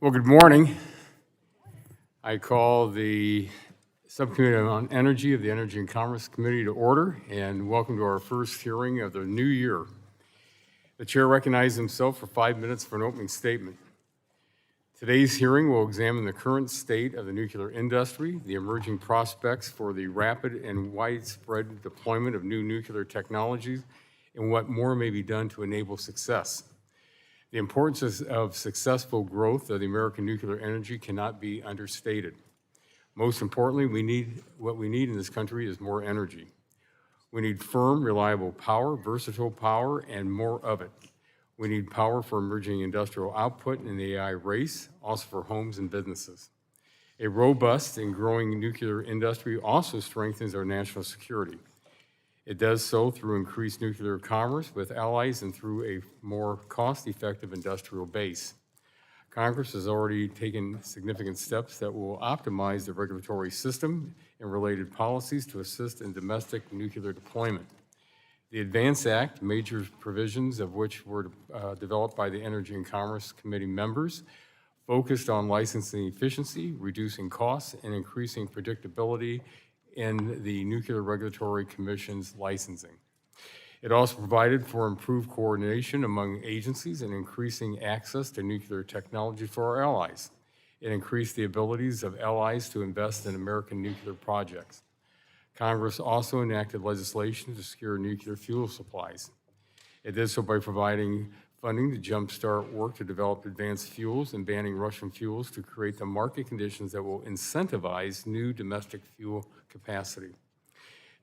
Well, good morning. I call the Subcommittee on Energy of the Energy and Commerce Committee to order, and welcome to our first hearing of the new year. The chair recognizes himself for 5 minutes for an opening statement. Today's hearing will examine the current state of the nuclear industry, the emerging prospects for the rapid and widespread deployment of new nuclear technologies, and what more may be done to enable success. The importance of successful growth of the American nuclear energy cannot be understated. Most importantly, what we need in this country is more energy. We need firm, reliable power, versatile power, and more of it. We need power for emerging industrial output in the AI race, also for homes and businesses. A robust and growing nuclear industry also strengthens our national security. It does so through increased nuclear commerce with allies and through a more cost-effective industrial base. Congress has already taken significant steps that will optimize the regulatory system and related policies to assist in domestic nuclear deployment. The ADVANCE Act, major provisions of which were developed by the Energy and Commerce Committee members, focused on licensing efficiency, reducing costs, and increasing predictability in the Nuclear Regulatory Commission's licensing. It also provided for improved coordination among agencies and increasing access to nuclear technology for our allies. It increased the abilities of allies to invest in American nuclear projects. Congress also enacted legislation to secure nuclear fuel supplies. It did so by providing funding to jumpstart work to develop advanced fuels and banning Russian fuels to create the market conditions that will incentivize new domestic fuel capacity.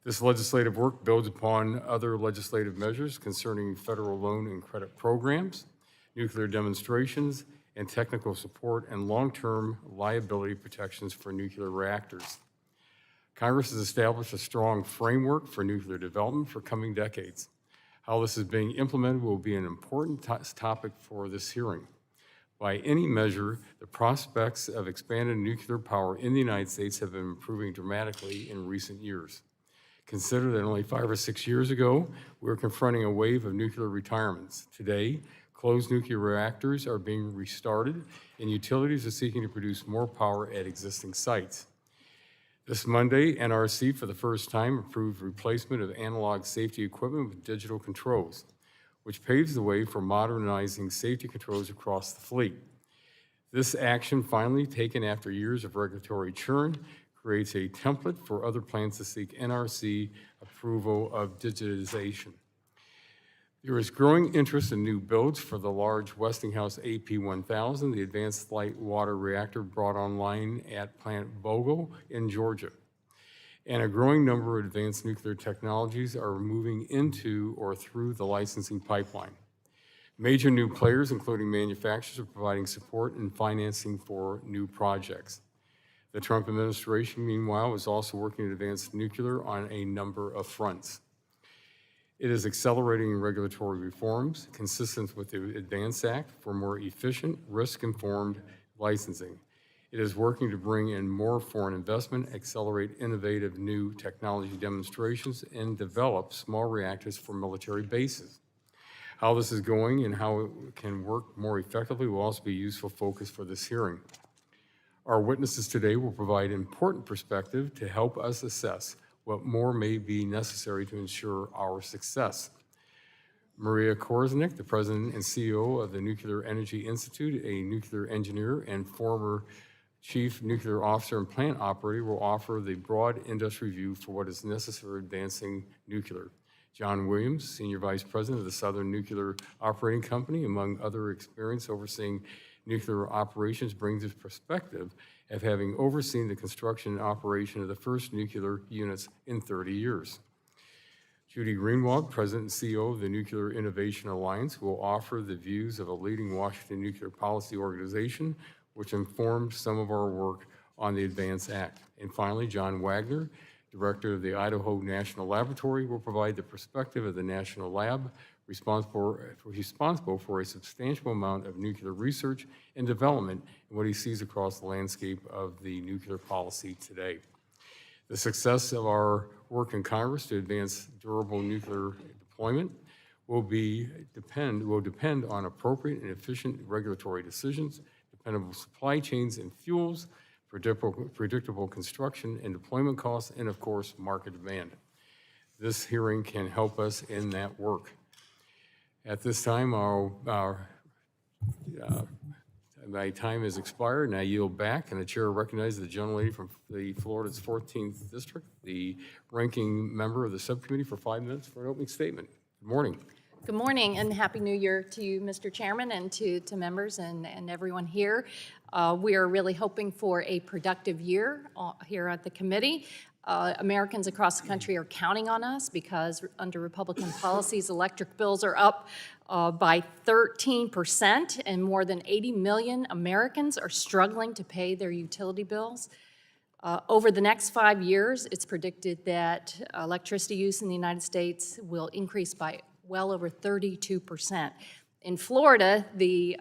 This legislative work builds upon other legislative measures concerning federal loan and credit programs, nuclear demonstrations, and technical support and long-term liability protections for nuclear reactors. Congress has established a strong framework for nuclear development for coming decades. How this is being implemented will be an important topic for this hearing. By any measure, the prospects of expanded nuclear power in the United States have been improving dramatically in recent years. Consider that only 5 or 6 years ago, we were confronting a wave of nuclear retirements. Today, closed nuclear reactors are being restarted, and utilities are seeking to produce more power at existing sites. This Monday, NRC for the first time approved replacement of analog safety equipment with digital controls, which paves the way for modernizing safety controls across the fleet. This action, finally taken after years of regulatory churn, creates a template for other plans to seek NRC approval of digitization. There is growing interest in new builds for the large Westinghouse AP1000, the advanced light water reactor brought online at Plant Vogtle in Georgia. And a growing number of advanced nuclear technologies are moving into or through the licensing pipeline. Major new players, including manufacturers, are providing support and financing for new projects. The Trump administration, meanwhile, is also working to advance nuclear on a number of fronts. It is accelerating regulatory reforms consistent with the ADVANCE Act for more efficient, risk-informed licensing. It is working to bring in more foreign investment, accelerate innovative new technology demonstrations, and develop small reactors for military bases. How this is going and how it can work more effectively will also be a useful focus for this hearing. Our witnesses today will provide important perspective to help us assess what more may be necessary to ensure our success. Maria Korsnick, the president and CEO of the Nuclear Energy Institute, a nuclear engineer and former chief nuclear officer and plant operator, will offer the broad industry view for what is necessary advancing nuclear. John Williams, senior vice president of the Southern Nuclear Operating Company, among other experience overseeing nuclear operations, brings his perspective of having overseen the construction and operation of the first nuclear units in 30 years. Judi Greenwald, president and CEO of the Nuclear Innovation Alliance, will offer the views of a leading Washington nuclear policy organization, which informed some of our work on the ADVANCE Act. And finally, John Wagner, director of the Idaho National Laboratory, will provide the perspective of the National Lab, responsible for a substantial amount of nuclear research and development and what he sees across the landscape of the nuclear policy today. The success of our work in Congress to advance durable nuclear deployment will depend on appropriate and efficient regulatory decisions, dependable supply chains and fuels, predictable construction and deployment costs, and of course, market demand. This hearing can help us in that work. At this time, my time has expired, and I yield back, and the chair recognizes the gentlelady from the Florida's 14th District, the ranking member of the subcommittee, for 5 minutes for an opening statement. Good morning. Good morning, and Happy New Year to you, Mr. Chairman, and to members and everyone here. We are really hoping for a productive year here at the committee. Americans across the country are counting on us because under Republican policies, electric bills are up by 13%, and more than 80 million Americans are struggling to pay their utility bills. Over the next 5 years, it's predicted that electricity use in the United States will increase by well over 32%. In Florida, the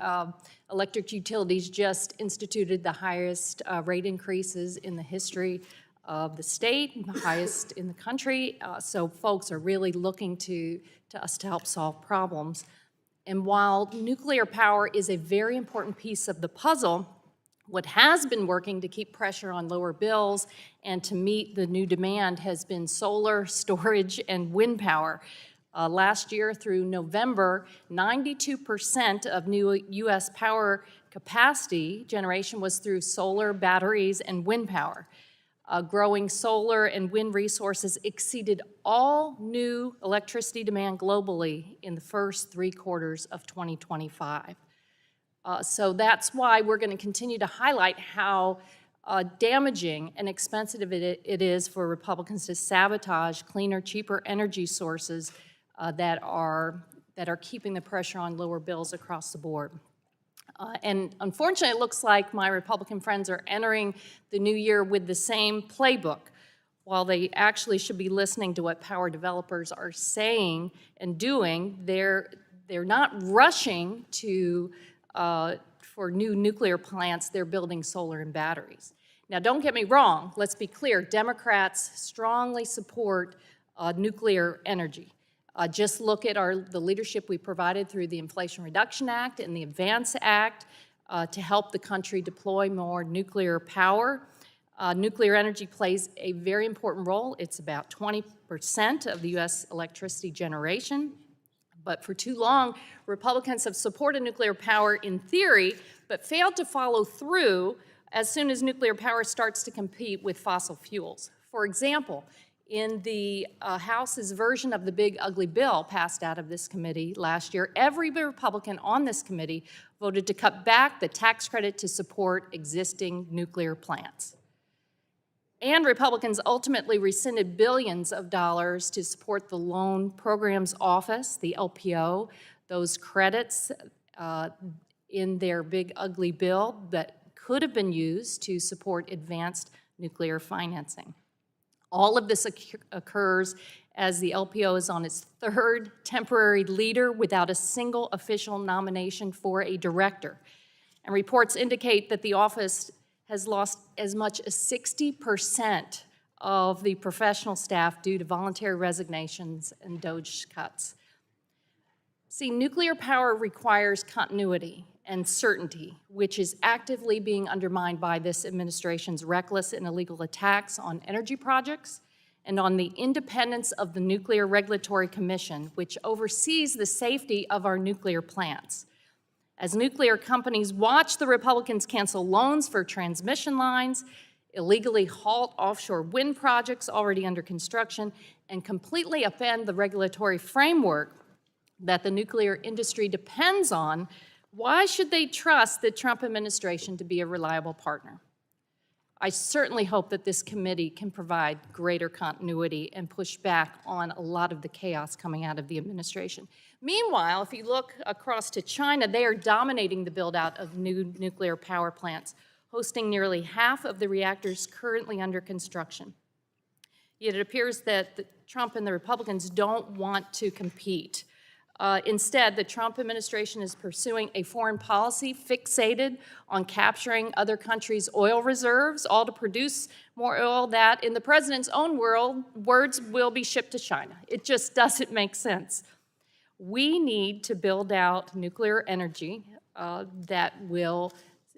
electric utilities just instituted the highest rate increases in the history of the state, the highest in the country. So folks are really looking to us to help solve problems. And while nuclear power is a very important piece of the puzzle, what has been working to keep pressure on lower bills and to meet the new demand has been solar, storage, and wind power. Last year through November, 92% of new U.S. power capacity generation was through solar, batteries, and wind power. Growing solar and wind resources exceeded all new electricity demand globally in the first 3 quarters of 2025. So that's why we're going to continue to highlight how damaging and expensive it is for Republicans to sabotage cleaner, cheaper energy sources that are keeping the pressure on lower bills across the board. And unfortunately, it looks like my Republican friends are entering the new year with the same playbook, while they actually should be listening to what power developers are saying and doing. They're not rushing to for new nuclear plants. They're building solar and batteries. Now, don't get me wrong. Let's be clear. Democrats strongly support nuclear energy. Just look at the leadership we provided through the Inflation Reduction Act and the Advance Act to help the country deploy more nuclear power. Nuclear energy plays a very important role. It's about 20% of the U.S. electricity generation. But for too long, Republicans have supported nuclear power in theory, but failed to follow through as soon as nuclear power starts to compete with fossil fuels. For example, in the House's version of the Big Ugly Bill passed out of this committee last year, every Republican on this committee voted to cut back the tax credit to support existing nuclear plants. And Republicans ultimately rescinded billions of dollars to support the Loan Programs Office, the LPO, those credits in their Big Ugly Bill that could have been used to support advanced nuclear financing. All of this occurs as the LPO is on its 3rd temporary leader without a single official nomination for a director. And reports indicate that the office has lost as much as 60% of the professional staff due to voluntary resignations and DOGE cuts. See, nuclear power requires continuity and certainty, which is actively being undermined by this administration's reckless and illegal attacks on energy projects and on the independence of the Nuclear Regulatory Commission, which oversees the safety of our nuclear plants. As nuclear companies watch the Republicans cancel loans for transmission lines, illegally halt offshore wind projects already under construction, and completely upend the regulatory framework that the nuclear industry depends on, why should they trust the Trump administration to be a reliable partner? I certainly hope that this committee can provide greater continuity and push back on a lot of the chaos coming out of the administration. Meanwhile, if you look across to China, they are dominating the build-out of new nuclear power plants, hosting nearly half of the reactors currently under construction. Yet it appears that Trump and the Republicans don't want to compete. Instead, the Trump administration is pursuing a foreign policy fixated on capturing other countries' oil reserves, all to produce more oil that, in the president's own words, will be shipped to China. It just doesn't make sense. We need to build out nuclear energy that will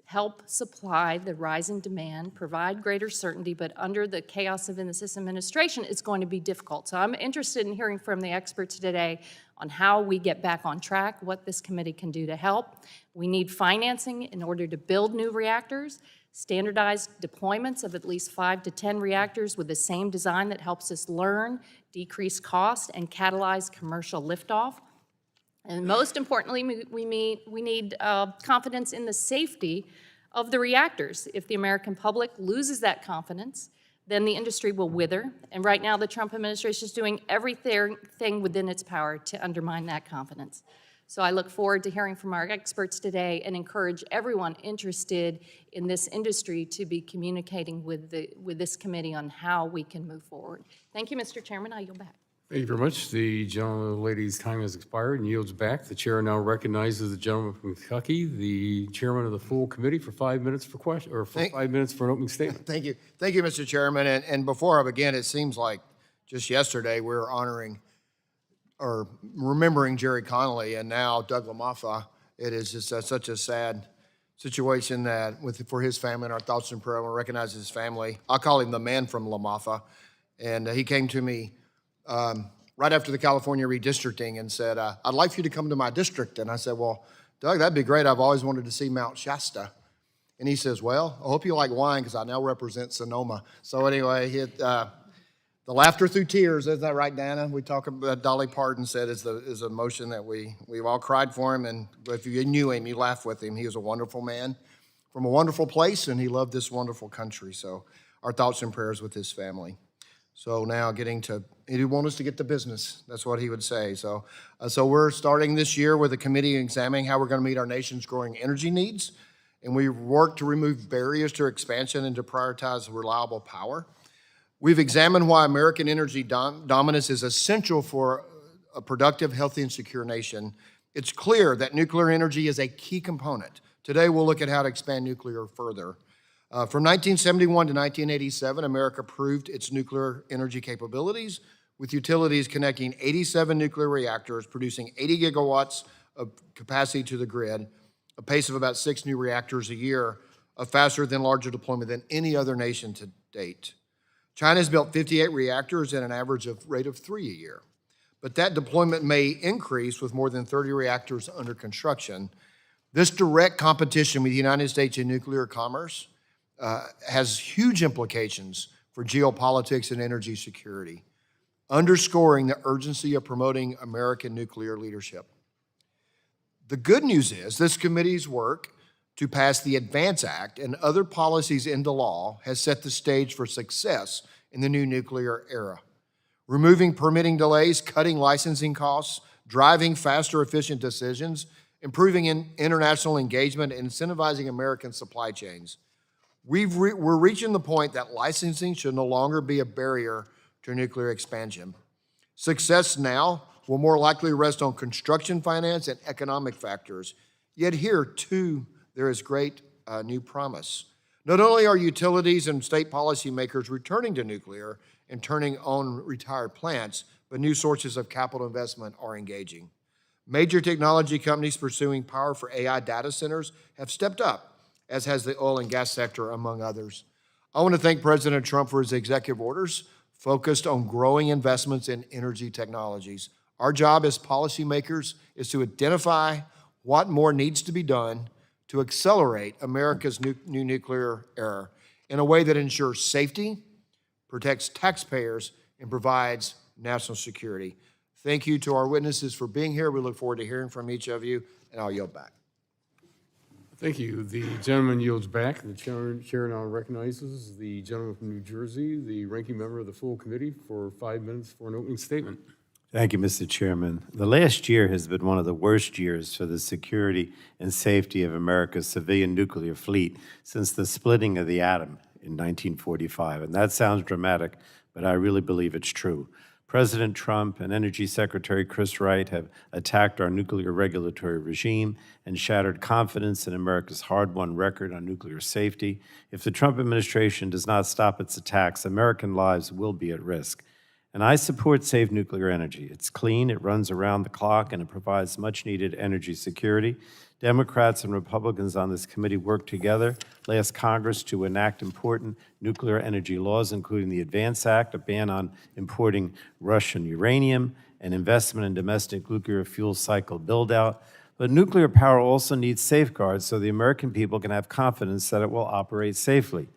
help supply the rising demand, provide greater certainty, but under the chaos of this administration, it's going to be difficult. So I'm interested in hearing from the experts today on how we get back on track, what this committee can do to help. We need financing in order to build new reactors, standardized deployments of at least 5 to 10 reactors with the same design that helps us learn, decrease cost, and catalyze commercial liftoff. And most importantly, we need confidence in the safety of the reactors. If the American public loses that confidence, then the industry will wither. And right now, the Trump administration is doing everything within its power to undermine that confidence. So I look forward to hearing from our experts today and encourage everyone interested in this industry to be communicating with this committee on how we can move forward. Thank you, Mr. Chairman. I yield back. Thank you very much. The gentleman or lady's time has expired and yields back. The chair now recognizes the gentleman from Kentucky, the chairman of the full committee, for 5 minutes for question, or for 5 minutes for an opening statement. Thank you, Mr. Chairman. And before I begin, it seems like just yesterday we were honoring or remembering Jerry Connolly, and now Doug LaMaffa. It is just such a sad situation that for his family, and our thoughts and prayer, we recognize his family. I call him the man from LaMaffa, and he came to me right after the California redistricting and said, I'd like for you to come to my district. And I said, well, Doug, that'd be great. I've always wanted to see Mount Shasta. And he says, well, I hope you like wine because I now represent Sonoma. So anyway, the laughter through tears, isn't that right, Dana? We talk about, Dolly Parton said is a emotion that we've all cried for him. And if you knew him, you laughed with him. He was a wonderful man from a wonderful place, and he loved this wonderful country. So our thoughts and prayers with his family. So now he'd want us to get to business. That's what he would say. So we're starting this year with a committee examining how we're going to meet our nation's growing energy needs. And we work to remove barriers to expansion and to prioritize reliable power. We've examined why American energy dominance is essential for a productive, healthy, and secure nation. It's clear that nuclear energy is a key component. Today, we'll look at how to expand nuclear further. From 1971 to 1987, America proved its nuclear energy capabilities with utilities connecting 87 nuclear reactors, producing 80 gigawatts of capacity to the grid, a pace of about 6 new reactors a year, a faster than larger deployment than any other nation to date. China's built 58 reactors at an average rate of 3 a year. But that deployment may increase with more than 30 reactors under construction. This direct competition with the United States in nuclear commerce has huge implications for geopolitics and energy security, underscoring the urgency of promoting American nuclear leadership. The good news is this committee's work to pass the ADVANCE Act and other policies into law has set the stage for success in the new nuclear era. Removing permitting delays, cutting licensing costs, driving faster, efficient decisions, improving international engagement, and incentivizing American supply chains. We're reaching the point that licensing should no longer be a barrier to nuclear expansion. Success now will more likely rest on construction finance and economic factors. Yet here, too, there is great new promise. Not only are utilities and state policymakers returning to nuclear and turning on retired plants, but new sources of capital investment are engaging. Major technology companies pursuing power for AI data centers have stepped up, as has the oil and gas sector, among others. I want to thank President Trump for his executive orders focused on growing investments in energy technologies. Our job as policymakers is to identify what more needs to be done to accelerate America's new nuclear era in a way that ensures safety, protects taxpayers, and provides national security. Thank you to our witnesses for being here. We look forward to hearing from each of you, and I'll yield back. Thank you. The gentleman yields back. The chair now recognizes the gentleman from New Jersey, the ranking member of the full committee, for 5 minutes for an opening statement. Thank you, Mr. Chairman. The last year has been one of the worst years for the security and safety of America's civilian nuclear fleet since the splitting of the atom in 1945. And that sounds dramatic, but I really believe it's true. President Trump and Energy Secretary Chris Wright have attacked our nuclear regulatory regime and shattered confidence in America's hard-won record on nuclear safety. If the Trump administration does not stop its attacks, American lives will be at risk. And I support safe nuclear energy. It's clean, it runs around the clock, and it provides much-needed energy security. Democrats and Republicans on this committee worked together last Congress to enact important nuclear energy laws, including the ADVANCE Act, a ban on importing Russian uranium, and investment in domestic nuclear fuel cycle build-out. But nuclear power also needs safeguards so the American people can have confidence that it will operate safely.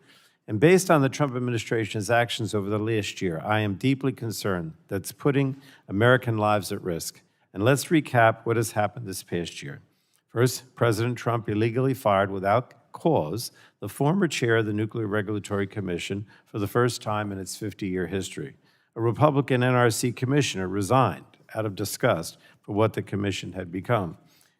And based on the Trump administration's actions over the last year, I am deeply concerned that it's putting American lives at risk. And let's recap what has happened this past year. First, President Trump illegally fired without cause the former chair of the Nuclear Regulatory Commission for the first time in its 50-year history. A Republican NRC commissioner resigned out of disgust for what the commission had become.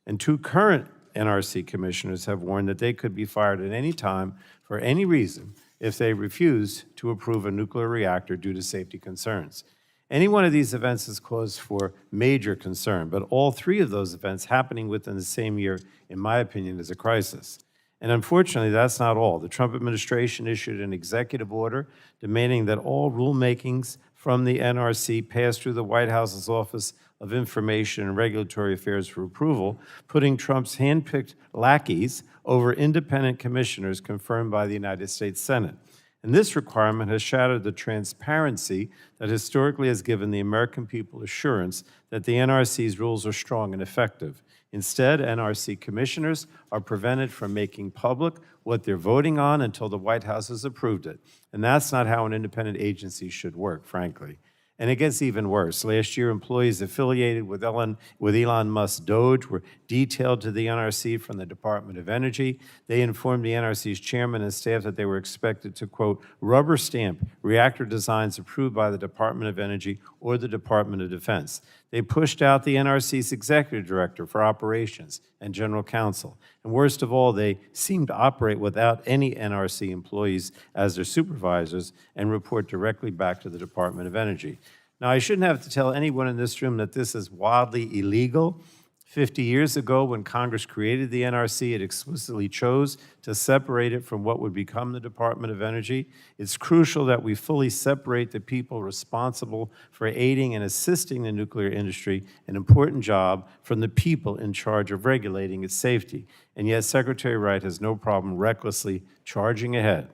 And 2 current NRC commissioners have warned that they could be fired at any time for any reason if they refuse to approve a nuclear reactor due to safety concerns. Any one of these events is cause for major concern, but all 3 of those events happening within the same year, in my opinion, is a crisis. And unfortunately, that's not all. The Trump administration issued an executive order demanding that all rulemakings from the NRC pass through the White House's Office of Information and Regulatory Affairs for approval, putting Trump's handpicked lackeys over independent commissioners confirmed by the United States Senate. And this requirement has shattered the transparency that historically has given the American people assurance that the NRC's rules are strong and effective. Instead, NRC commissioners are prevented from making public what they're voting on until the White House has approved it. And that's not how an independent agency should work, frankly. And it gets even worse. Last year, employees affiliated with Elon Musk's Doge were detailed to the NRC from the Department of Energy. They informed the NRC's chairman and staff that they were expected to, quote, rubber stamp reactor designs approved by the Department of Energy or the Department of Defense. They pushed out the NRC's executive director for operations and general counsel. And worst of all, they seem to operate without any NRC employees as their supervisors and report directly back to the Department of Energy. Now, I shouldn't have to tell anyone in this room that this is wildly illegal. 50 years ago, when Congress created the NRC, it explicitly chose to separate it from what would become the Department of Energy. It's crucial that we fully separate the people responsible for aiding and assisting the nuclear industry, an important job, from the people in charge of regulating its safety. And yet, Secretary Wright has no problem recklessly charging ahead.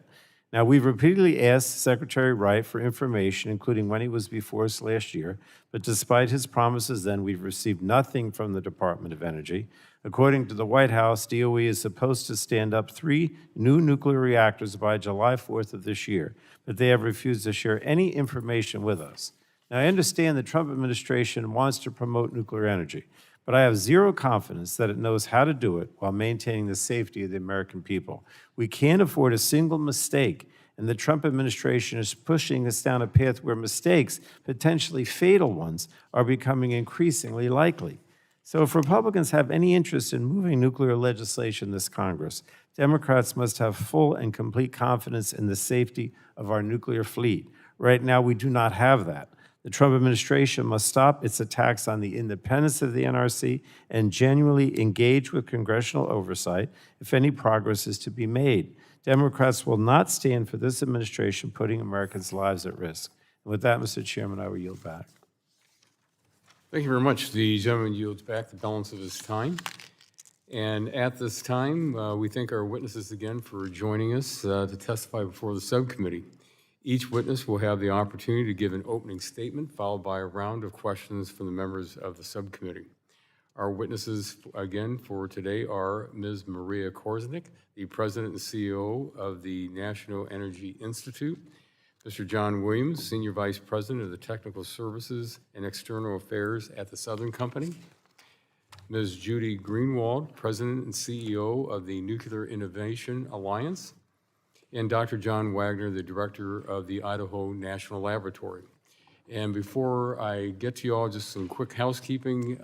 Now, we've repeatedly asked Secretary Wright for information, including when he was before us last year, but despite his promises then, we've received nothing from the Department of Energy. According to the White House, DOE is supposed to stand up 3 new nuclear reactors by July 4th of this year, but they have refused to share any information with us. Now, I understand the Trump administration wants to promote nuclear energy, but I have zero confidence that it knows how to do it while maintaining the safety of the American people. We can't afford a single mistake, and the Trump administration is pushing us down a path where mistakes, potentially fatal ones, are becoming increasingly likely. So if Republicans have any interest in moving nuclear legislation this Congress, Democrats must have full and complete confidence in the safety of our nuclear fleet. Right now, we do not have that. The Trump administration must stop its attacks on the independence of the NRC and genuinely engage with congressional oversight if any progress is to be made. Democrats will not stand for this administration putting Americans' lives at risk. And with that, Mr. Chairman, I will yield back. Thank you very much. The gentleman yields back the balance of his time. And at this time, we thank our witnesses again for joining us to testify before the subcommittee. Each witness will have the opportunity to give an opening statement, followed by a round of questions from the members of the subcommittee. Our witnesses, again, for today are Ms. Maria Korsnick, the President and CEO of the National Energy Institute, Mr. John Williams, Senior Vice President of the Technical Services and External Affairs at the Southern Company, Ms. Judi Greenwald, President and CEO of the Nuclear Innovation Alliance, and Dr. John Wagner, the Director of the Idaho National Laboratory. And before I get to you all, just some quick housekeeping.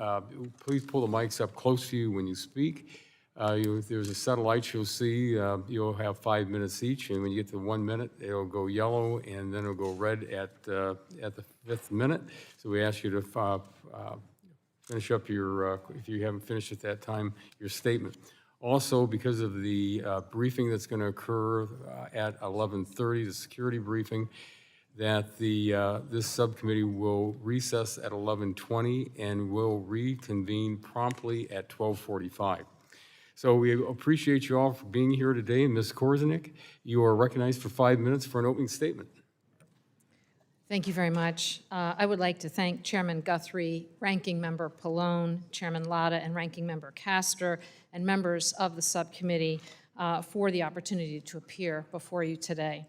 Please pull the mics up close to you when you speak. There's a set of lights you'll see. You'll have 5 minutes each, and when you get to 1 minute, it'll go yellow, and then it'll go red at the 5th minute. So we ask you to finish up your, if you haven't finished at that time, your statement. Also, because of the briefing that's going to occur at 11:30, the security briefing, that this subcommittee will recess at 11:20 and will reconvene promptly at 12:45. So we appreciate you all for being here today. And Ms. Korsnick, you are recognized for 5 minutes for an opening statement. Thank you very much. I would like to thank Chairman Guthrie, Ranking Member Pallone, Chairman Latta, and Ranking Member Castor, and members of the subcommittee for the opportunity to appear before you today.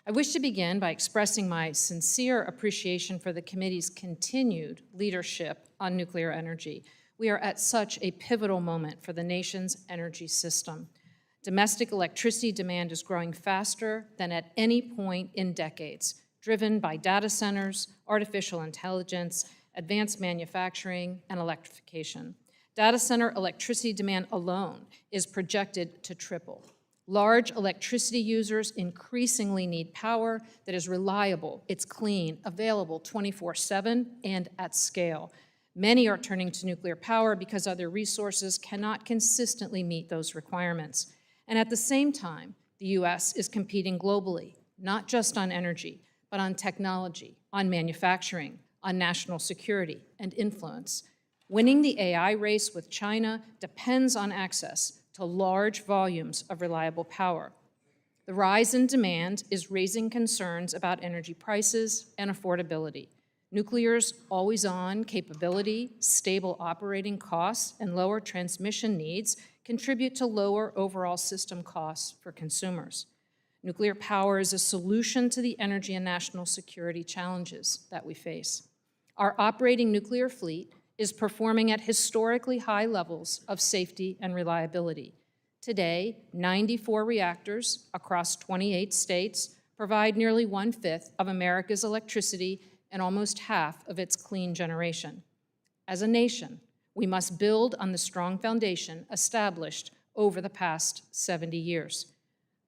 I wish to begin by expressing my sincere appreciation for the committee's continued leadership on nuclear energy. We are at such a pivotal moment for the nation's energy system. Domestic electricity demand is growing faster than at any point in decades, driven by data centers, artificial intelligence, advanced manufacturing, and electrification. Data center electricity demand alone is projected to triple. Large electricity users increasingly need power that is reliable, it's clean, available 24/7, and at scale. Many are turning to nuclear power because other resources cannot consistently meet those requirements. And at the same time, the U.S. is competing globally, not just on energy, but on technology, on manufacturing, on national security and influence. Winning the AI race with China depends on access to large volumes of reliable power. The rise in demand is raising concerns about energy prices and affordability. Nuclear's always-on capability, stable operating costs, and lower transmission needs contribute to lower overall system costs for consumers. Nuclear power is a solution to the energy and national security challenges that we face. Our operating nuclear fleet is performing at historically high levels of safety and reliability. Today, 94 reactors across 28 states provide nearly 1/5 of America's electricity and almost half of its clean generation. As a nation, we must build on the strong foundation established over the past 70 years.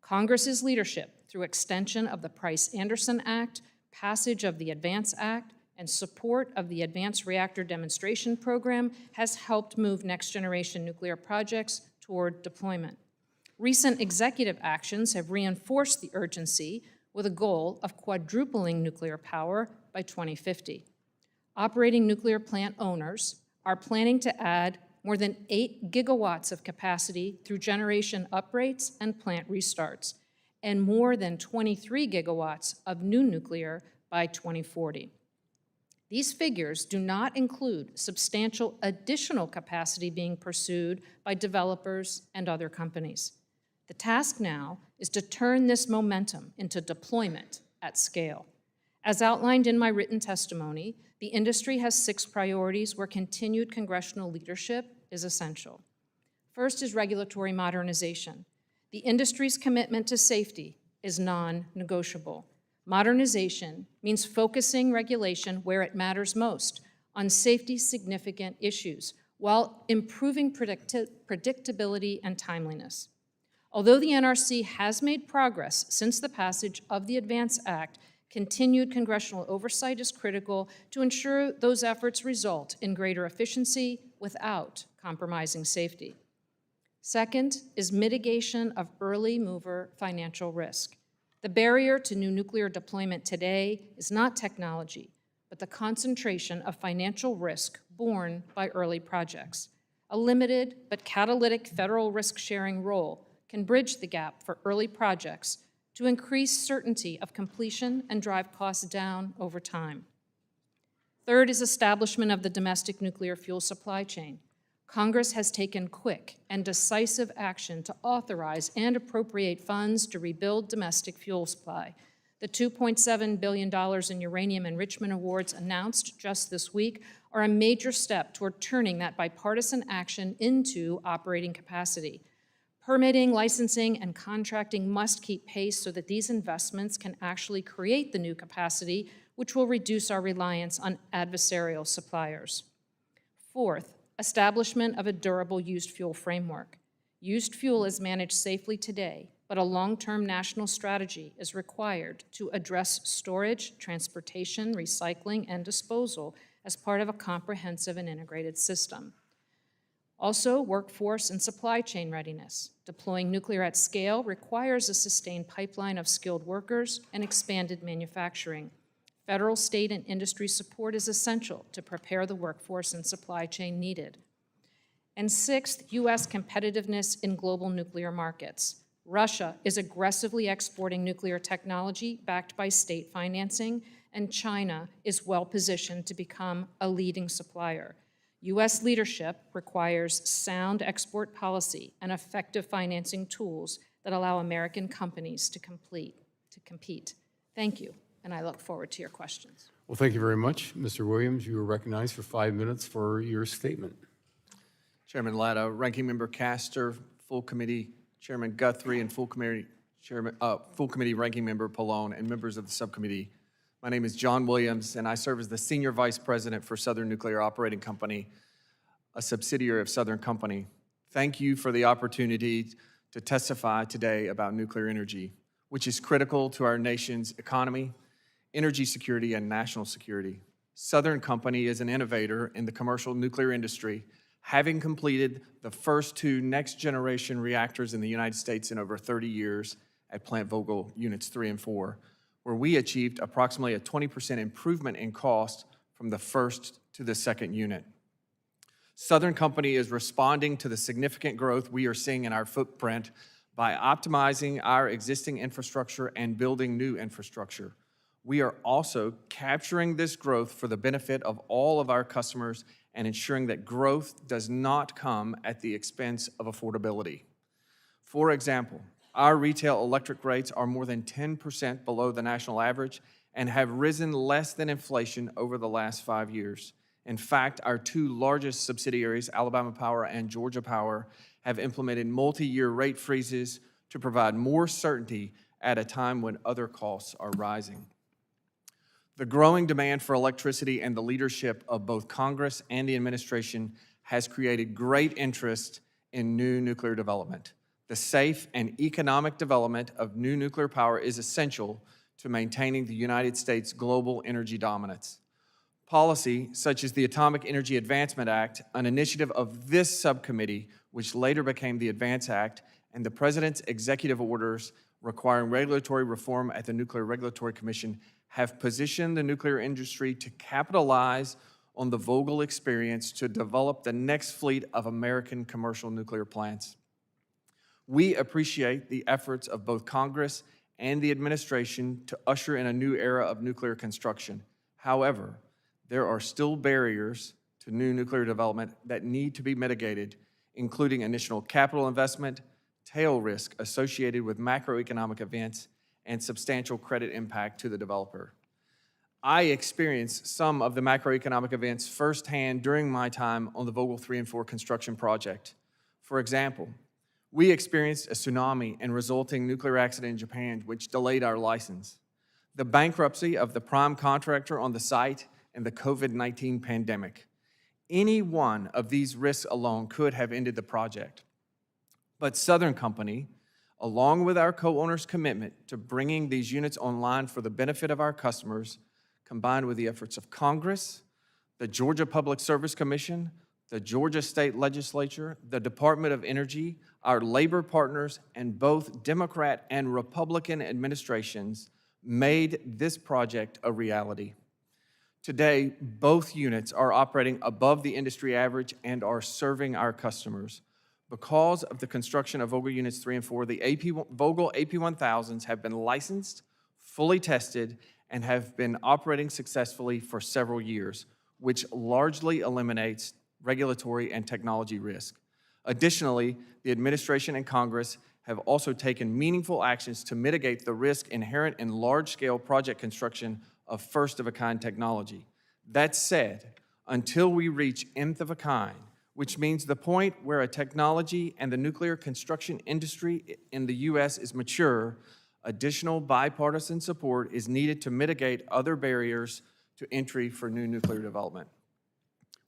Congress's leadership through extension of the Price-Anderson Act, passage of the ADVANCE Act, and support of the Advanced Reactor Demonstration Program has helped move next-generation nuclear projects toward deployment. Recent executive actions have reinforced the urgency with a goal of quadrupling nuclear power by 2050. Operating nuclear plant owners are planning to add more than 8 gigawatts of capacity through generation uprates and plant restarts, and more than 23 gigawatts of new nuclear by 2040. These figures do not include substantial additional capacity being pursued by developers and other companies. The task now is to turn this momentum into deployment at scale. As outlined in my written testimony, the industry has 6 priorities where continued congressional leadership is essential. First is regulatory modernization. The industry's commitment to safety is non-negotiable. Modernization means focusing regulation where it matters most, on safety-significant issues, while improving predictability and timeliness. Although the NRC has made progress since the passage of the ADVANCE Act, continued congressional oversight is critical to ensure those efforts result in greater efficiency without compromising safety. Second is mitigation of early mover financial risk. The barrier to new nuclear deployment today is not technology, but the concentration of financial risk borne by early projects. A limited but catalytic federal risk-sharing role can bridge the gap for early projects to increase certainty of completion and drive costs down over time. Third is establishment of the domestic nuclear fuel supply chain. Congress has taken quick and decisive action to authorize and appropriate funds to rebuild domestic fuel supply. The $2.7 billion in uranium enrichment awards announced just this week are a major step toward turning that bipartisan action into operating capacity. Permitting, licensing, and contracting must keep pace so that these investments can actually create the new capacity, which will reduce our reliance on adversarial suppliers. Fourth, establishment of a durable used fuel framework. Used fuel is managed safely today, but a long-term national strategy is required to address storage, transportation, recycling, and disposal as part of a comprehensive and integrated system. Also, workforce and supply chain readiness. Deploying nuclear at scale requires a sustained pipeline of skilled workers and expanded manufacturing. Federal, state, and industry support is essential to prepare the workforce and supply chain needed. And sixth, U.S. competitiveness in global nuclear markets. Russia is aggressively exporting nuclear technology backed by state financing, and China is well-positioned to become a leading supplier. U.S. leadership requires sound export policy and effective financing tools that allow American companies to compete. Thank you, and I look forward to your questions. Well, thank you very much. Mr. Williams, you are recognized for 5 minutes for your statement. Chairman Latta, Ranking Member Castor, Full Committee Chairman Guthrie, and Full Committee Ranking Member Pallone, and members of the subcommittee. My name is John Williams, and I serve as the Senior Vice President for Southern Nuclear Operating Company, a subsidiary of Southern Company. Thank you for the opportunity to testify today about nuclear energy, which is critical to our nation's economy, energy security, and national security. Southern Company is an innovator in the commercial nuclear industry, having completed the first 2 next-generation reactors in the United States in over 30 years at Plant Vogtle Units 3 and 4, where we achieved approximately a 20% improvement in cost from the first to the second unit. Southern Company is responding to the significant growth we are seeing in our footprint by optimizing our existing infrastructure and building new infrastructure. We are also capturing this growth for the benefit of all of our customers and ensuring that growth does not come at the expense of affordability. For example, our retail electric rates are more than 10% below the national average and have risen less than inflation over the last 5 years. In fact, our 2 largest subsidiaries, Alabama Power and Georgia Power, have implemented multi-year rate freezes to provide more certainty at a time when other costs are rising. The growing demand for electricity and the leadership of both Congress and the administration has created great interest in new nuclear development. The safe and economic development of new nuclear power is essential to maintaining the United States' global energy dominance. Policy, such as the Atomic Energy Advancement Act, an initiative of this subcommittee, which later became the ADVANCE Act, and the President's executive orders requiring regulatory reform at the Nuclear Regulatory Commission have positioned the nuclear industry to capitalize on the Vogtle experience to develop the next fleet of American commercial nuclear plants. We appreciate the efforts of both Congress and the administration to usher in a new era of nuclear construction. However, there are still barriers to new nuclear development that need to be mitigated, including initial capital investment, tail risk associated with macroeconomic events, and substantial credit impact to the developer. I experienced some of the macroeconomic events firsthand during my time on the Vogtle 3 and 4 construction project. For example, we experienced a tsunami and resulting nuclear accident in Japan, which delayed our license, the bankruptcy of the prime contractor on the site, and the COVID-19 pandemic. Any one of these risks alone could have ended the project. But Southern Company, along with our co-owners' commitment to bringing these units online for the benefit of our customers, combined with the efforts of Congress, the Georgia Public Service Commission, the Georgia State Legislature, the Department of Energy, our labor partners, and both Democrat and Republican administrations made this project a reality. Today, both units are operating above the industry average and are serving our customers. Because of the construction of Vogtle Units 3 and 4, the Vogtle AP1000s have been licensed, fully tested, and have been operating successfully for several years, which largely eliminates regulatory and technology risk. Additionally, the administration and Congress have also taken meaningful actions to mitigate the risk inherent in large-scale project construction of first-of-a-kind technology. That said, until we reach nth of a kind, which means the point where a technology and the nuclear construction industry in the U.S. is mature, additional bipartisan support is needed to mitigate other barriers to entry for new nuclear development.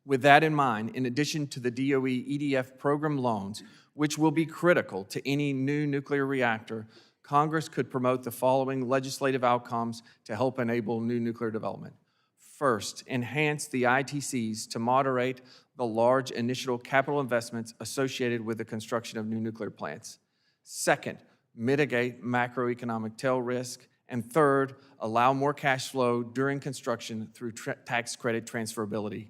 With that in mind, in addition to the DOE EDF program loans, which will be critical to any new nuclear reactor, Congress could promote the following legislative outcomes to help enable new nuclear development. First, enhance the ITCs to moderate the large initial capital investments associated with the construction of new nuclear plants. Second, mitigate macroeconomic tail risk. And third, allow more cash flow during construction through tax credit transferability.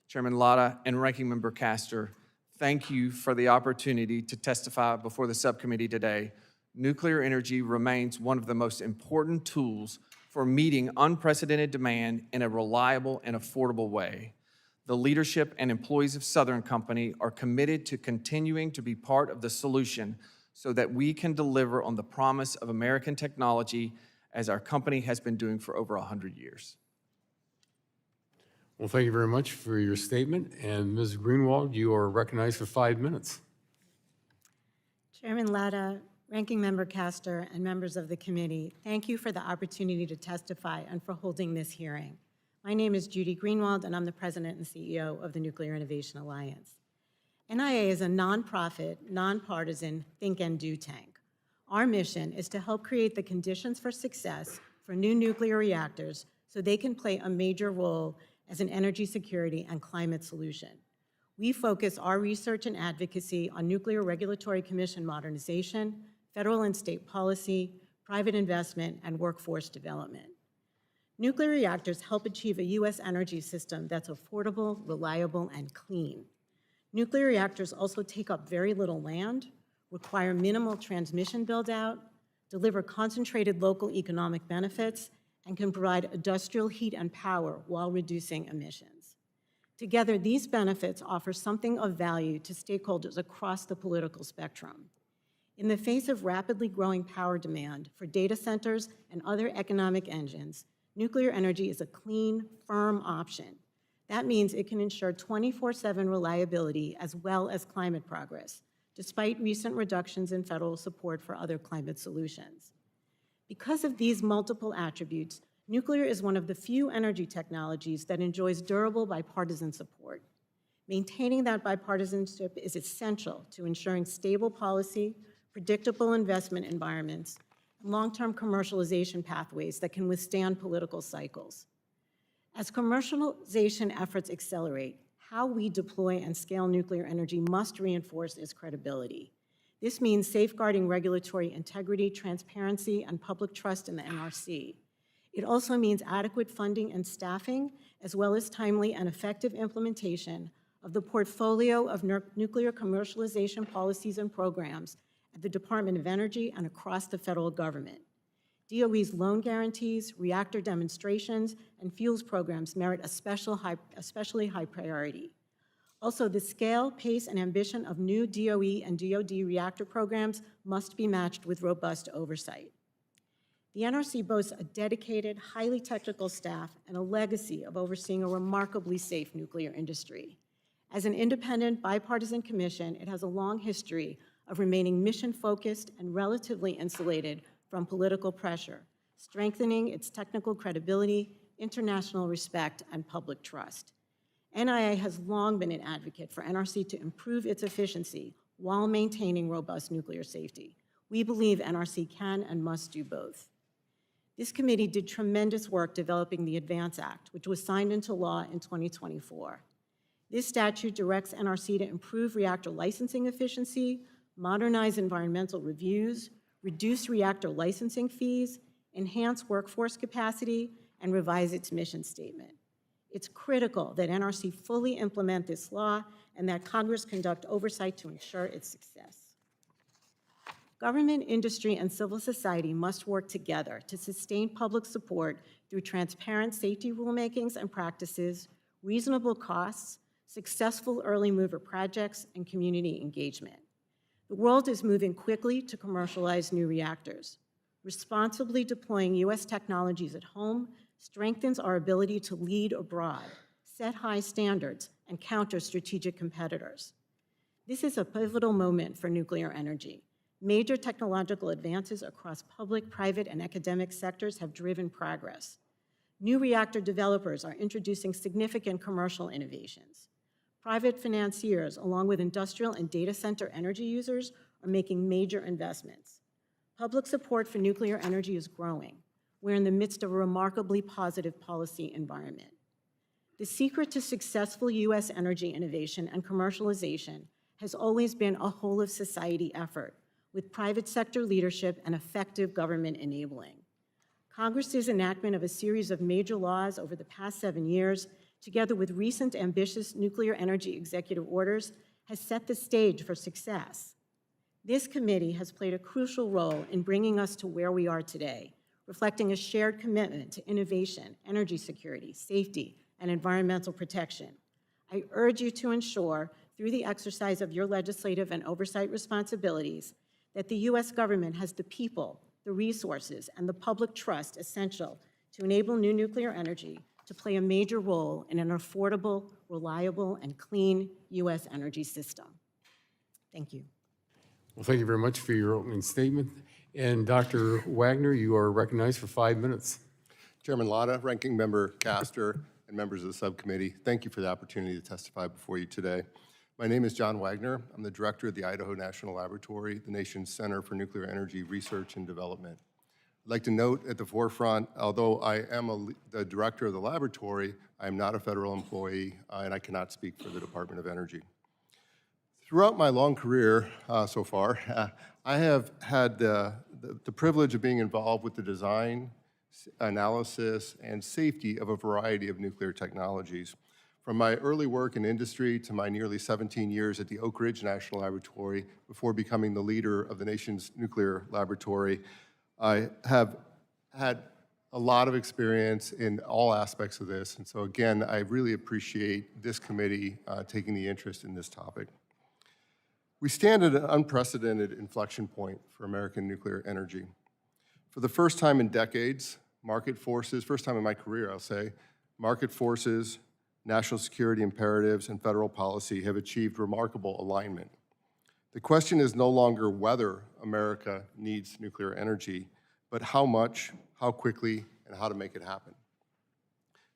Chairman Latta and Ranking Member Castor, thank you for the opportunity to testify before the subcommittee today. Nuclear energy remains one of the most important tools for meeting unprecedented demand in a reliable and affordable way. The leadership and employees of Southern Company are committed to continuing to be part of the solution so that we can deliver on the promise of American technology as our company has been doing for over 100 years. Well, thank you very much for your statement. And Ms. Greenwald, you are recognized for 5 minutes. Chairman Latta, Ranking Member Castor, and members of the committee, thank you for the opportunity to testify and for holding this hearing. My name is Judi Greenwald, and I'm the President and CEO of the Nuclear Innovation Alliance. NIA is a nonprofit, nonpartisan think and do tank. Our mission is to help create the conditions for success for new nuclear reactors so they can play a major role as an energy security and climate solution. We focus our research and advocacy on Nuclear Regulatory Commission modernization, federal and state policy, private investment, and workforce development. Nuclear reactors help achieve a U.S. energy system that's affordable, reliable, and clean. Nuclear reactors also take up very little land, require minimal transmission build-out, deliver concentrated local economic benefits, and can provide industrial heat and power while reducing emissions. Together, these benefits offer something of value to stakeholders across the political spectrum. In the face of rapidly growing power demand for data centers and other economic engines, nuclear energy is a clean, firm option. That means it can ensure 24/7 reliability as well as climate progress, despite recent reductions in federal support for other climate solutions. Because of these multiple attributes, nuclear is one of the few energy technologies that enjoys durable bipartisan support. Maintaining that bipartisanship is essential to ensuring stable policy, predictable investment environments, and long-term commercialization pathways that can withstand political cycles. As commercialization efforts accelerate, how we deploy and scale nuclear energy must reinforce its credibility. This means safeguarding regulatory integrity, transparency, and public trust in the NRC. It also means adequate funding and staffing, as well as timely and effective implementation of the portfolio of nuclear commercialization policies and programs at the Department of Energy and across the federal government. DOE's loan guarantees, reactor demonstrations, and fuels programs merit especially high priority. Also, the scale, pace, and ambition of new DOE and DOD reactor programs must be matched with robust oversight. The NRC boasts a dedicated, highly technical staff and a legacy of overseeing a remarkably safe nuclear industry. As an independent, bipartisan commission, it has a long history of remaining mission-focused and relatively insulated from political pressure, strengthening its technical credibility, international respect, and public trust. NIA has long been an advocate for NRC to improve its efficiency while maintaining robust nuclear safety. We believe NRC can and must do both. This committee did tremendous work developing the ADVANCE Act, which was signed into law in 2024. This statute directs NRC to improve reactor licensing efficiency, modernize environmental reviews, reduce reactor licensing fees, enhance workforce capacity, and revise its mission statement. It's critical that NRC fully implement this law and that Congress conduct oversight to ensure its success. Government, industry, and civil society must work together to sustain public support through transparent safety rulemakings and practices, reasonable costs, successful early mover projects, and community engagement. The world is moving quickly to commercialize new reactors. Responsibly deploying U.S. technologies at home strengthens our ability to lead abroad, set high standards, and counter strategic competitors. This is a pivotal moment for nuclear energy. Major technological advances across public, private, and academic sectors have driven progress. New reactor developers are introducing significant commercial innovations. Private financiers, along with industrial and data center energy users, are making major investments. Public support for nuclear energy is growing. We're in the midst of a remarkably positive policy environment. The secret to successful U.S. energy innovation and commercialization has always been a whole-of-society effort, with private sector leadership and effective government enabling. Congress's enactment of a series of major laws over the past 7 years, together with recent ambitious nuclear energy executive orders, has set the stage for success. This committee has played a crucial role in bringing us to where we are today, reflecting a shared commitment to innovation, energy security, safety, and environmental protection. I urge you to ensure, through the exercise of your legislative and oversight responsibilities, that the U.S. government has the people, the resources, and the public trust essential to enable new nuclear energy to play a major role in an affordable, reliable, and clean U.S. energy system. Thank you. Well, thank you very much for your opening statement. And Dr. Wagner, you are recognized for 5 minutes. Chairman Latta, Ranking Member Castor, and members of the subcommittee, thank you for the opportunity to testify before you today. My name is John Wagner. I'm the director of the Idaho National Laboratory, the nation's Center for Nuclear Energy Research and Development. I'd like to note at the forefront, although I am the director of the laboratory, I am not a federal employee, and I cannot speak for the Department of Energy. Throughout my long career so far, I have had the privilege of being involved with the design, analysis, and safety of a variety of nuclear technologies. From my early work in industry to my nearly 17 years at the Oak Ridge National Laboratory before becoming the leader of the nation's nuclear laboratory, I have had a lot of experience in all aspects of this. And so again, I really appreciate this committee taking the interest in this topic. We stand at an unprecedented inflection point for American nuclear energy. For the first time in decades, market forces, first time in my career, I'll say, market forces, national security imperatives, and federal policy have achieved remarkable alignment. The question is no longer whether America needs nuclear energy, but how much, how quickly, and how to make it happen.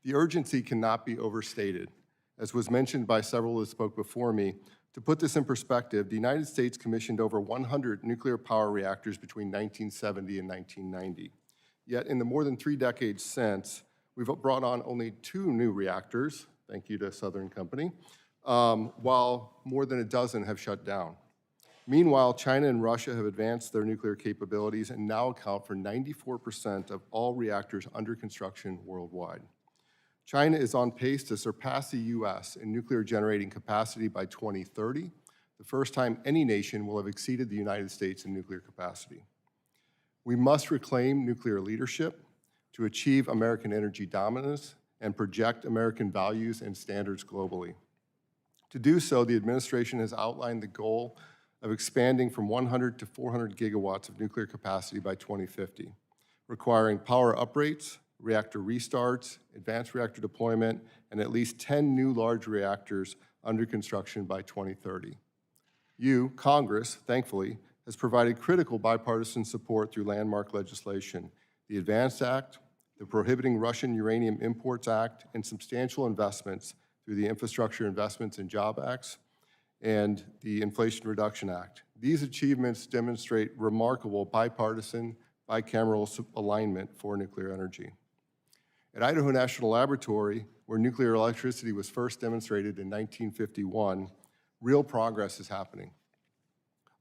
The urgency cannot be overstated. As was mentioned by several that spoke before me, to put this in perspective, the United States commissioned over 100 nuclear power reactors between 1970 and 1990. Yet in the more than 3 decades since, we've brought on only 2 new reactors, thank you to Southern Company, while more than a dozen have shut down. Meanwhile, China and Russia have advanced their nuclear capabilities and now account for 94% of all reactors under construction worldwide. China is on pace to surpass the U.S. in nuclear generating capacity by 2030, the first time any nation will have exceeded the United States in nuclear capacity. We must reclaim nuclear leadership to achieve American energy dominance and project American values and standards globally. To do so, the administration has outlined the goal of expanding from 100 to 400 gigawatts of nuclear capacity by 2050, requiring power uprates, reactor restarts, advanced reactor deployment, and at least 10 new large reactors under construction by 2030. You, Congress, thankfully, has provided critical bipartisan support through landmark legislation, the ADVANCE Act, the Prohibiting Russian Uranium Imports Act, and substantial investments through the Infrastructure Investments and Job Acts and the Inflation Reduction Act. These achievements demonstrate remarkable bipartisan, bicameral alignment for nuclear energy. At Idaho National Laboratory, where nuclear electricity was first demonstrated in 1951, real progress is happening.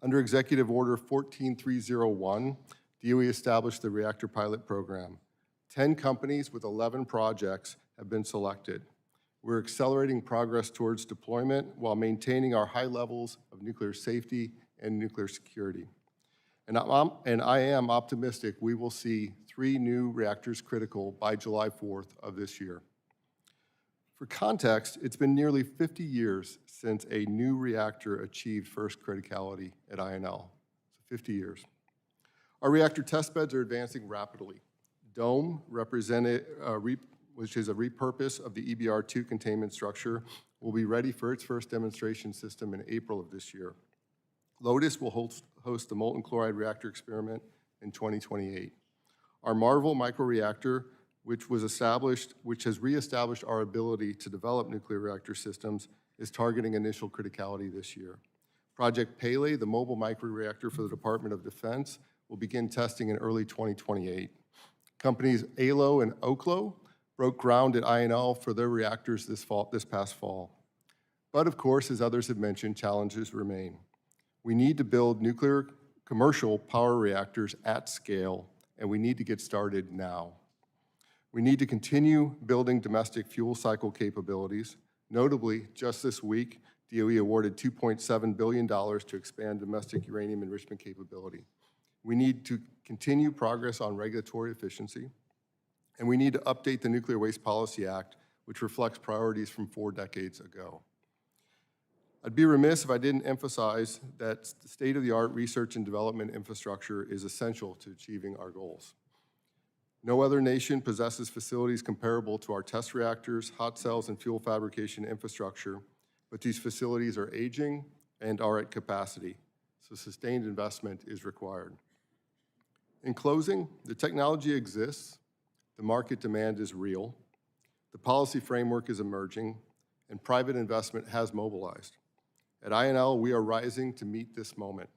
Under Executive Order 14301, DOE established the Reactor Pilot Program. 10 companies with 11 projects have been selected. We're accelerating progress towards deployment while maintaining our high levels of nuclear safety and nuclear security. And I am optimistic we will see 3 new reactors critical by July 4th of this year. For context, it's been nearly 50 years since a new reactor achieved first criticality at INL, so 50 years. Our reactor test beds are advancing rapidly. DOME, which is a repurpose of the EBR-2 containment structure, will be ready for its first demonstration system in April of this year. Lotus will host the molten chloride reactor experiment in 2028. Our Marvel microreactor, which has reestablished our ability to develop nuclear reactor systems, is targeting initial criticality this year. Project Pele, the mobile microreactor for the Department of Defense, will begin testing in early 2028. Companies ALO and Oklo broke ground at INL for their reactors this past fall. But of course, as others have mentioned, challenges remain. We need to build nuclear commercial power reactors at scale and we need to get started now. We need to continue building domestic fuel cycle capabilities. Notably, just this week, DOE awarded $2.7 billion to expand domestic uranium enrichment capability. We need to continue progress on regulatory efficiency, and we need to update the Nuclear Waste Policy Act, which reflects priorities from 4 decades ago. I'd be remiss if I didn't emphasize that the state-of-the-art research and development infrastructure is essential to achieving our goals. No other nation possesses facilities comparable to our test reactors, hot cells, and fuel fabrication infrastructure, but these facilities are aging and are at capacity, so sustained investment is required. In closing, the technology exists, the market demand is real, the policy framework is emerging, and private investment has mobilized. At INL, we are rising to meet this moment,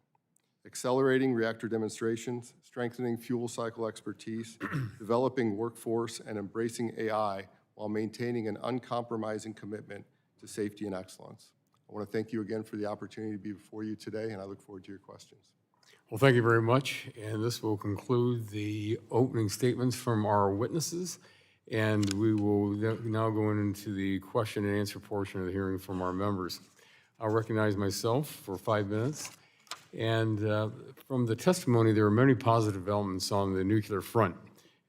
accelerating reactor demonstrations, strengthening fuel cycle expertise, developing workforce, and embracing AI while maintaining an uncompromising commitment to safety and excellence. I want to thank you again for the opportunity to be before you today, and I look forward to your questions. Well, thank you very much, and this will conclude the opening statements from our witnesses, and we will now go into the question and answer portion of the hearing from our members. I'll recognize myself for 5 minutes, and from the testimony, there are many positive developments on the nuclear front.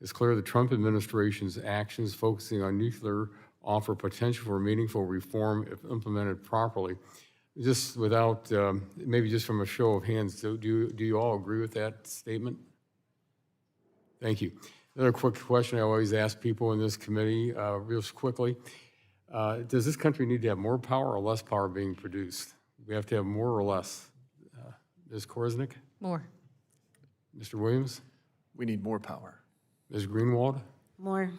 It's clear the Trump administration's actions focusing on nuclear offer potential for meaningful reform if implemented properly. Just without, maybe just from a show of hands, do you all agree with that statement? Thank you. Another quick question I always ask people in this committee, real quickly. Does this country need to have more power or less power being produced? We have to have more or less? Ms. Korsnick? More. Mr. Williams? We need more power. Ms. Greenwald? More.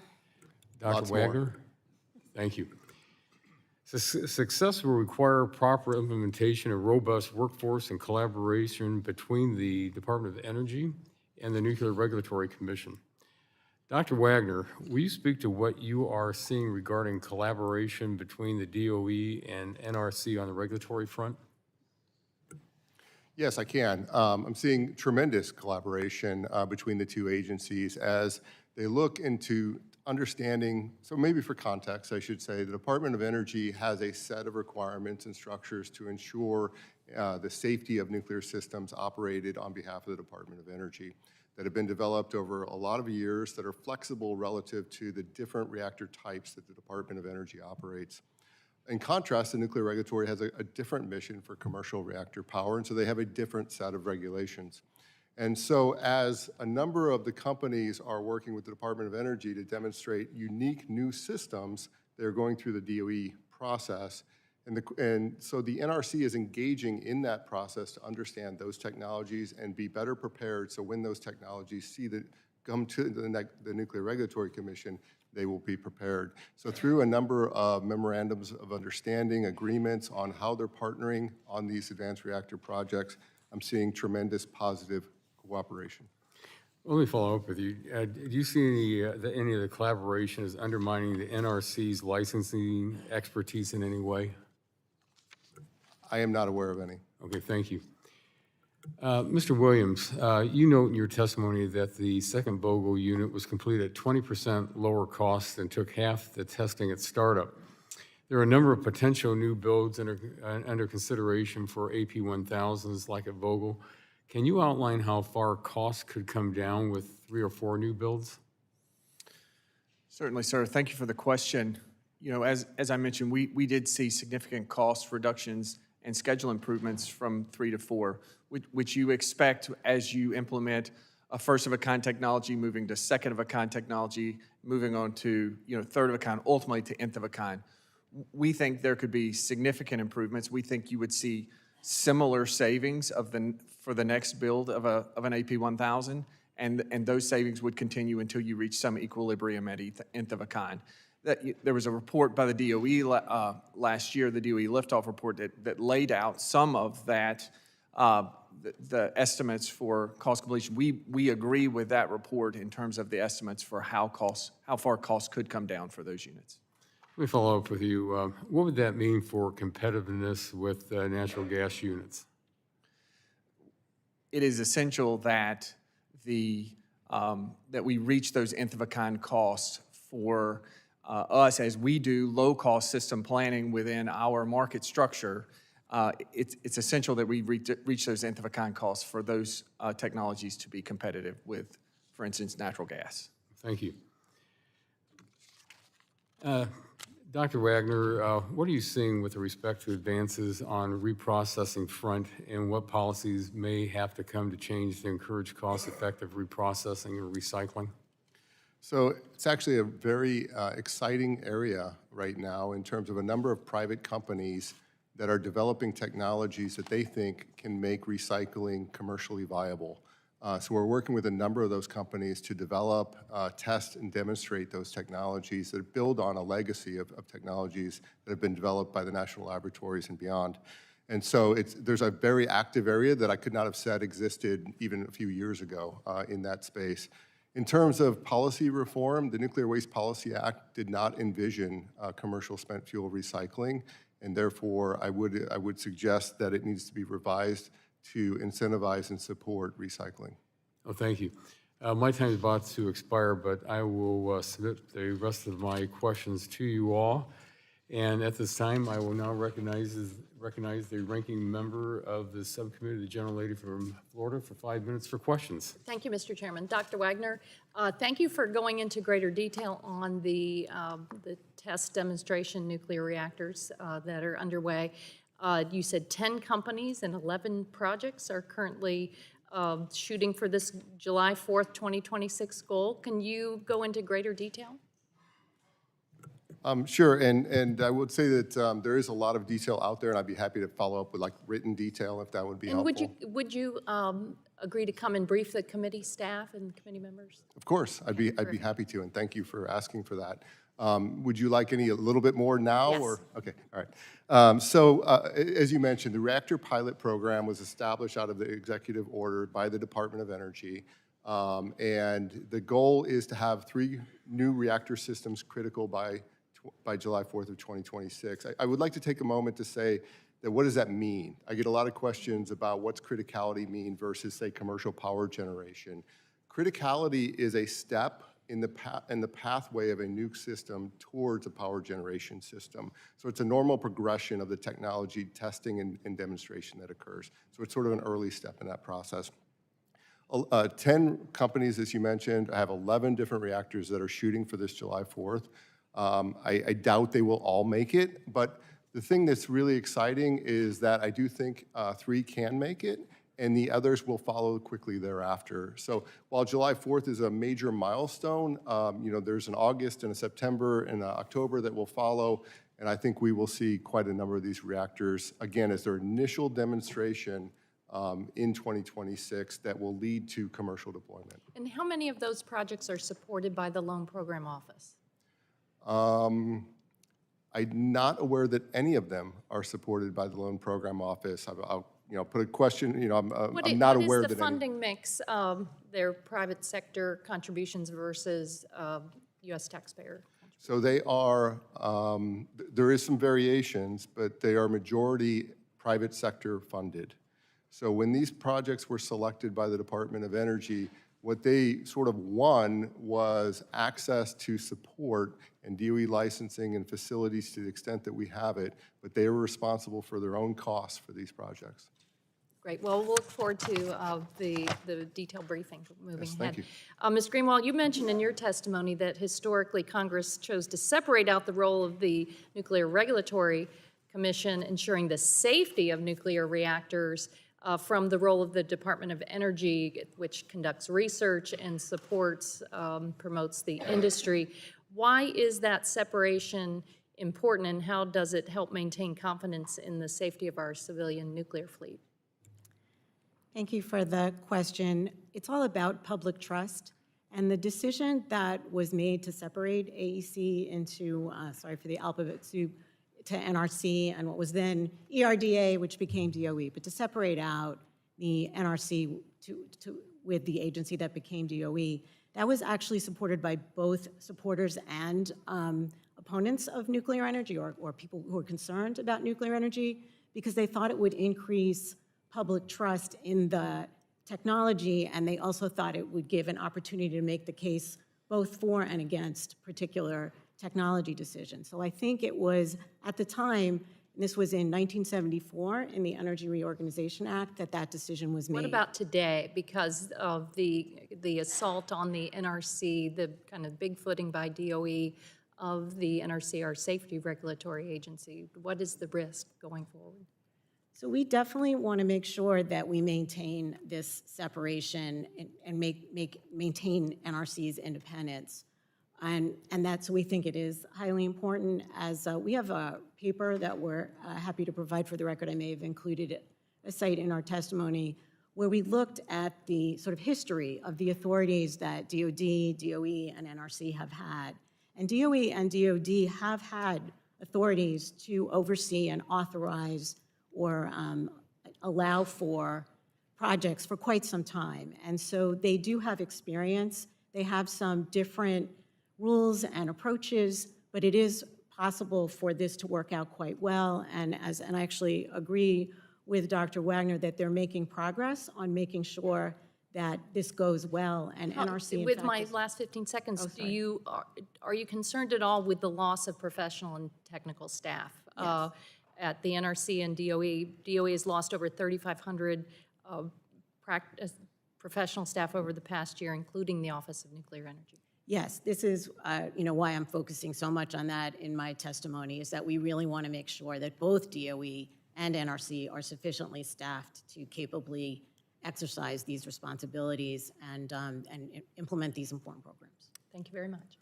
Dr. Lots more. Wagner? Thank you. Success will require proper implementation of robust workforce and collaboration between the Department of Energy and the Nuclear Regulatory Commission. Dr. Wagner, will you speak to what you are seeing regarding collaboration between the DOE and NRC on the regulatory front? Yes, I can. I'm seeing tremendous collaboration between the two agencies as they look into understanding, so maybe for context, I should say, the Department of Energy has a set of requirements and structures to ensure the safety of nuclear systems operated on behalf of the Department of Energy that have been developed over a lot of years that are flexible relative to the different reactor types that the Department of Energy operates. In contrast, the Nuclear Regulatory has a different mission for commercial reactor power, and so they have a different set of regulations. And so as a number of the companies are working with the Department of Energy to demonstrate unique new systems, they're going through the DOE process. And so the NRC is engaging in that process to understand those technologies and be better prepared so when those technologies come to the Nuclear Regulatory Commission, they will be prepared. So through a number of memorandums of understanding, agreements on how they're partnering on these advanced reactor projects, I'm seeing tremendous positive cooperation. Let me follow up with you. Do you see any of the collaboration as undermining the NRC's licensing expertise in any way? I am not aware of any. Okay, thank you. Mr. Williams, you note in your testimony that the second Vogtle unit was completed at 20% lower cost and took half the testing at startup. There are a number of potential new builds under consideration for AP1000s like at Vogtle. Can you outline how far costs could come down with 3 or 4 new builds? Certainly, sir. Thank you for the question. You know, as I mentioned, we did see significant cost reductions and schedule improvements from 3 to 4, which you expect as you implement a first-of-a-kind technology, moving to second-of-a-kind technology, moving on to, third-of-a-kind, ultimately to nth-of-a-kind. We think there could be significant improvements. We think you would see similar savings for the next build of an AP1000, and those savings would continue until you reach some equilibrium at nth-of-a-kind. There was a report by the DOE last year, the DOE liftoff report, that laid out some of that, the estimates for cost completion. We agree with that report in terms of the estimates for how far costs could come down for those units. Let me follow up with you. What would that mean for competitiveness with natural gas units? It is essential that the that we reach those nth-of-a-kind costs for us as we do low-cost system planning within our market structure. It's essential that we reach those nth-of-a-kind costs for those technologies to be competitive with, for instance, natural gas. Thank you. Dr. Wagner, what are you seeing with respect to advances on reprocessing front, and what policies may have to come to change to encourage cost-effective reprocessing or recycling? So it's actually a very exciting area right now in terms of a number of private companies that are developing technologies that they think can make recycling commercially viable. So we're working with a number of those companies to develop, test, and demonstrate those technologies that build on a legacy of technologies that have been developed by the national laboratories and beyond. And so there's a very active area that I could not have said existed even a few years ago in that space. In terms of policy reform, the Nuclear Waste Policy Act did not envision commercial spent fuel recycling, and therefore I would suggest that it needs to be revised to incentivize and support recycling. Oh, thank you. My time is about to expire, but I will submit the rest of my questions to you all. And at this time, I will now recognize the ranking member of the subcommittee, the gentlelady from Florida, for 5 minutes for questions. Thank you, Mr. Chairman. Dr. Wagner, thank you for going into greater detail on the test demonstration nuclear reactors that are underway. You said 10 companies and 11 projects are currently shooting for this July 4th, 2026 goal. Can you go into greater detail? Sure, and I would say that there is a lot of detail out there, and I'd be happy to follow up with like written detail if that would be helpful. And would you agree to come and brief the committee staff and committee members? Of course, I'd be happy to, and thank you for asking for that. Would you like a little bit more now? Yes. Or okay, all right. So as you mentioned, the reactor pilot program was established out of the executive order by the Department of Energy, and the goal is to have 3 new reactor systems critical by July 4th of 2026. I would like to take a moment to say that what does that mean? I get a lot of questions about what's criticality mean versus, say, commercial power generation. Criticality is a step in the pathway of a nuke system towards a power generation system. So it's a normal progression of the technology testing and demonstration that occurs. So it's sort of an early step in that process. 10 companies, as you mentioned. I have 11 different reactors that are shooting for this July 4th. I doubt they will all make it, but the thing that's really exciting is that I do think 3 can make it, and the others will follow quickly thereafter. So while July 4th is a major milestone, there's an August and a September and an October that will follow, and I think we will see quite a number of these reactors, again, as their initial demonstration in 2026 that will lead to commercial deployment. And how many of those projects are supported by the Loan Program Office? I'm not aware that any of them are supported by the Loan Program Office. I'll put a question, I'm not aware that What is the any. funding mix, their private sector contributions versus U.S. taxpayer? So they are, there is some variations, but they are majority private sector funded. So when these projects were selected by the Department of Energy, what they sort of won was access to support and DOE licensing and facilities to the extent that we have it, but they were responsible for their own costs for these projects. Great. Well, we'll look forward to the detailed briefing moving Yes, ahead. thank you. Ms. Greenwald, you mentioned in your testimony that historically Congress chose to separate out the role of the Nuclear Regulatory Commission ensuring the safety of nuclear reactors from the role of the Department of Energy, which conducts research and supports, promotes the industry. Why is that separation important, and how does it help maintain confidence in the safety of our civilian nuclear fleet? Thank you for the question. It's all about public trust, and the decision that was made to separate AEC into, sorry for the alphabet soup, to NRC and what was then ERDA, which became DOE, but to separate out the NRC with the agency that became DOE, that was actually supported by both supporters and opponents of nuclear energy, or people who are concerned about nuclear energy, because they thought it would increase public trust in the technology, and they also thought it would give an opportunity to make the case both for and against particular technology decisions. So I think it was, at the time, and this was in 1974 in the Energy Reorganization Act, that decision was made. What about today? Because of the assault on the NRC, the kind of big footing by DOE of the NRC, our safety regulatory agency, what is the risk going forward? So we definitely want to make sure that we maintain this separation and maintain NRC's independence. And that's, we think it is highly important, as we have a paper that we're happy to provide for the record. I may have included a site in our testimony where we looked at the sort of history of the authorities that DOD, DOE, and NRC have had. And DOE and DOD have had authorities to oversee and authorize or allow for projects for quite some time. And so they do have experience. They have some different rules and approaches, but it is possible for this to work out quite well. And I actually agree with Dr. Wagner that they're making progress on making sure that this goes well, and NRC, in With fact, my is- last 15 seconds, sorry. are you concerned at all with the loss of professional and technical staff? At the NRC and DOE, DOE has lost over 3,500 professional staff over the past year, including the Office of Nuclear Energy. Yes, this is why I'm focusing so much on that in my testimony, is that we really want to make sure that both DOE and NRC are sufficiently staffed to capably exercise these responsibilities and implement these important programs. Thank you very much.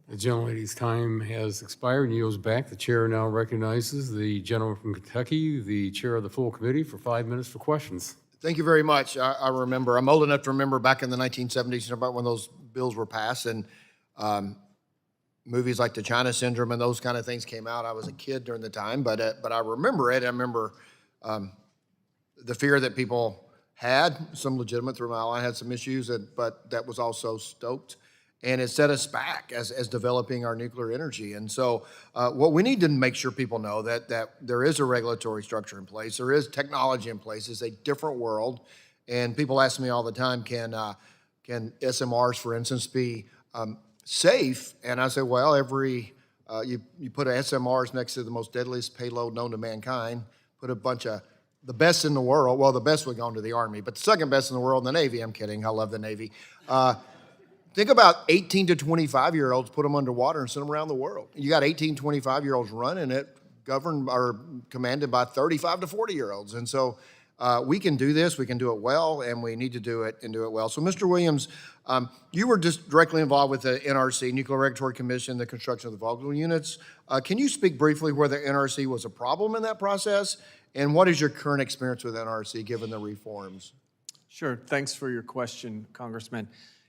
The gentlelady's time has expired and yields back. The chair now recognizes the gentleman from Kentucky, the chair of the full committee, for 5 minutes for questions. Thank you very much. I remember, I'm old enough to remember back in the 1970s, about when those bills were passed, and movies like the China Syndrome and those kind of things came out. I was a kid during the time, but I remember it. I remember the fear that people had, some legitimate through my line, had some issues, but that was also stoked. And it set us back as developing our nuclear energy. And so what we need to make sure people know that there is a regulatory structure in place, there is technology in place, it's a different world. And people ask me all the time, can SMRs, for instance, be safe? And I say, well, you put SMRs next to the most deadliest payload known to mankind, put a bunch of the best in the world, well, the best would go into the Army, but the second best in the world in the Navy. I'm kidding, I love the Navy. Think about 18 to 25-year-olds, put them underwater and send them around the world. You got 18, 25-year-olds running it, governed or commanded by 35 to 40-year-olds. And so we can do this, we can do it well, and we need to do it and do it well. So Mr. Williams, you were just directly involved with the NRC, Nuclear Regulatory Commission, the construction of the Vogtle units. Can you speak briefly where the NRC was a problem in that process? And what is your current experience with NRC given the reforms? Sure. Thanks for your question, Congressman.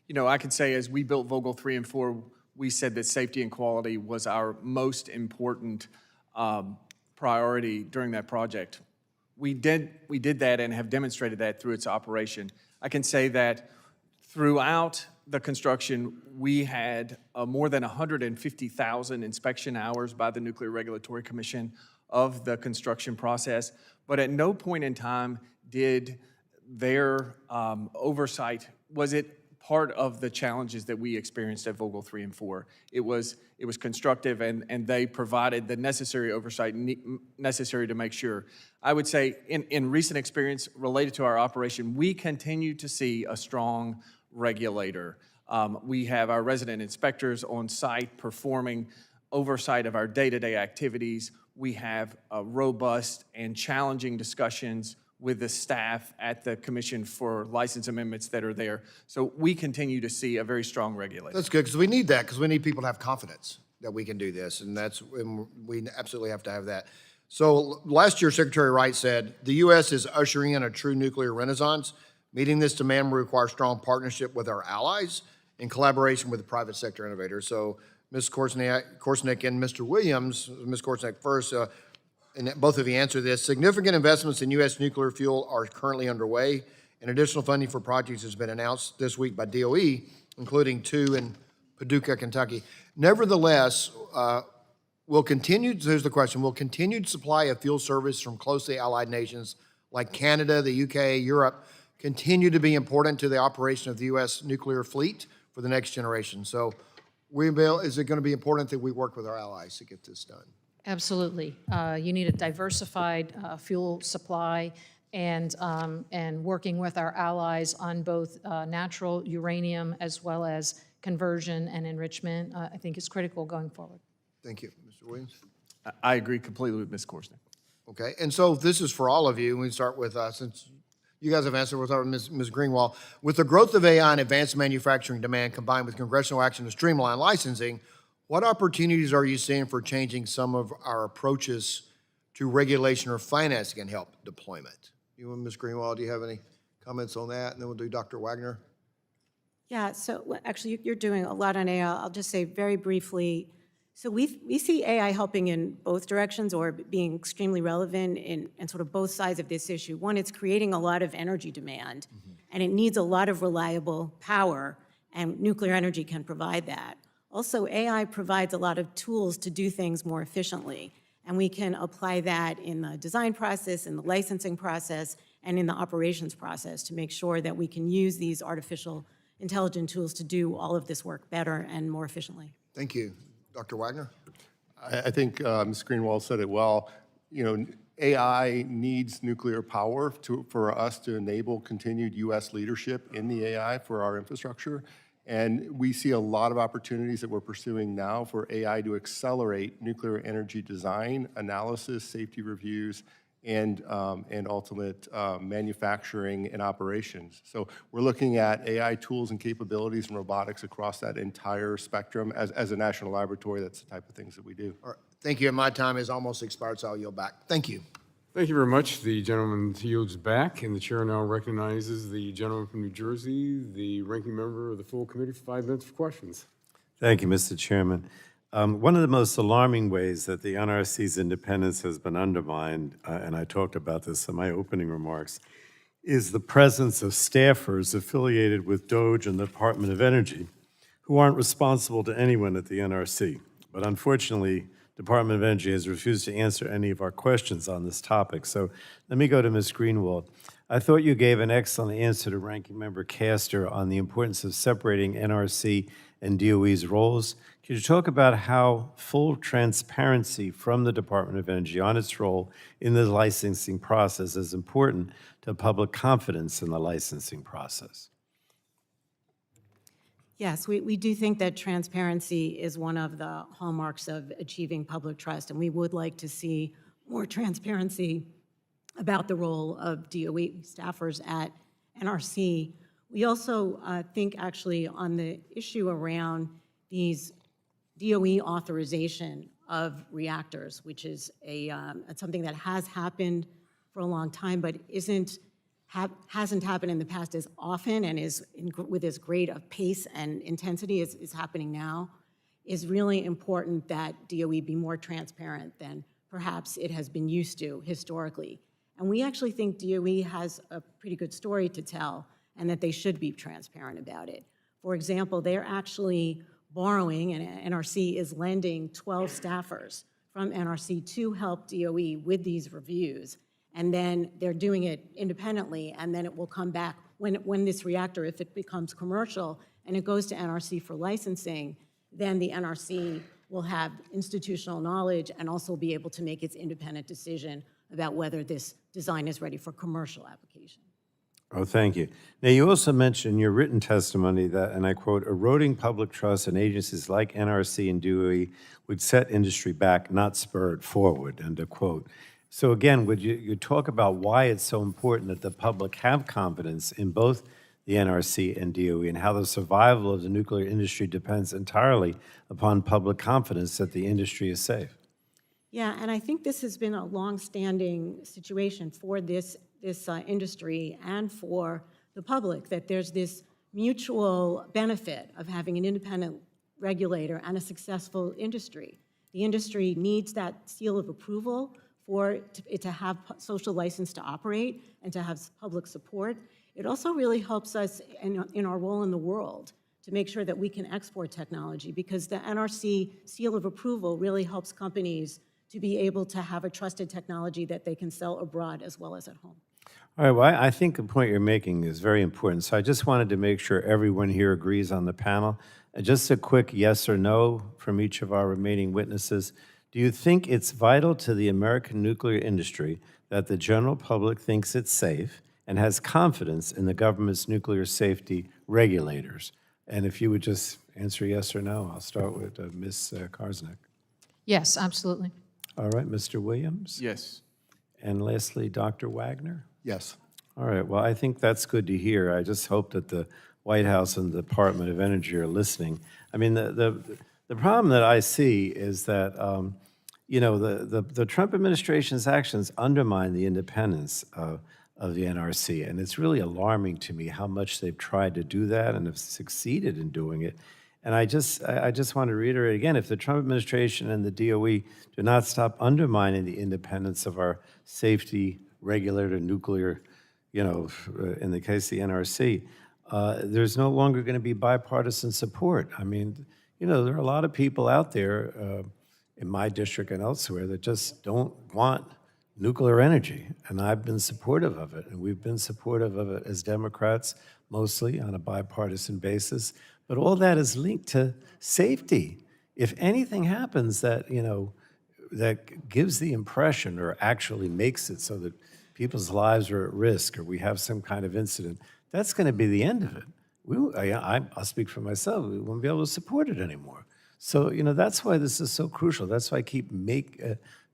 You know, I can say as we built Vogtle 3 and 4, we said that safety and quality was our most important priority during that project. We did that and have demonstrated that through its operation. I can say that throughout the construction, we had more than 150,000 inspection hours by the Nuclear Regulatory Commission of the construction process, but at no point in time did their oversight, was it part of the challenges that we experienced at Vogtle 3 and 4. It was constructive, and they provided the necessary oversight necessary to make sure. I would say in recent experience related to our operation, we continue to see a strong regulator. We have our resident inspectors on site performing oversight of our day-to-day activities. We have robust and challenging discussions with the staff at the commission for license amendments that are there. So we continue to see a very strong regulator. That's good, because we need that, because we need people to have confidence that we can do this, and we absolutely have to have that. So last year, Secretary Wright said, the U.S. is ushering in a true nuclear renaissance. Meeting this demand will require strong partnership with our allies in collaboration with the private sector innovators. So Ms. Korsnick and Mr. Williams, Ms. Korsnick first, and both of you answer this. Significant investments in U.S. nuclear fuel are currently underway, and additional funding for projects has been announced this week by DOE, including 2 in Paducah, Kentucky. Nevertheless, here's the question, will continued supply of fuel service from closely allied nations like Canada, the UK, Europe, continue to be important to the operation of the U.S. nuclear fleet for the next generation. So is it going to be important that we work with our allies to get this done? Absolutely. You need a diversified fuel supply, and working with our allies on both natural uranium as well as conversion and enrichment, I think is critical going forward. Thank you. Mr. Williams? I agree completely with Ms. Korsnick. Okay, and so this is for all of you. We start with, since you guys have answered, we'll start with Ms. Greenwald. With the growth of AI and advanced manufacturing demand combined with congressional action to streamline licensing, what opportunities are you seeing for changing some of our approaches to regulation or financing and help deployment? You and Ms. Greenwald, do you have any comments on that? And then we'll do Dr. Wagner. Yeah, so actually, you're doing a lot on AI. I'll just say very briefly, so we see AI helping in both directions or being extremely relevant in sort of both sides of this issue. One, it's creating a lot of energy demand, and it needs a lot of reliable power, and nuclear energy can provide that. Also, AI provides a lot of tools to do things more efficiently, and we can apply that in the design process, in the licensing process, and in the operations process to make sure that we can use these artificial intelligent tools to do all of this work better and more efficiently. Thank you. Dr. Wagner? I think Ms. Greenwald said it well. You know, AI needs nuclear power for us to enable continued U.S. leadership in the AI for our infrastructure. And we see a lot of opportunities that we're pursuing now for AI to accelerate nuclear energy design, analysis, safety reviews, and ultimate manufacturing and operations. So we're looking at AI tools and capabilities and robotics across that entire spectrum. As a national laboratory, that's the type of things that we do. All right. Thank you. And my time has almost expired, so I'll yield back. Thank you. Thank you very much. The gentleman yields back, and the chair now recognizes the gentleman from New Jersey, the ranking member of the full committee, for 5 minutes for questions. Thank you, Mr. Chairman. One of the most alarming ways that the NRC's independence has been undermined, and I talked about this in my opening remarks, is the presence of staffers affiliated with DOGE and the Department of Energy who aren't responsible to anyone at the NRC. But unfortunately, Department of Energy has refused to answer any of our questions on this topic. So let me go to Ms. Greenwald. I thought you gave an excellent answer to Ranking Member Castor on the importance of separating NRC and DOE's roles. Could you talk about how full transparency from the Department of Energy on its role in the licensing process is important to public confidence in the licensing process? Yes, we do think that transparency is one of the hallmarks of achieving public trust, and we would like to see more transparency about the role of DOE staffers at NRC. We also think actually on the issue around these DOE authorization of reactors, which is something that has happened for a long time, but hasn't happened in the past as often and is with as great a pace and intensity as is happening now, is really important that DOE be more transparent than perhaps it has been used to historically. And we actually think DOE has a pretty good story to tell and that they should be transparent about it. For example, they're actually borrowing, and NRC is lending 12 staffers from NRC to help DOE with these reviews. And then they're doing it independently, and then it will come back when this reactor, if it becomes commercial and it goes to NRC for licensing, then the NRC will have institutional knowledge and also be able to make its independent decision about whether this design is ready for commercial application. Oh, thank you. Now, you also mentioned in your written testimony that, and I quote, eroding public trust in agencies like NRC and DOE would set industry back, not spur it forward, end of quote. So again, would you talk about why it's so important that the public have confidence in both the NRC and DOE and how the survival of the nuclear industry depends entirely upon public confidence that the industry is safe? Yeah, and I think this has been a long-standing situation for this industry and for the public, that there's this mutual benefit of having an independent regulator and a successful industry. The industry needs that seal of approval for it to have social license to operate and to have public support. It also really helps us in our role in the world to make sure that we can export technology, because the NRC seal of approval really helps companies to be able to have a trusted technology that they can sell abroad as well as at home. All right, well, I think the point you're making is very important. So I just wanted to make sure everyone here agrees on the panel. Just a quick yes or no from each of our remaining witnesses. Do you think it's vital to the American nuclear industry that the general public thinks it's safe and has confidence in the government's nuclear safety regulators? And if you would just answer yes or no, I'll start with Ms. Korsnick. Yes, absolutely. All right, Mr. Williams? Yes. And lastly, Dr. Wagner? Yes. All right, well, I think that's good to hear. I just hope that the White House and the Department of Energy are listening. I mean, the problem that I see is that, you know, the Trump administration's actions undermine the independence of the NRC, and it's really alarming to me how much they've tried to do that and have succeeded in doing it. And I just want to reiterate again, if the Trump administration and the DOE do not stop undermining the independence of our safety regulator, nuclear, you know, in the case of the NRC, there's no longer going to be bipartisan support. I mean, you know, there are a lot of people out there in my district and elsewhere that just don't want nuclear energy, and I've been supportive of it, and we've been supportive of it as Democrats, mostly on a bipartisan basis. But all that is linked to safety. If anything happens that, you know, that gives the impression or actually makes it so that people's lives are at risk or we have some kind of incident, that's going to be the end of it. I'll speak for myself. We won't be able to support it anymore. So, you know, that's why this is so crucial. That's why I keep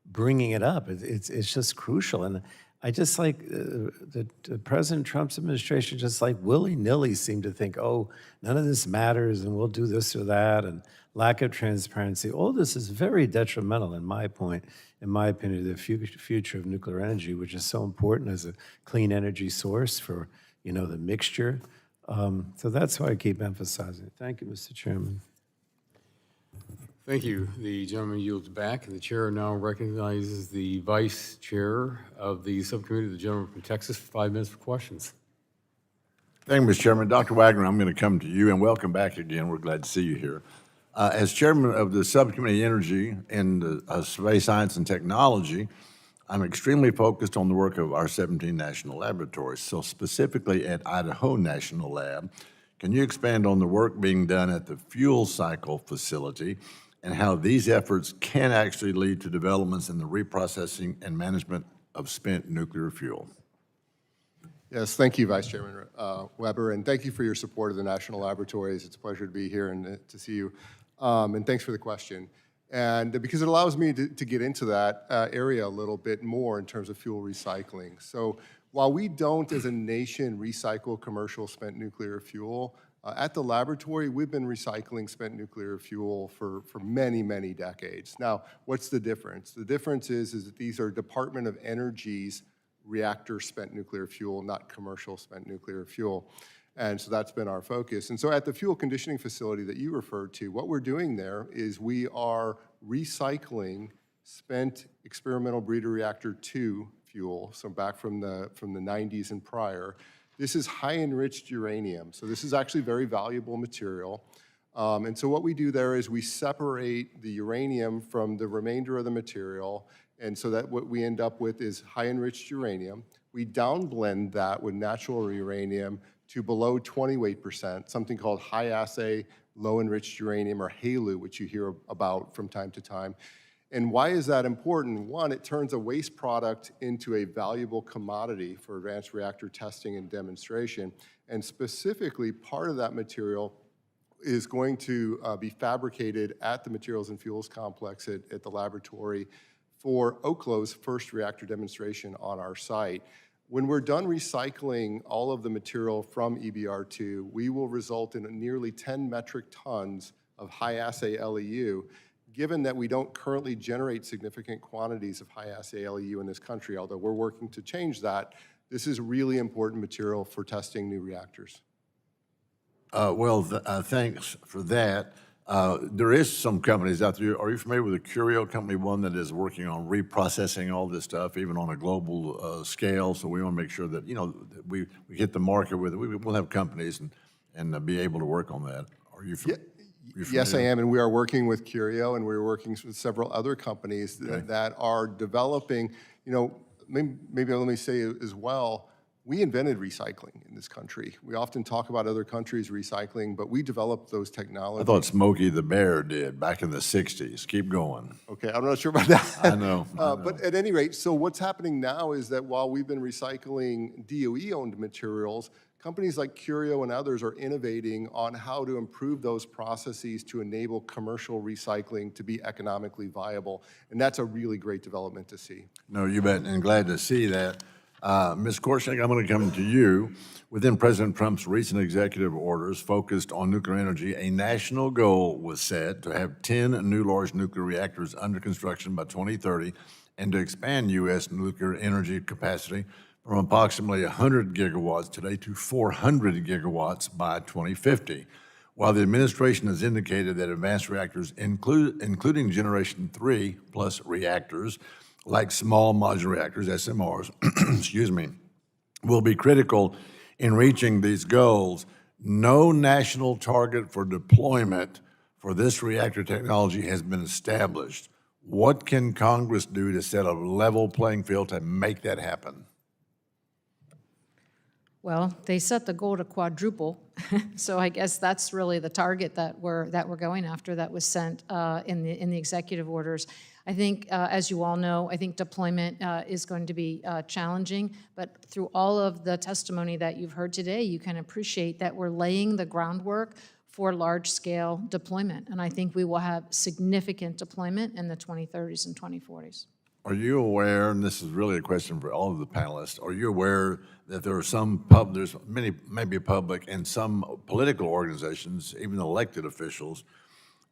bringing it up. It's just crucial. And I just like the President Trump's administration just like willy-nilly seemed to think, oh, none of this matters and we'll do this or that, and lack of transparency. All this is very detrimental, in my opinion, to the future of nuclear energy, which is so important as a clean energy source for, you know, the mixture. So that's why I keep emphasizing it. Thank you, Mr. Chairman. Thank you. The gentleman yields back, and the chair now recognizes the vice chair of the subcommittee, the gentleman from Texas, for 5 minutes for questions. Thank you, Mr. Chairman. Dr. Wagner, I'm going to come to you, and welcome back again. We're glad to see you here. As chairman of the Subcommittee Energy and Space Science and Technology, I'm extremely focused on the work of our 17 national laboratories. So specifically at Idaho National Lab, can you expand on the work being done at the fuel cycle facility and how these efforts can actually lead to developments in the reprocessing and management of spent nuclear fuel? Yes, thank you, Vice Chairman Weber, and thank you for your support of the national laboratories. It's a pleasure to be here and to see you. And thanks for the question. And because it allows me to get into that area a little bit more in terms of fuel recycling. So while we don't, as a nation, recycle commercial spent nuclear fuel, at the laboratory, we've been recycling spent nuclear fuel for many, many decades. Now, what's the difference? The difference is that these are Department of Energy's reactor spent nuclear fuel, not commercial spent nuclear fuel. And so that's been our focus. And so at the fuel conditioning facility that you referred to, what we're doing there is we are recycling spent experimental breeder reactor 2 fuel, so back from the 90s and prior. This is high enriched uranium, so this is actually very valuable material. And so what we do there is we separate the uranium from the remainder of the material, and so that what we end up with is high enriched uranium. We downblend that with natural uranium to below 20 weight percent, something called high assay low enriched uranium, or HALEU, which you hear about from time to time. And why is that important? One, it turns a waste product into a valuable commodity for advanced reactor testing and demonstration. And specifically, part of that material is going to be fabricated at the Materials and Fuels Complex at the laboratory for Oklo's first reactor demonstration on our site. When we're done recycling all of the material from EBR2, we will result in nearly 10 metric tons of high-assay LEU. Given that we don't currently generate significant quantities of high-assay LEU in this country, although we're working to change that, this is really important material for testing new reactors. Thanks for that. There is some companies out there. Are you familiar with the Curio company, one that is working on reprocessing all this stuff, even on a global scale? So we want to make sure that, you know, we hit the market with it. We'll have companies and be able to work on that. Are you familiar? Yes, I am, and we are working with Curio, and we're working with several other companies that are developing, you know, maybe let me say as well, we invented recycling in this country. We often talk about other countries recycling, but we developed those I technologies. thought Smokey the Bear did back in the 60s. Keep going. Okay, I'm not sure about that. I know. But at any rate, so what's happening now is that while we've been recycling DOE-owned materials, companies like Curio and others are innovating on how to improve those processes to enable commercial recycling to be economically viable. And that's a really great development to see. No, you bet, and glad to see that. Ms. Korsnick, I'm going to come to you. Within President Trump's recent executive orders focused on nuclear energy, a national goal was set to have 10 new large nuclear reactors under construction by 2030 and to expand U.S. nuclear energy capacity from approximately 100 gigawatts today to 400 gigawatts by 2050. While the administration has indicated that advanced reactors, including Generation 3 plus reactors, like small modular reactors, SMRs, excuse me, will be critical in reaching these goals, no national target for deployment for this reactor technology has been established. What can Congress do to set a level playing field to make that happen? Well, they set the goal to quadruple, so I guess that's really the target that we're going after that was sent in the executive orders. I think, as you all know, I think deployment is going to be challenging, but through all of the testimony that you've heard today, you can appreciate that we're laying the groundwork for large-scale deployment, and I think we will have significant deployment in the 2030s and 2040s. Are you aware, and this is really a question for all of the panelists, are you aware that there are there's many, maybe public and some political organizations, even elected officials,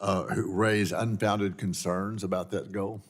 who raise unfounded concerns about that goal?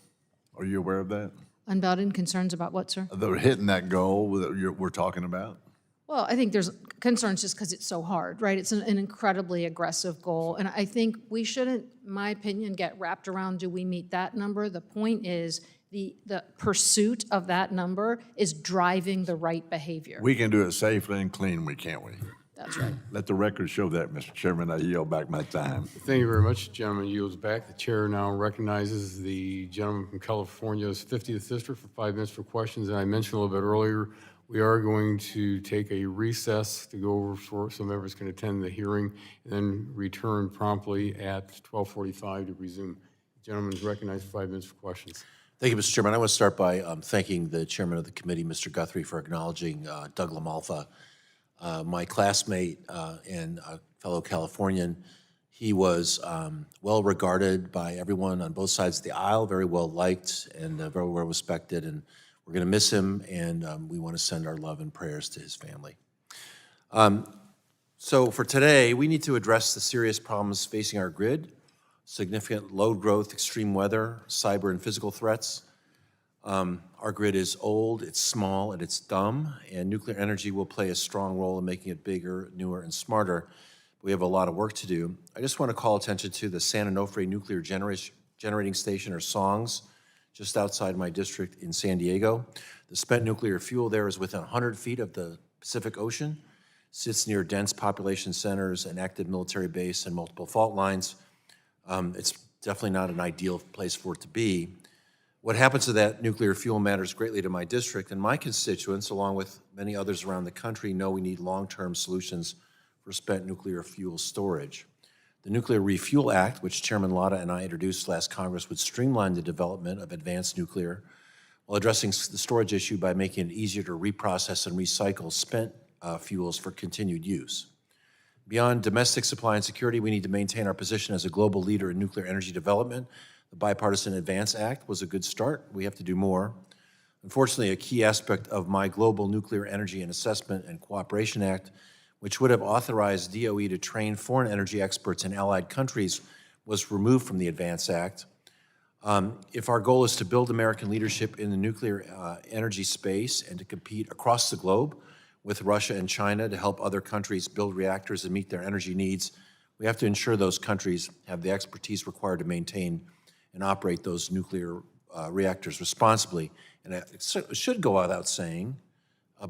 Are you aware of that? Unbounded concerns about what, sir? They're hitting that goal that we're talking about? Well, I think there's concerns just because it's so hard, right? It's an incredibly aggressive goal, and I think we shouldn't, in my opinion, get wrapped around, do we meet that number? The point is, the pursuit of that number is driving the right behavior. We can do it safely and cleanly, can't we? That's right. Let the record show that, Mr. Chairman. I yield back my time. Thank you very much. The gentleman yields back. The chair now recognizes the gentleman from California's 50th district for 5 minutes for questions. And I mentioned a little bit earlier, we are going to take a recess to go over for so members can attend the hearing and then return promptly at 12:45 to resume. The gentleman is recognized for 5 minutes for questions. Thank you, Mr. Chairman. I want to start by thanking the chairman of the committee, Mr. Guthrie, for acknowledging Doug LaMalfa, my classmate and a fellow Californian. He was well regarded by everyone on both sides of the aisle, very well liked and very well respected, and we're going to miss him, and we want to send our love and prayers to his family. So for today, we need to address the serious problems facing our grid: significant load growth, extreme weather, cyber and physical threats. Our grid is old, it's small, and it's dumb, and nuclear energy will play a strong role in making it bigger, newer, and smarter. We have a lot of work to do. I just want to call attention to the San Onofre Nuclear Generating Station, or SONGS, just outside my district in San Diego. The spent nuclear fuel there is within 100 feet of the Pacific Ocean, sits near dense population centers, an active military base, and multiple fault lines. It's definitely not an ideal place for it to be. What happens to that nuclear fuel matters greatly to my district, and my constituents, along with many others around the country, know we need long-term solutions for spent nuclear fuel storage. The Nuclear Refuel Act, which Chairman Latta and I introduced last Congress, would streamline the development of advanced nuclear while addressing the storage issue by making it easier to reprocess and recycle spent fuels for continued use. Beyond domestic supply and security, we need to maintain our position as a global leader in nuclear energy development. The Bipartisan Advance Act was a good start. We have to do more. Unfortunately, a key aspect of my Global Nuclear Energy and Assessment and Cooperation Act, which would have authorized DOE to train foreign energy experts in allied countries, was removed from the Advance Act. If our goal is to build American leadership in the nuclear energy space and to compete across the globe with Russia and China to help other countries build reactors and meet their energy needs, we have to ensure those countries have the expertise required to maintain and operate those nuclear reactors responsibly. And it should go without saying,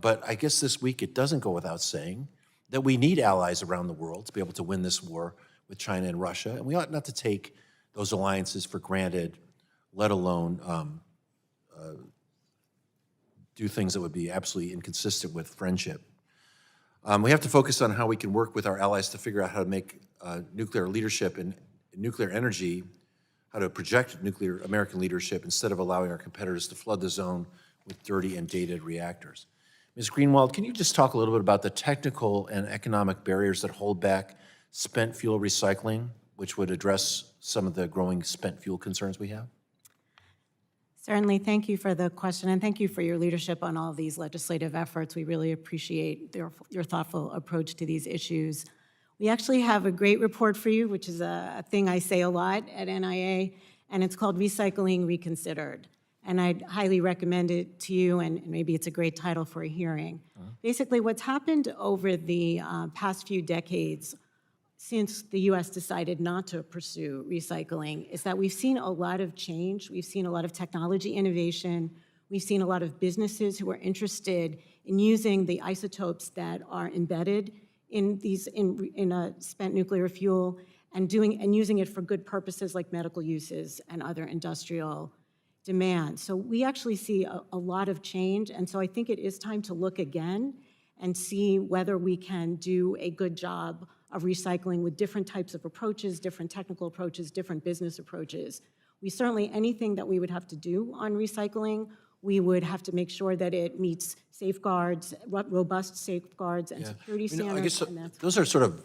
but I guess this week it doesn't go without saying, that we need allies around the world to be able to win this war with China and Russia, and we ought not to take those alliances for granted, let alone do things that would be absolutely inconsistent with friendship. We have to focus on how we can work with our allies to figure out how to make nuclear leadership and nuclear energy, how to project nuclear American leadership instead of allowing our competitors to flood the zone with dirty and dated reactors. Ms. Greenwald, can you just talk a little bit about the technical and economic barriers that hold back spent fuel recycling, which would address some of the growing spent fuel concerns we have? Certainly, thank you for the question, and thank you for your leadership on all of these legislative efforts. We really appreciate your thoughtful approach to these issues. We actually have a great report for you, which is a thing I say a lot at NIA, and it's called Recycling Reconsidered. And I'd highly recommend it to you, and maybe it's a great title for a hearing. Basically, what's happened over the past few decades since the U.S. decided not to pursue recycling is that we've seen a lot of change. We've seen a lot of technology innovation. We've seen a lot of businesses who are interested in using the isotopes that are embedded in these in spent nuclear fuel and using it for good purposes like medical uses and other industrial demand. So we actually see a lot of change, and so I think it is time to look again and see whether we can do a good job of recycling with different types of approaches, different technical approaches, different business approaches. We certainly, anything that we would have to do on recycling, we would have to make sure that it meets safeguards, robust safeguards and security standards. I guess and that's those are sort of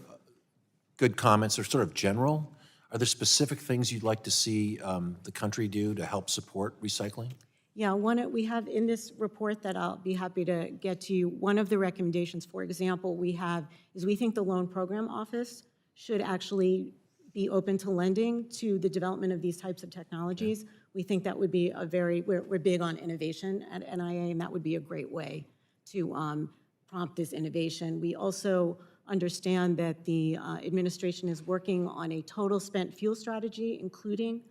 good comments. They're sort of general. Are there specific things you'd like to see the country do to help support recycling? Yeah, we have in this report that I'll be happy to get to you, one of the recommendations, for example, we have is we think the Loan Program Office should actually be open to lending to the development of these types of technologies. Yeah. We think that would be we're big on innovation at NIA, and that would be a great way to prompt this innovation. We also understand that the administration is working on a total spent fuel strategy, including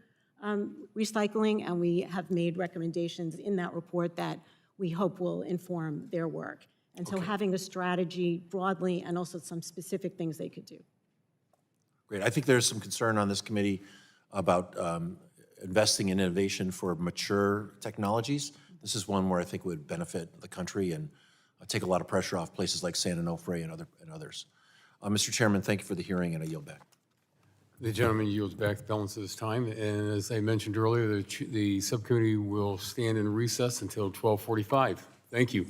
recycling, and we have made recommendations in that report that we hope will inform their work. And so having a strategy broadly and also some specific things they could do. Great. I think there's some concern on this committee about investing in innovation for mature technologies. This is one where I think would benefit the country and take a lot of pressure off places like San Onofre and others. Mr. Chairman, thank you for the hearing, and I yield back. The gentleman yields back the balance of his time, and as I mentioned earlier, the subcommittee will stand in recess until 12:45. Thank you.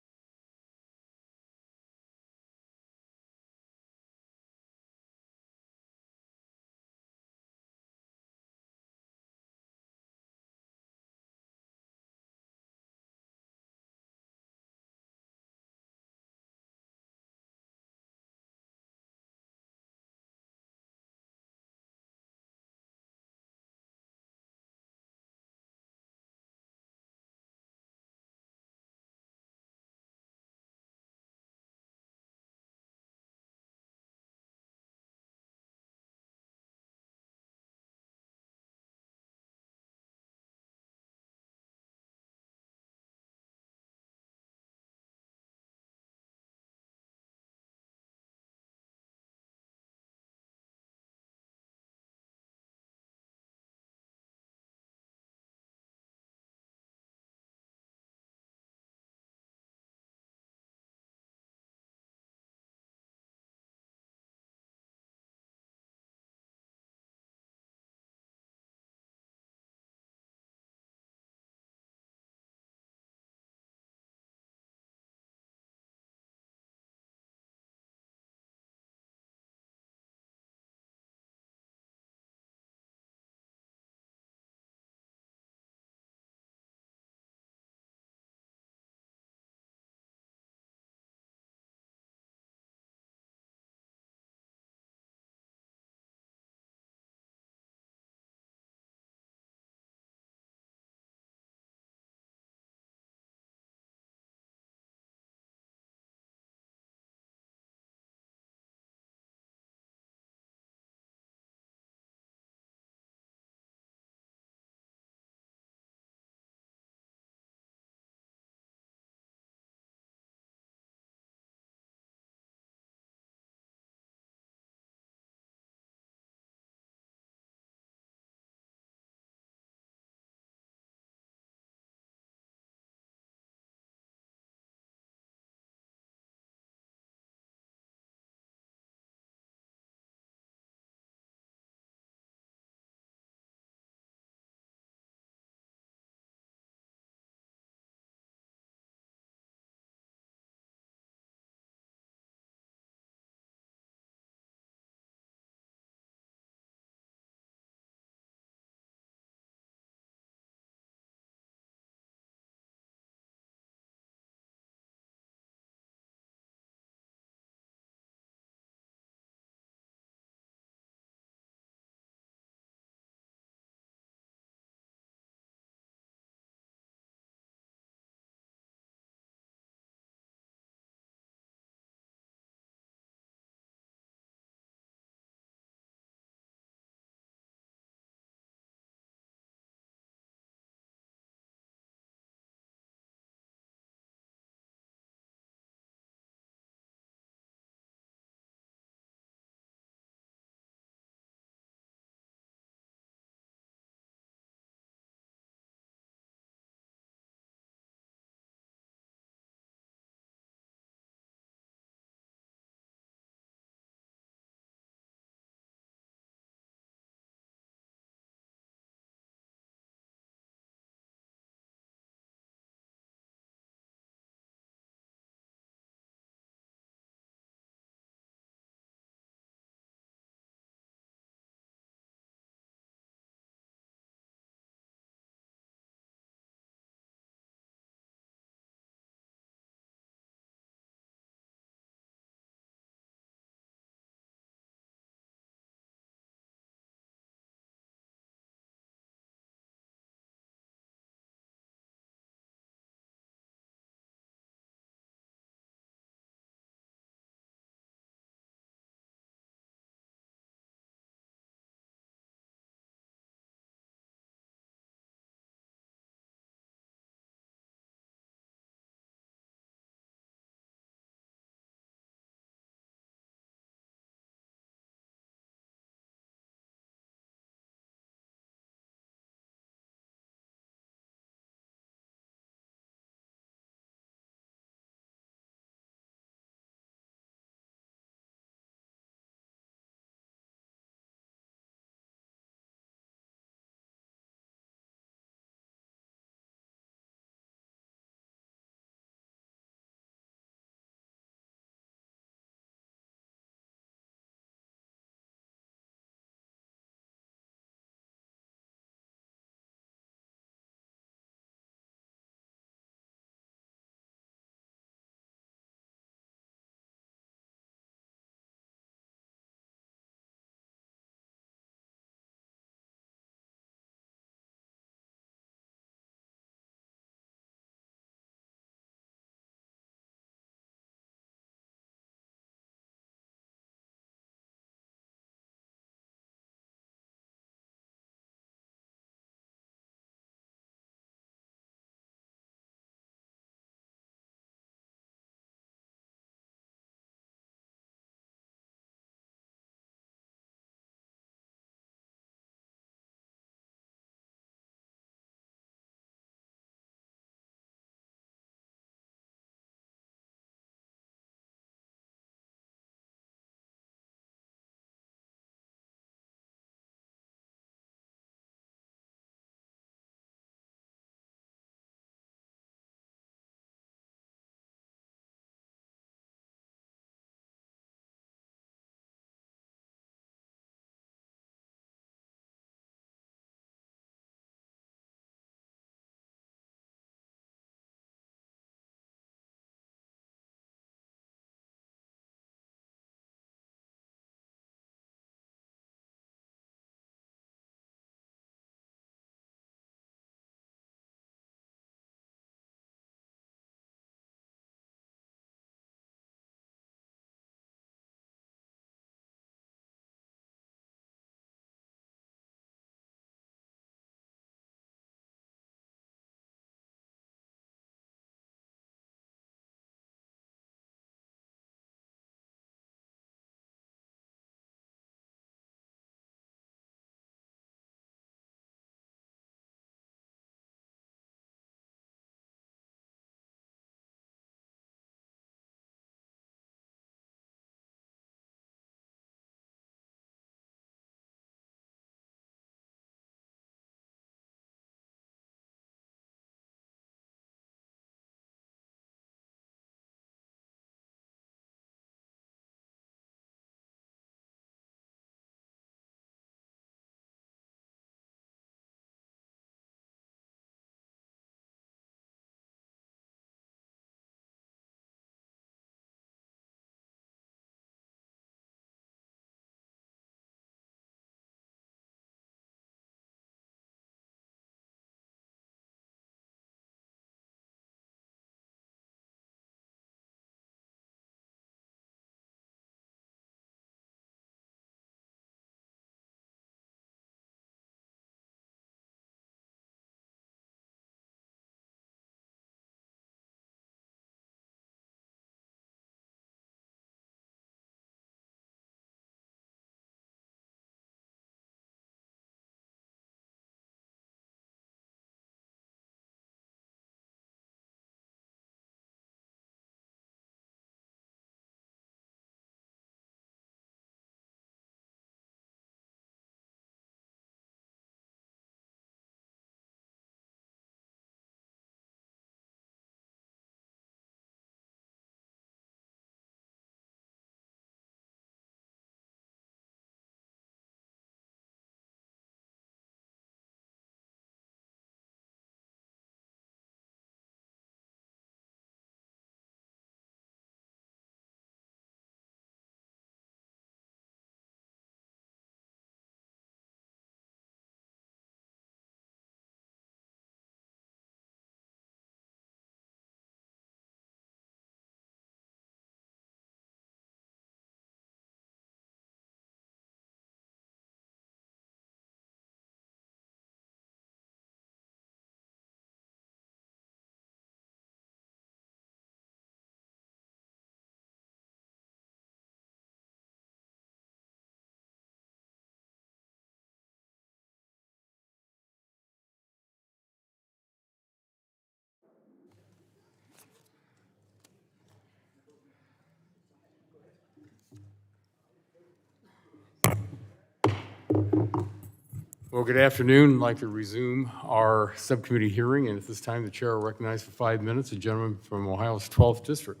Well, good afternoon. I'd like to resume our subcommittee hearing, and at this time, the chair will recognize for 5 minutes a gentleman from Ohio's 12th District.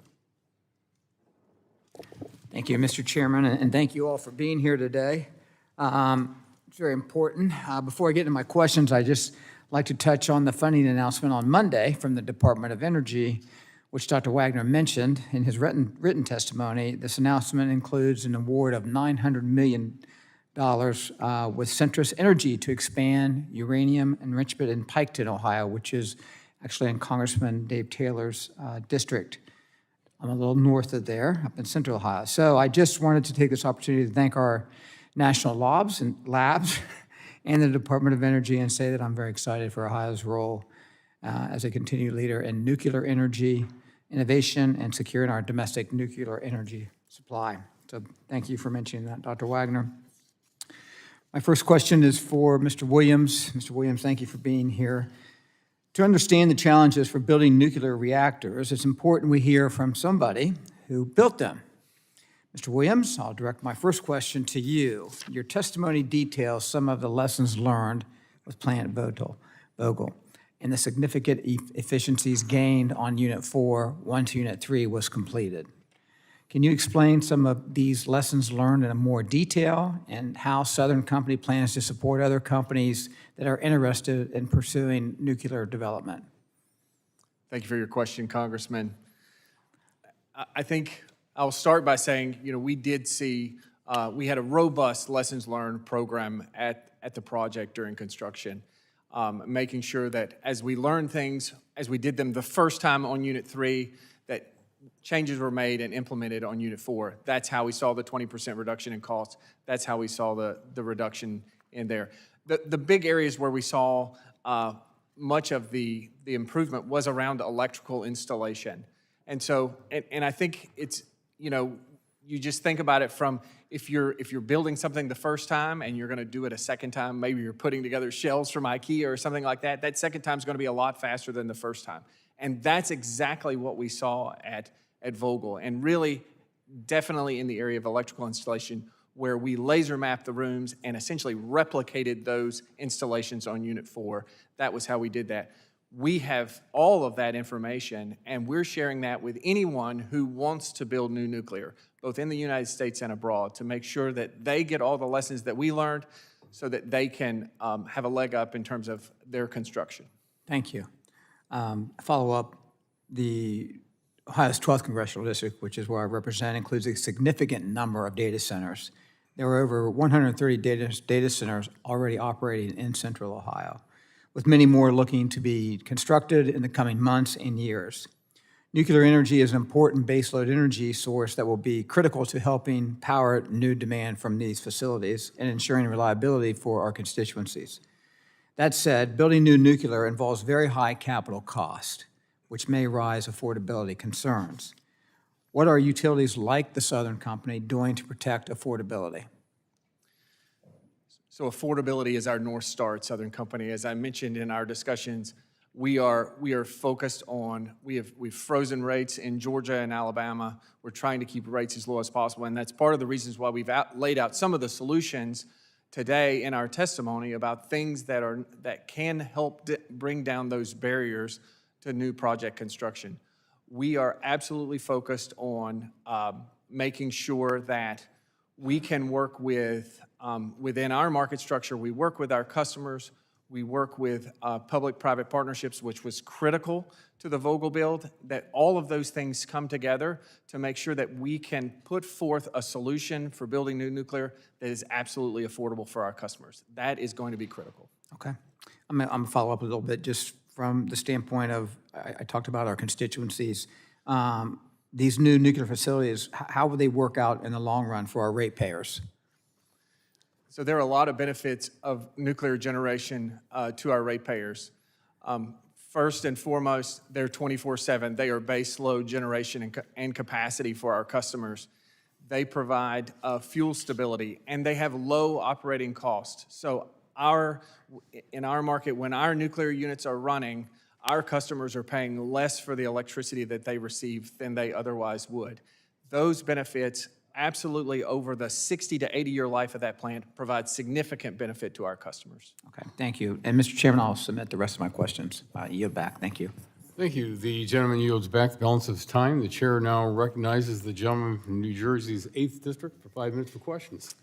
Thank you, Mr. Chairman, and thank you all for being here today. It's very important. Before I get into my questions, I just like to touch on the funding announcement on Monday from the Department of Energy, which Dr. Wagner mentioned in his written testimony. This announcement includes an award of $900 million with Centrus Energy to expand uranium enrichment in Piketon, Ohio, which is actually in Congressman Dave Taylor's district. I'm a little north of there, up in central Ohio. So I just wanted to take this opportunity to thank our national labs and the Department of Energy and say that I'm very excited for Ohio's role as a continued leader in nuclear energy innovation and securing our domestic nuclear energy supply. So thank you for mentioning that, Dr. Wagner. My first question is for Mr. Williams. Mr. Williams, thank you for being here. To understand the challenges for building nuclear reactors, it's important we hear from somebody who built them. Mr. Williams, I'll direct my first question to you. Your testimony details some of the lessons learned with Plant Vogtle and the significant efficiencies gained on Unit 4 once Unit 3 was completed. Can you explain some of these lessons learned in more detail and how Southern Company plans to support other companies that are interested in pursuing nuclear development? Thank you for your question, Congressman. I think I'll start by saying, we did see, we had a robust lessons learned program at the project during construction, making sure that as we learned things, as we did them the first time on Unit 3, that changes were made and implemented on Unit 4. That's how we saw the 20% reduction in costs. That's how we saw the reduction in there. The big areas where we saw much of the improvement was around electrical installation. And so, and I think it's, you just think about it from if you're building something the first time and you're going to do it a second time, maybe you're putting together shelves from IKEA or something like that, that second time is going to be a lot faster than the first time. And that's exactly what we saw at Vogtle, and really definitely in the area of electrical installation, where we laser mapped the rooms and essentially replicated those installations on Unit 4. That was how we did that. We have all of that information, and we're sharing that with anyone who wants to build new nuclear, both in the United States and abroad, to make sure that they get all the lessons that we learned so that they can have a leg up in terms of their construction. Thank you. Follow up, the Ohio's 12th Congressional District, which is where I represent, includes a significant number of data centers. There are over 130 data centers already operating in central Ohio, with many more looking to be constructed in the coming months and years. Nuclear energy is an important baseload energy source that will be critical to helping power new demand from these facilities and ensuring reliability for our constituencies. That said, building new nuclear involves very high capital cost, which may raise affordability concerns. What are utilities like the Southern Company doing to protect affordability? So affordability is our North Star at Southern Company. As I mentioned in our discussions, we are focused on, we've frozen rates in Georgia and Alabama. We're trying to keep rates as low as possible, and that's part of the reasons why we've laid out some of the solutions today in our testimony about things that can help bring down those barriers to new project construction. We are absolutely focused on making sure that we can work with, within our market structure, we work with our customers, we work with public-private partnerships, which was critical to the Vogtle build, that all of those things come together to make sure that we can put forth a solution for building new nuclear that is absolutely affordable for our customers. That is going to be critical. Okay. I'm going to follow up a little bit just from the standpoint of, I talked about our constituencies. These new nuclear facilities, how will they work out in the long run for our ratepayers? So there are a lot of benefits of nuclear generation to our ratepayers. First and foremost, they're 24/7. They are base load generation and capacity for our customers. They provide fuel stability, and they have low operating costs. So in our market, when our nuclear units are running, our customers are paying less for the electricity that they receive than they otherwise would. Those benefits absolutely, over the 60 to 80-year life of that plant, provides significant benefit to our customers. Okay, thank you. And Mr. Chairman, I'll submit the rest of my questions. I yield back. Thank you. Thank you. The gentleman yields back the balance of his time. The chair now recognizes the gentleman from New Jersey's 8th District for 5 minutes for questions.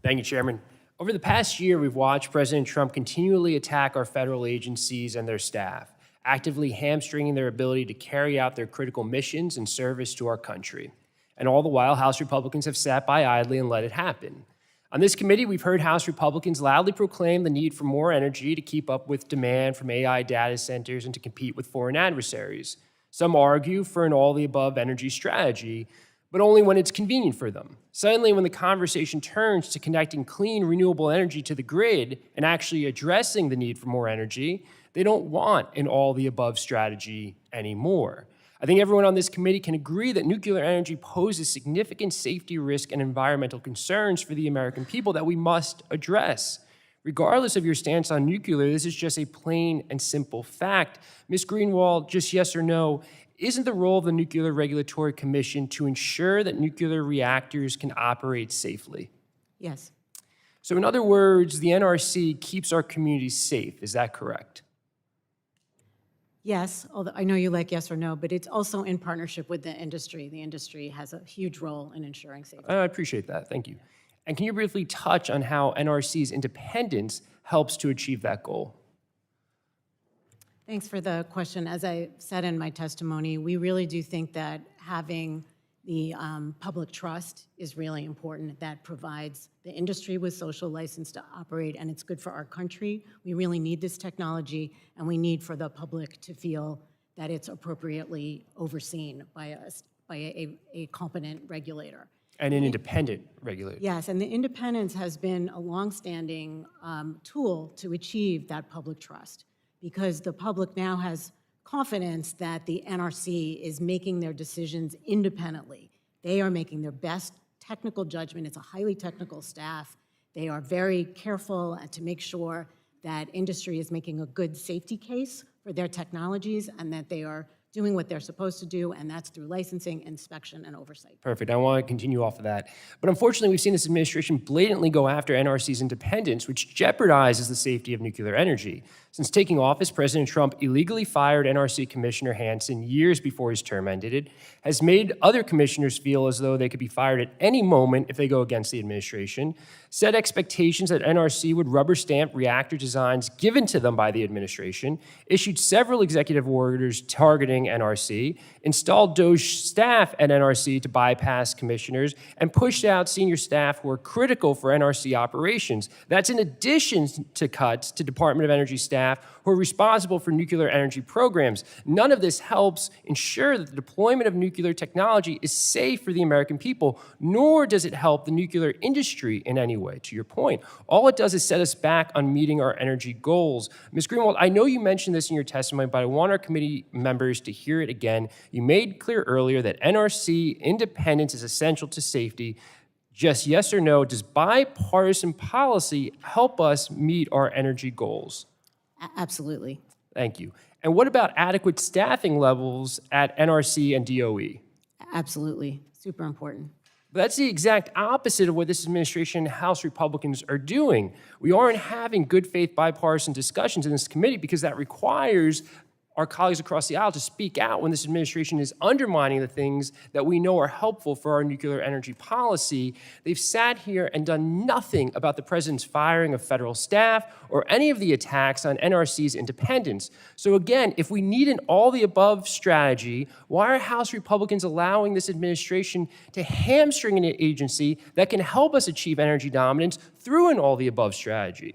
Thank you, Chairman. Over the past year, we've watched President Trump continually attack our federal agencies and their staff, actively hamstringing their ability to carry out their critical missions and service to our country. And all the while, House Republicans have sat by idly and let it happen. On this committee, we've heard House Republicans loudly proclaim the need for more energy to keep up with demand from AI data centers and to compete with foreign adversaries. Some argue for an all-the-above energy strategy, but only when it's convenient for them. Suddenly, when the conversation turns to connecting clean, renewable energy to the grid and actually addressing the need for more energy, they don't want an all-the-above strategy anymore. I think everyone on this committee can agree that nuclear energy poses significant safety risk and environmental concerns for the American people that we must address. Regardless of your stance on nuclear, this is just a plain and simple fact. Ms. Greenwald, just yes or no, isn't the role of the Nuclear Regulatory Commission to ensure that nuclear reactors can operate safely? Yes. So in other words, the NRC keeps our communities safe, is that correct? Yes, although I know you like yes or no, but it's also in partnership with the industry. The industry has a huge role in ensuring safety. I appreciate that, thank you. And can you briefly touch on how NRC's independence helps to achieve that goal? Thanks for the question. As I said in my testimony, we really do think that having the public trust is really important. That provides the industry with social license to operate, and it's good for our country. We really need this technology, and we need for the public to feel that it's appropriately overseen by a competent regulator. And an independent regulator. Yes, and the independence has been a longstanding tool to achieve that public trust, because the public now has confidence that the NRC is making their decisions independently. They are making their best technical judgment. It's a highly technical staff. They are very careful to make sure that industry is making a good safety case for their technologies and that they are doing what they're supposed to do, and that's through licensing, inspection, and oversight. Perfect. I want to continue off of that. But unfortunately, we've seen this administration blatantly go after NRC's independence, which jeopardizes the safety of nuclear energy. Since taking office, President Trump illegally fired NRC Commissioner Hansen years before his term ended, has made other commissioners feel as though they could be fired at any moment if they go against the administration, set expectations that NRC would rubber stamp reactor designs given to them by the administration, issued several executive orders targeting NRC, installed DOJ staff at NRC to bypass commissioners, and pushed out senior staff who are critical for NRC operations. That's in addition to cuts to Department of Energy staff who are responsible for nuclear energy programs. None of this helps ensure that the deployment of nuclear technology is safe for the American people, nor does it help the nuclear industry in any way, to your point. All it does is set us back on meeting our energy goals. Ms. Greenwald, I know you mentioned this in your testimony, but I want our committee members to hear it again. You made clear earlier that NRC independence is essential to safety. Just yes or no, does bipartisan policy help us meet our energy goals? Absolutely. Thank you. And what about adequate staffing levels at NRC and DOE? Absolutely. Super important. But that's the exact opposite of what this administration and House Republicans are doing. We aren't having good faith bipartisan discussions in this committee because that requires our colleagues across the aisle to speak out when this administration is undermining the things that we know are helpful for our nuclear energy policy. They've sat here and done nothing about the president's firing of federal staff or any of the attacks on NRC's independence. So again, if we need an all-the-above strategy, why are House Republicans allowing this administration to hamstring an agency that can help us achieve energy dominance through an all-the-above strategy?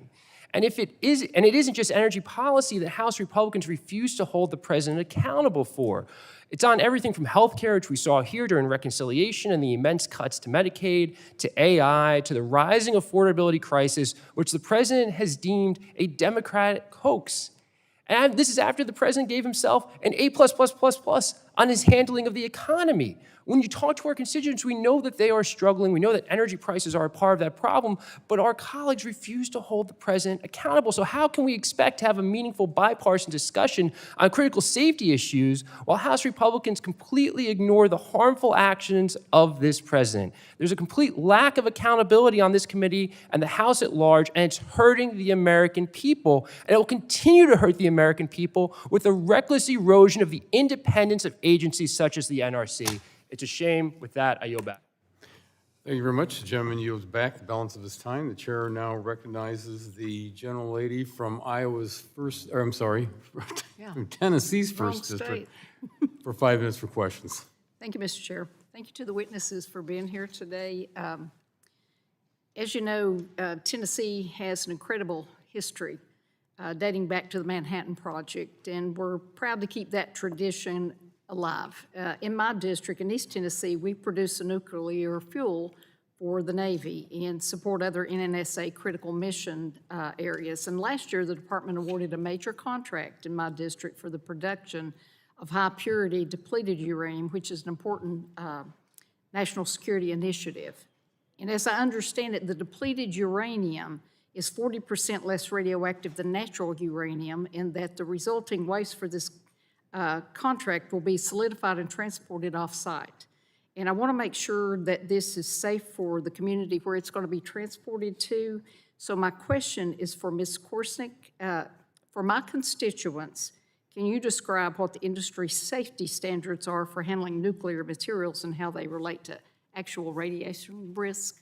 And it isn't just energy policy that House Republicans refuse to hold the president accountable for. It's on everything from health care, which we saw here during reconciliation, and the immense cuts to Medicaid, to AI, to the rising affordability crisis, which the president has deemed a Democratic hoax. And this is after the president gave himself an A+++ on his handling of the economy. When you talk to our constituents, we know that they are struggling. We know that energy prices are a part of that problem, but our colleagues refuse to hold the president accountable. So how can we expect to have a meaningful bipartisan discussion on critical safety issues while House Republicans completely ignore the harmful actions of this president? There's a complete lack of accountability on this committee and the House at large, and it's hurting the American people. And it will continue to hurt the American people with the reckless erosion of the independence of agencies such as the NRC. It's a shame. With that, I yield back. Thank you very much. The gentleman yields back the balance of his time. The chair now recognizes the gentlelady from Iowa's first, or I'm sorry, from Tennessee's Wrong first district state. for 5 minutes for questions. Thank you, Mr. Chair. Thank you to the witnesses for being here today. As you know, Tennessee has an incredible history dating back to the Manhattan Project, and we're proud to keep that tradition alive. In my district, in East Tennessee, we produce a nuclear fuel for the Navy and support other NNSA critical mission areas. And last year, the department awarded a major contract in my district for the production of high-purity depleted uranium, which is an important national security initiative. And as I understand it, the depleted uranium is 40% less radioactive than natural uranium, and that the resulting waste for this contract will be solidified and transported off-site. And I want to make sure that this is safe for the community where it's going to be transported to. So my question is for Ms. Korsnick. For my constituents, can you describe what the industry safety standards are for handling nuclear materials and how they relate to actual radiation risk?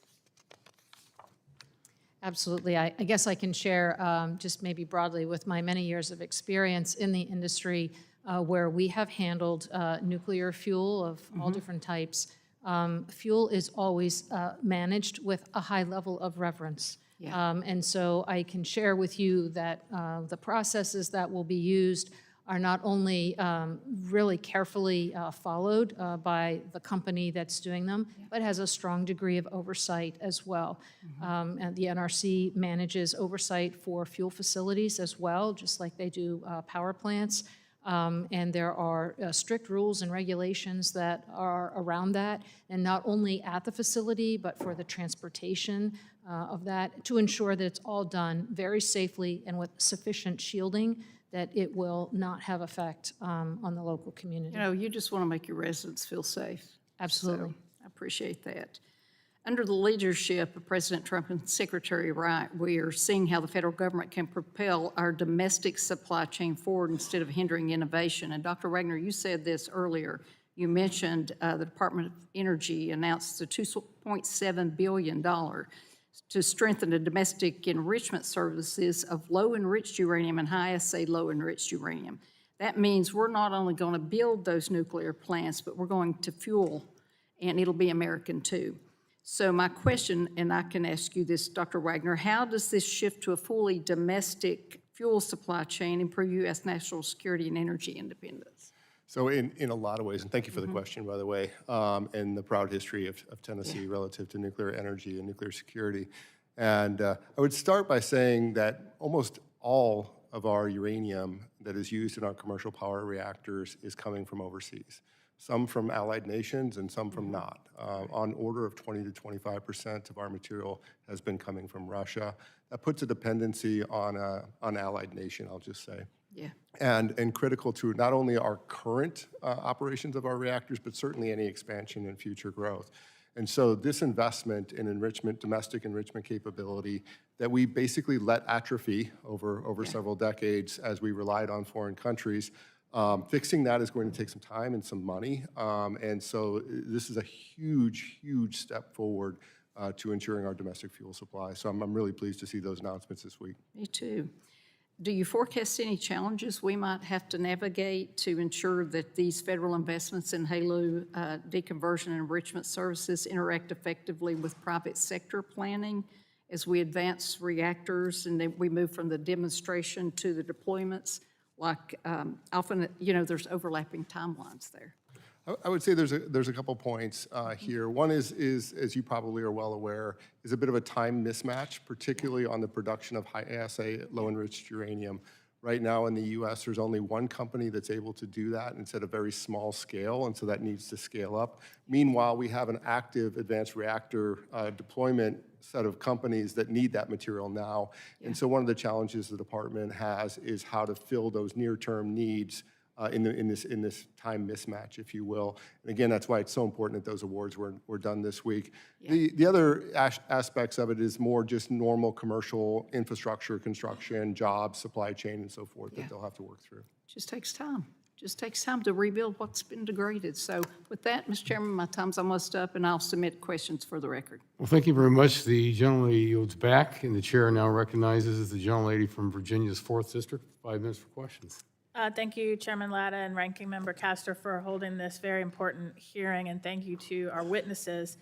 Absolutely. I guess I can share just maybe broadly with my many years of experience in the industry where we have handled nuclear fuel of all different types. Fuel is always managed with a high level of reverence. Yeah. And so I can share with you that the processes that will be used are not only really carefully followed by the company that's doing them, but has a strong degree of oversight as well. And the NRC manages oversight for fuel facilities as well, just like they do power plants. And there are strict rules and regulations that are around that, and not only at the facility, but for the transportation of that, to ensure that it's all done very safely and with sufficient shielding that it will not have effect on the local community. You know, you just want to make your residents feel safe. Absolutely. So I appreciate that. Under the leadership of President Trump and Secretary Wright, we are seeing how the federal government can propel our domestic supply chain forward instead of hindering innovation. And Dr. Wagner, you said this earlier. You mentioned the Department of Energy announced the $2.7 billion to strengthen the domestic enrichment services of low-enriched uranium and high-assay low-enriched uranium. That means we're not only going to build those nuclear plants, but we're going to fuel, and it'll be American too. So my question, and I can ask you this, Dr. Wagner, how does this shift to a fully domestic fuel supply chain improve U.S. national security and energy independence? So in a lot of ways, and thank you for the question, by the way, and the proud history of Tennessee relative to nuclear energy and nuclear security. And I would start by saying that almost all of our uranium that is used in our commercial power reactors is coming from overseas. Some from allied nations and some from not. On order of 20 to 25% of our material has been coming from Russia. That puts a dependency on an allied nation, I'll just say. Yeah. And critical to not only our current operations of our reactors, but certainly any expansion and future growth. And so this investment in enrichment, domestic enrichment capability that we basically let atrophy over several decades as we relied on foreign countries, fixing that is going to take some time and some money. And so this is a huge, huge step forward to ensuring our domestic fuel supply. So I'm really pleased to see those announcements this week. Me too. Do you forecast any challenges we might have to navigate to ensure that these federal investments in HALEU deconversion and enrichment services interact effectively with private sector planning as we advance reactors and then we move from the demonstration to the deployments? Like often, you know, there's overlapping timelines there. I would say there's a couple points here. One is, as you probably are well aware, is a bit of a time mismatch, particularly on the production of high-assay, low-enriched uranium Right now in the US, there's only one company that's able to do that, and it's at a very small scale, and so that needs to scale up. Meanwhile, we have an active advanced reactor deployment set of companies that need that material now. And so one of the challenges the department has is how to fill those near-term needs in this time mismatch, if you will. And again, that's why it's so important that those awards were done this week. The other aspects of it is more just normal commercial infrastructure, construction, jobs, supply chain, and so forth that they'll have to work through. Just takes time. Just takes time to rebuild what's been degraded. So with that, Mr. Chairman, my time's almost up, and I'll submit questions for the record. Well, thank you very much. The gentlelady yields back, and the chair now recognizes the gentlelady from Virginia's 4th District. 5 minutes for questions. Thank you, Chairman Latta and Ranking Member Castor, for holding this very important hearing, and thank you to our witnesses.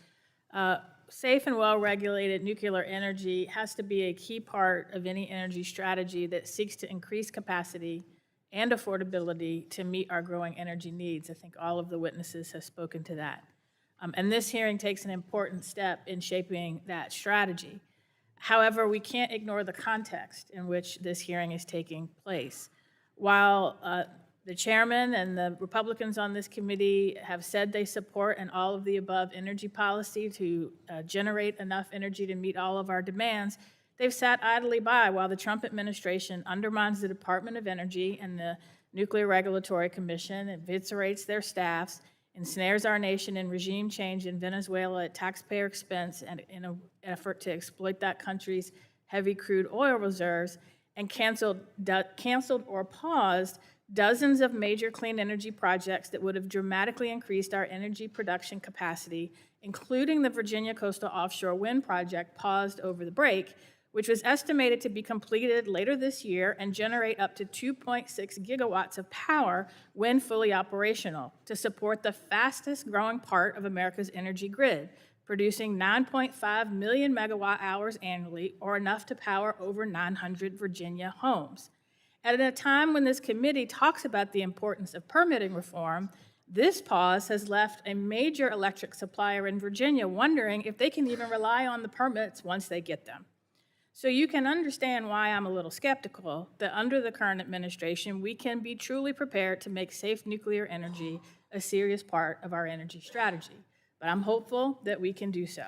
Safe and well-regulated nuclear energy has to be a key part of any energy strategy that seeks to increase capacity and affordability to meet our growing energy needs. I think all of the witnesses have spoken to that. And this hearing takes an important step in shaping that strategy. However, we can't ignore the context in which this hearing is taking place. While the chairman and the Republicans on this committee have said they support an all-of-the-above energy policy to generate enough energy to meet all of our demands, they've sat idly by while the Trump administration undermines the Department of Energy and the Nuclear Regulatory Commission, eviscerates their staffs, ensnares our nation in regime change in Venezuela at taxpayer expense and in an effort to exploit that country's heavy crude oil reserves, and canceled or paused dozens of major clean energy projects that would have dramatically increased our energy production capacity, including the Virginia Coastal Offshore Wind Project paused over the break, which was estimated to be completed later this year and generate up to 2.6 gigawatts of power when fully operational to support the fastest growing part of America's energy grid, producing 9.5 million megawatt hours annually, or enough to power over 900 Virginia homes. At a time when this committee talks about the importance of permitting reform, this pause has left a major electric supplier in Virginia wondering if they can even rely on the permits once they get them. So you can understand why I'm a little skeptical that under the current administration, we can be truly prepared to make safe nuclear energy a serious part of our energy strategy. But I'm hopeful that we can do so.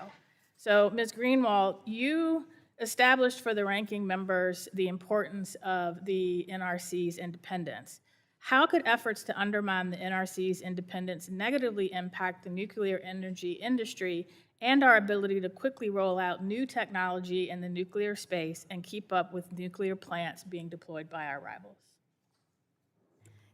So, Ms. Greenwald, you established for the ranking members the importance of the NRC's independence. How could efforts to undermine the NRC's independence negatively impact the nuclear energy industry and our ability to quickly roll out new technology in the nuclear space and keep up with nuclear plants being deployed by our rivals?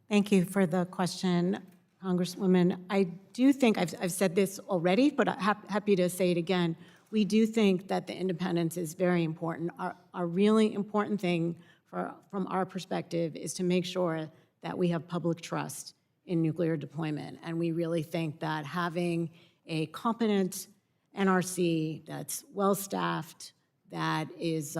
Thank you for the question, Congresswoman. I do think, I've said this already, but I'm happy to say it again. We do think that the independence is very important. Our really important thing from our perspective is to make sure that we have public trust in nuclear deployment. And we really think that having a competent NRC that's well-staffed, that is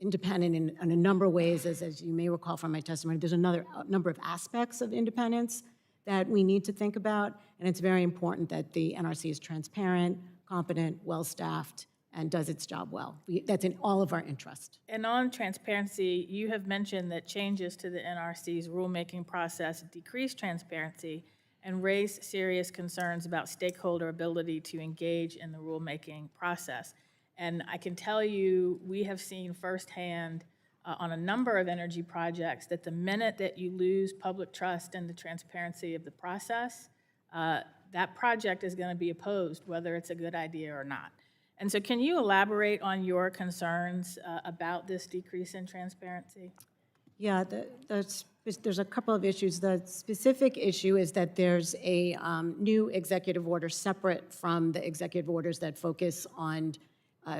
independent in a number of ways, as you may recall from my testimony, there's a number of aspects of independence that we need to think about, and it's very important that the NRC is transparent, competent, well-staffed, and does its job well. That's in all of our interest. And on transparency, you have mentioned that changes to the NRC's rulemaking process decrease transparency and raise serious concerns about stakeholder ability to engage in the rulemaking process. And I can tell you, we have seen firsthand on a number of energy projects that the minute that you lose public trust and the transparency of the process, that project is going to be opposed, whether it's a good idea or not. And so can you elaborate on your concerns about this decrease in transparency? Yeah, there's a couple of issues. The specific issue is that there's a new executive order separate from the executive orders that focus on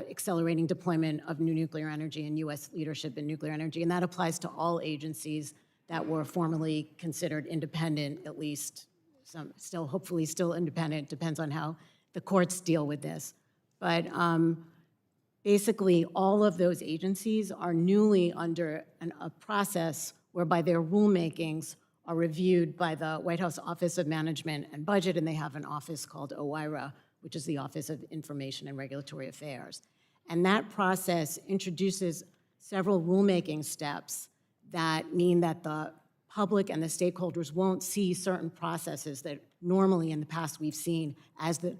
accelerating deployment of new nuclear energy and U.S. leadership in nuclear energy, and that applies to all agencies that were formerly considered independent, at least some still, hopefully still independent, depends on how the courts deal with this. But basically, all of those agencies are newly under a process whereby their rulemakings are reviewed by the White House Office of Management and Budget, and they have an office called OIRA, which is the Office of Information and Regulatory Affairs. And that process introduces several rulemaking steps that mean that the public and the stakeholders won't see certain processes that normally in the past we've seen as the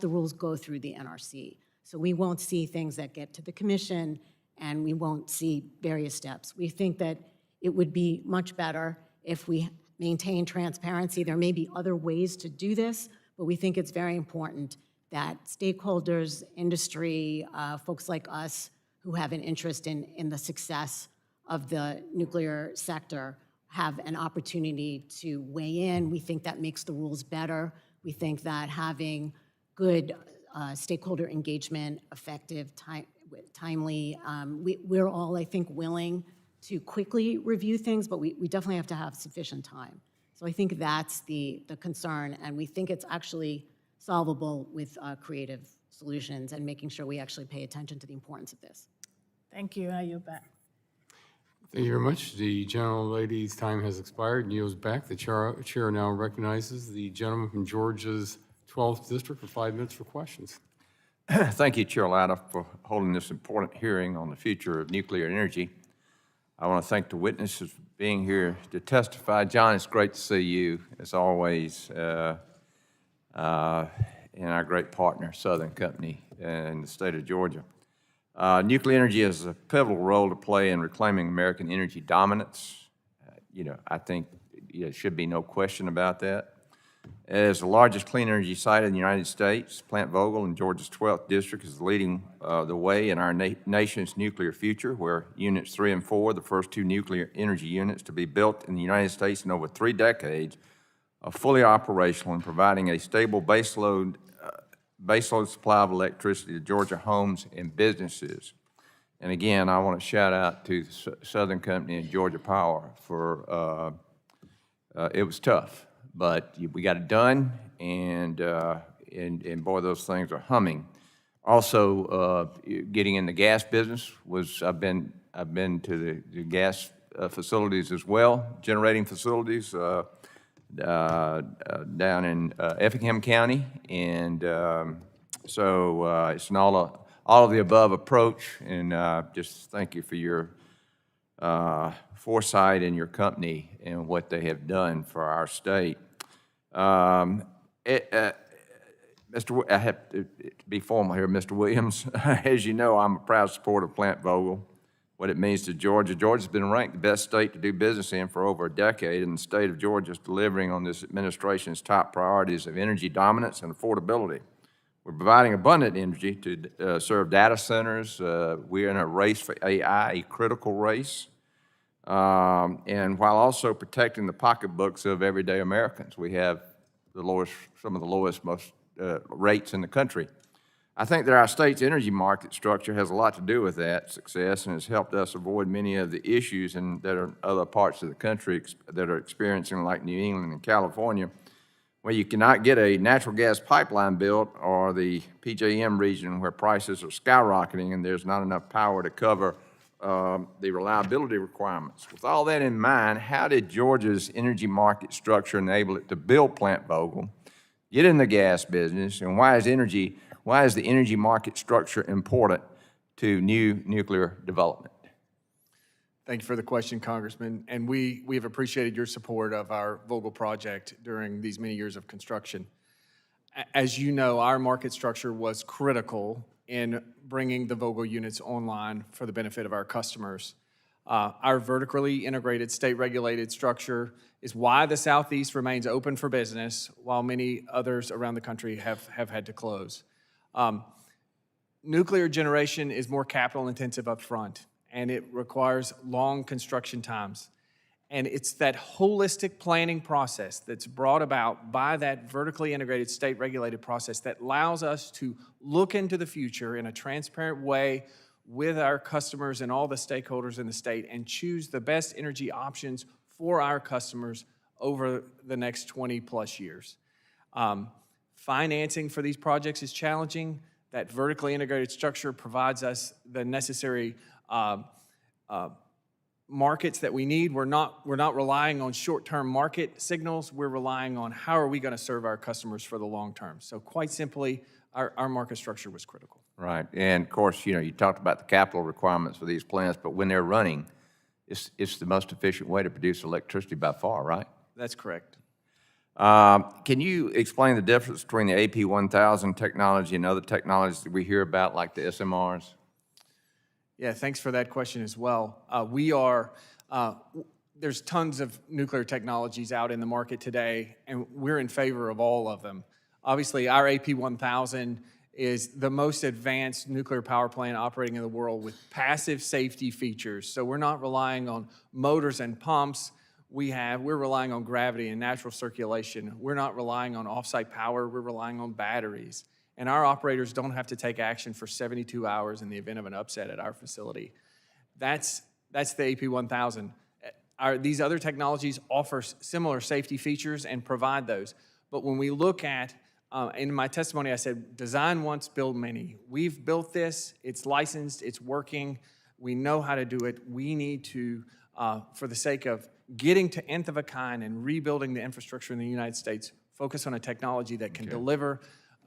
rules go through the NRC. So we won't see things that get to the commission, and we won't see various steps. We think that it would be much better if we maintain transparency. There may be other ways to do this, but we think it's very important that stakeholders, industry, folks like us who have an interest in the success of the nuclear sector have an opportunity to weigh in. We think that makes the rules better. We think that having good stakeholder engagement, effective, timely, we're all, I think, willing to quickly review things, but we definitely have to have sufficient time. So I think that's the concern, and we think it's actually solvable with creative solutions and making sure we actually pay attention to the importance of this. Thank you. I yield back. Thank you very much. The gentlelady's time has expired and yields back. The chair now recognizes the gentleman from Georgia's 12th District for 5 minutes for questions. Thank you, Chair Latta, for holding this important hearing on the future of nuclear energy. I want to thank the witnesses for being here to testify. John, it's great to see you, as always, and our great partner, Southern Company, in the state of Georgia. Nuclear energy has a pivotal role to play in reclaiming American energy dominance. I think there should be no question about that. As the largest clean energy site in the United States, Plant Vogtle in Georgia's 12th District is leading the way in our nation's nuclear future, where Units 3 and 4, the first two nuclear energy units to be built in the United States in over 3 decades, are fully operational and providing a stable baseload supply of electricity to Georgia homes and businesses. And again, I want to shout out to Southern Company and Georgia Power for, it was tough, but we got it done, and boy, those things are humming. Also, getting in the gas business was, I've been to the gas facilities as well, generating facilities down in Effingham County, and so it's an all of the above approach, and just thank you for your foresight and your company and what they have done for our state. I have to be formal here, Mr. Williams. As you know, I'm a proud supporter of Plant Vogtle, what it means to Georgia. Georgia's been ranked the best state to do business in for over a decade, and the state of Georgia is delivering on this administration's top priorities of energy dominance and affordability. We're providing abundant energy to serve data centers. We're in a race for AI, a critical race, and while also protecting the pocketbooks of everyday Americans. We have some of the lowest, most rates in the country. I think that our state's energy market structure has a lot to do with that success and has helped us avoid many of the issues that are in other parts of the country that are experiencing, like New England and California, where you cannot get a natural gas pipeline built, or the PJM region where prices are skyrocketing and there's not enough power to cover the reliability requirements. With all that in mind, how did Georgia's energy market structure enable it to build Plant Vogtle, get in the gas business, and why is the energy market structure important to new nuclear development? Thank you for the question, Congressman. And we have appreciated your support of our Vogtle project during these many years of construction. As you know, our market structure was critical in bringing the Vogtle units online for the benefit of our customers. Our vertically integrated, state-regulated structure is why the Southeast remains open for business, while many others around the country have had to close. Nuclear generation is more capital-intensive up front, and it requires long construction times. And it's that holistic planning process that's brought about by that vertically integrated, state-regulated process that allows us to look into the future in a transparent way with our customers and all the stakeholders in the state and choose the best energy options for our customers over the next 20-plus years. Financing for these projects is challenging. That vertically integrated structure provides us the necessary markets that we need. We're not relying on short-term market signals. We're relying on how are we going to serve our customers for the long term. So quite simply, our market structure was critical. Right, and of course, you talked about the capital requirements for these plants, but when they're running, it's the most efficient way to produce electricity by far, right? That's correct. Can you explain the difference between the AP1000 technology and other technologies that we hear about, like the SMRs? Yeah, thanks for that question as well. There's tons of nuclear technologies out in the market today, and we're in favor of all of them. Obviously, our AP1000 is the most advanced nuclear power plant operating in the world with passive safety features. So we're not relying on motors and pumps. We're relying on gravity and natural circulation. We're not relying on offsite power. We're relying on batteries. And our operators don't have to take action for 72 hours in the event of an upset at our facility. That's the AP1000. These other technologies offer similar safety features and provide those. But when we look at, in my testimony, I said, design once, build many. We've built this, it's licensed, it's working, we know how to do it. We need to, for the sake of getting to nth of a kind and rebuilding the infrastructure in the United States, focus on a technology that can deliver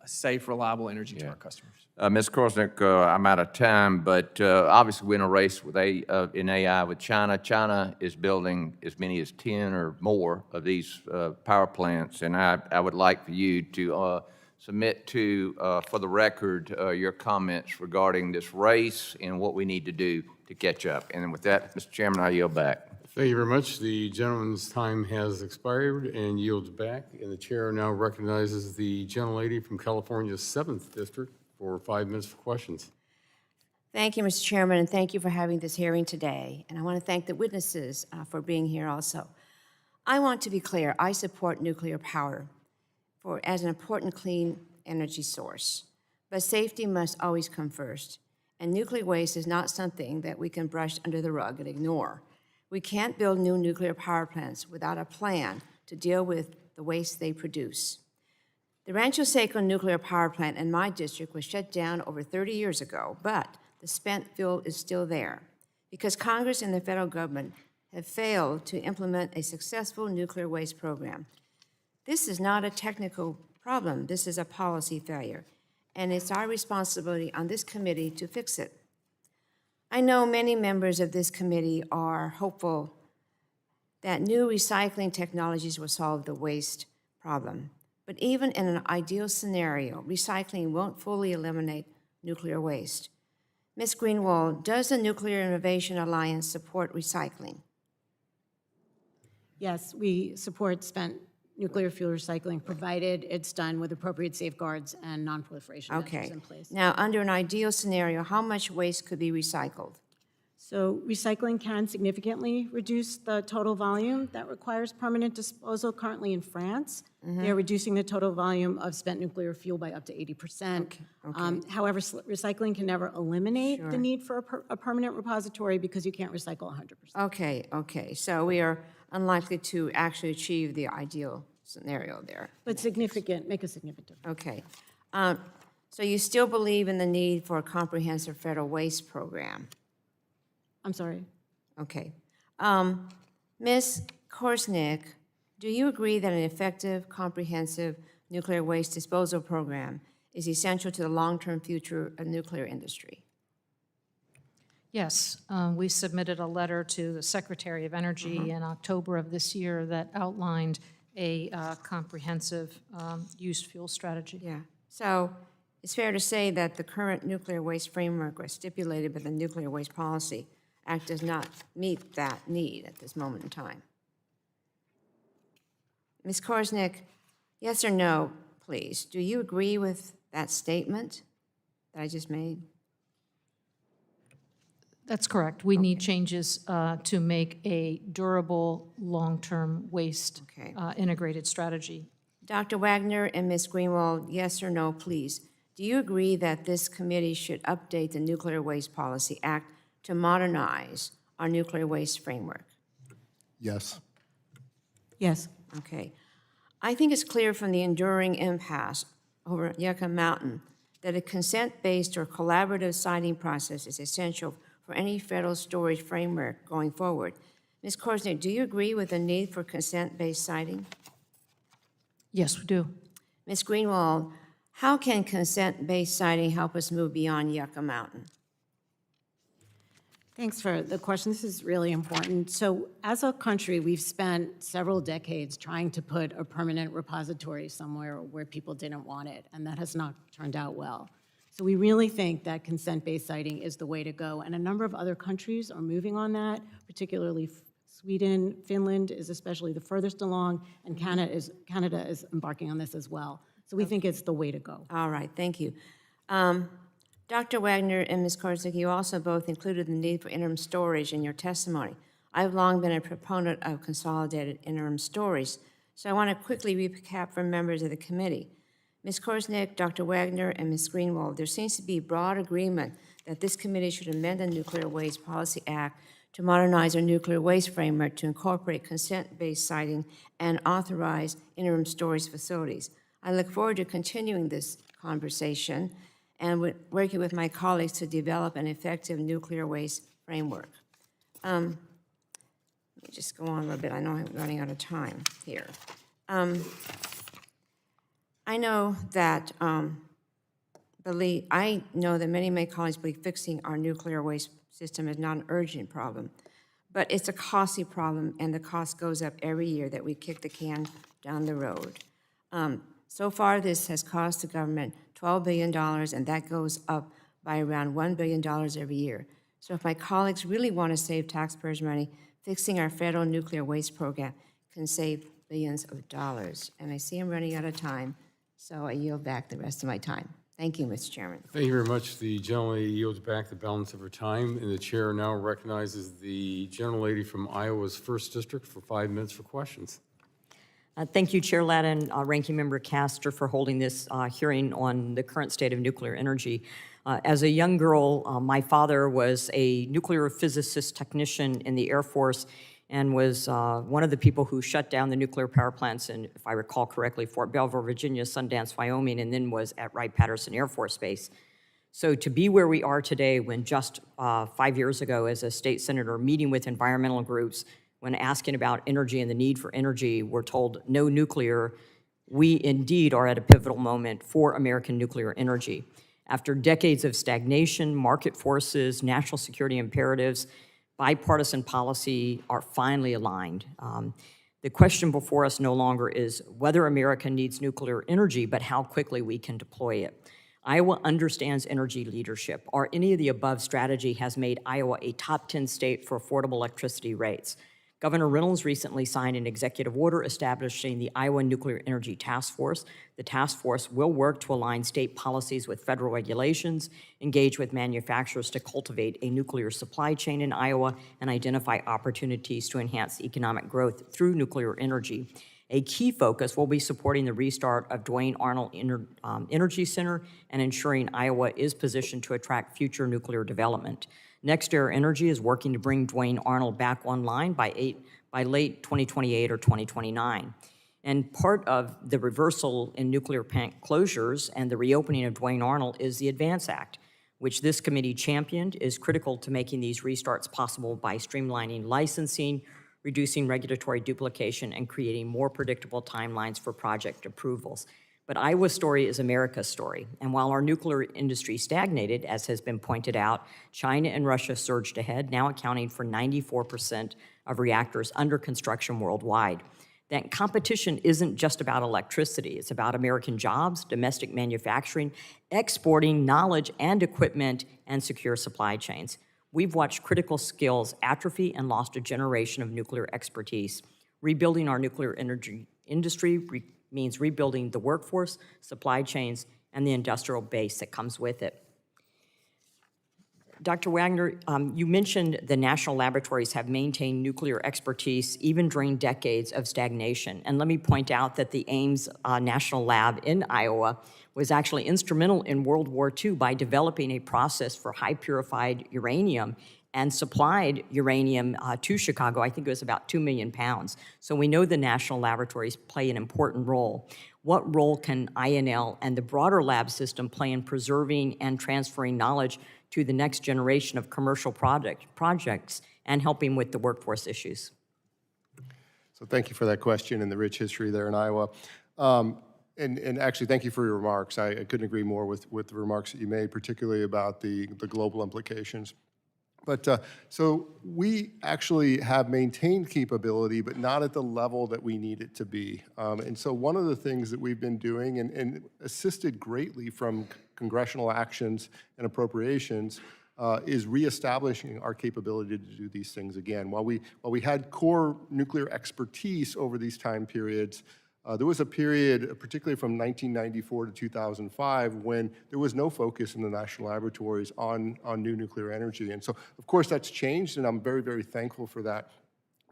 safe, reliable energy to our customers. Ms. Korsnick, I'm out of time, but obviously we're in a race in AI with China. China is building as many as 10 or more of these power plants, and I would like for you to submit for the record your comments regarding this race and what we need to do to catch up. And with that, Mr. Chairman, I yield back. Thank you very much. The gentleman's time has expired and yields back, and the chair now recognizes the gentlelady from California's 7th District for 5 minutes for questions. Thank you, Mr. Chairman, and thank you for having this hearing today. And I want to thank the witnesses for being here also. I want to be clear, I support nuclear power as an important clean energy source, but safety must always come first. And nuclear waste is not something that we can brush under the rug and ignore. We can't build new nuclear power plants without a plan to deal with the waste they produce. The Rancho Seco nuclear power plant in my district was shut down over 30 years ago, but the spent fuel is still there because Congress and the federal government have failed to implement a successful nuclear waste program. This is not a technical problem, this is a policy failure, and it's our responsibility on this committee to fix it. I know many members of this committee are hopeful that new recycling technologies will solve the waste problem. But even in an ideal scenario, recycling won't fully eliminate nuclear waste. Ms. Greenwald, does the Nuclear Innovation Alliance support recycling? Yes, we support spent nuclear fuel recycling, provided it's done with appropriate safeguards and non-proliferation measures in place. Now, under an ideal scenario, how much waste could be recycled? So recycling can significantly reduce the total volume that requires permanent disposal. Currently in France, they're reducing the total volume of spent nuclear fuel by up to 80%. However, recycling can never eliminate the need for a permanent repository because you can't recycle 100%. Okay. So we are unlikely to actually achieve the ideal scenario there. But significant, make a significant difference. Okay. So you still believe in the need for a comprehensive federal waste program? I'm sorry? Okay. Ms. Korsnick, do you agree that an effective, comprehensive nuclear waste disposal program is essential to the long-term future of the nuclear industry? Yes, we submitted a letter to the Secretary of Energy in October of this year that outlined a comprehensive used fuel strategy. Yeah. So it's fair to say that the current nuclear waste framework was stipulated by the Nuclear Waste Policy Act does not meet that need at this moment in time. Ms. Korsnick, yes or no, please. Do you agree with that statement that I just made? That's correct. We need changes to make a durable, long-term waste integrated strategy. Dr. Wagner and Ms. Greenwald, yes or no, please. Do you agree that this committee should update the Nuclear Waste Policy Act to modernize our nuclear waste framework? Yes. Yes. Okay. I think it's clear from the enduring impasse over Yucca Mountain that a consent-based or collaborative siting process is essential for any federal storage framework going forward. Ms. Korsnick, do you agree with the need for consent-based siting? Yes, we do. Ms. Greenwald, how can consent-based siting help us move beyond Yucca Mountain? Thanks for the question. This is really important. So as a country, we've spent several decades trying to put a permanent repository somewhere where people didn't want it, and that has not turned out well. So we really think that consent-based citing is the way to go, and a number of other countries are moving on that, particularly Sweden. Finland is especially the furthest along, and Canada is embarking on this as well. So we think it's the way to go. All right, thank you. Dr. Wagner and Ms. Korsnick, you also both included the need for interim storage in your testimony. I've long been a proponent of consolidated interim storage, so I want to quickly recap for members of the committee. Ms. Korsnick, Dr. Wagner, and Ms. Greenwald, there seems to be broad agreement that this committee should amend the Nuclear Waste Policy Act to modernize our nuclear waste framework to incorporate consent-based siting and authorize interim storage facilities. I look forward to continuing this conversation and working with my colleagues to develop an effective nuclear waste framework. Let me just go on a little bit. I know I'm running out of time here. I know that many of my colleagues believe fixing our nuclear waste system is not an urgent problem, but it's a costly problem, and the cost goes up every year that we kick the can down the road. So far, this has cost the government $12 billion, and that goes up by around $1 billion every year. So if my colleagues really want to save taxpayers' money, fixing our federal nuclear waste program can save billions of dollars. And I see I'm running out of time, so I yield back the rest of my time. Thank you, Mr. Chairman. Thank you very much. The gentlelady yields back the balance of her time, and the chair now recognizes the gentlelady from Iowa's 1st District for 5 minutes for questions. Thank you, Chair Latta and Ranking Member Castor, for holding this hearing on the current state of nuclear energy. As a young girl, my father was a nuclear physicist technician in the Air Force and was one of the people who shut down the nuclear power plants in, if I recall correctly, Fort Belvoir, Virginia, Sundance, Wyoming, and then was at Wright-Patterson Air Force Base. So to be where we are today, when just 5 years ago as a state senator meeting with environmental groups, when asking about energy and the need for energy, we're told no nuclear, we indeed are at a pivotal moment for American nuclear energy. After decades of stagnation, market forces, national security imperatives, bipartisan policy are finally aligned. The question before us no longer is whether America needs nuclear energy, but how quickly we can deploy it. Iowa understands energy leadership. Our any of the above strategy has made Iowa a top 10 state for affordable electricity rates. Governor Reynolds recently signed an executive order establishing the Iowa Nuclear Energy Task Force. The task force will work to align state policies with federal regulations, engage with manufacturers to cultivate a nuclear supply chain in Iowa, and identify opportunities to enhance economic growth through nuclear energy. A key focus will be supporting the restart of Duane Arnold Energy Center and ensuring Iowa is positioned to attract future nuclear development. NextEra Energy is working to bring Duane Arnold back online by late 2028 or 2029. And part of the reversal in nuclear plant closures and the reopening of Duane Arnold is the ADVANCE Act, which this committee championed, is critical to making these restarts possible by streamlining licensing, reducing regulatory duplication, and creating more predictable timelines for project approvals. But Iowa's story is America's story, and while our nuclear industry stagnated, as has been pointed out, China and Russia surged ahead, now accounting for 94% of reactors under construction worldwide. That competition isn't just about electricity, it's about American jobs, domestic manufacturing, exporting knowledge and equipment, and secure supply chains. We've watched critical skills atrophy and lost a generation of nuclear expertise. Rebuilding our nuclear energy industry means rebuilding the workforce, supply chains, and the industrial base that comes with it. Dr. Wagner, you mentioned the national laboratories have maintained nuclear expertise even during decades of stagnation. And let me point out that the Ames National Lab in Iowa was actually instrumental in World War II by developing a process for high purified uranium and supplied uranium to Chicago. I think it was about 2 million pounds. So we know the national laboratories play an important role. What role can INL and the broader lab system play in preserving and transferring knowledge to the next generation of commercial projects and helping with the workforce issues? So thank you for that question and the rich history there in Iowa. And actually, thank you for your remarks. I couldn't agree more with the remarks that you made, particularly about the global implications. But so we actually have maintained capability, but not at the level that we need it to be. And so one of the things that we've been doing and assisted greatly from congressional actions and appropriations is reestablishing our capability to do these things again. While we had core nuclear expertise over these time periods, there was a period, particularly from 1994 to 2005, when there was no focus in the national laboratories on new nuclear energy. And so, of course, that's changed, and I'm very, very thankful for that.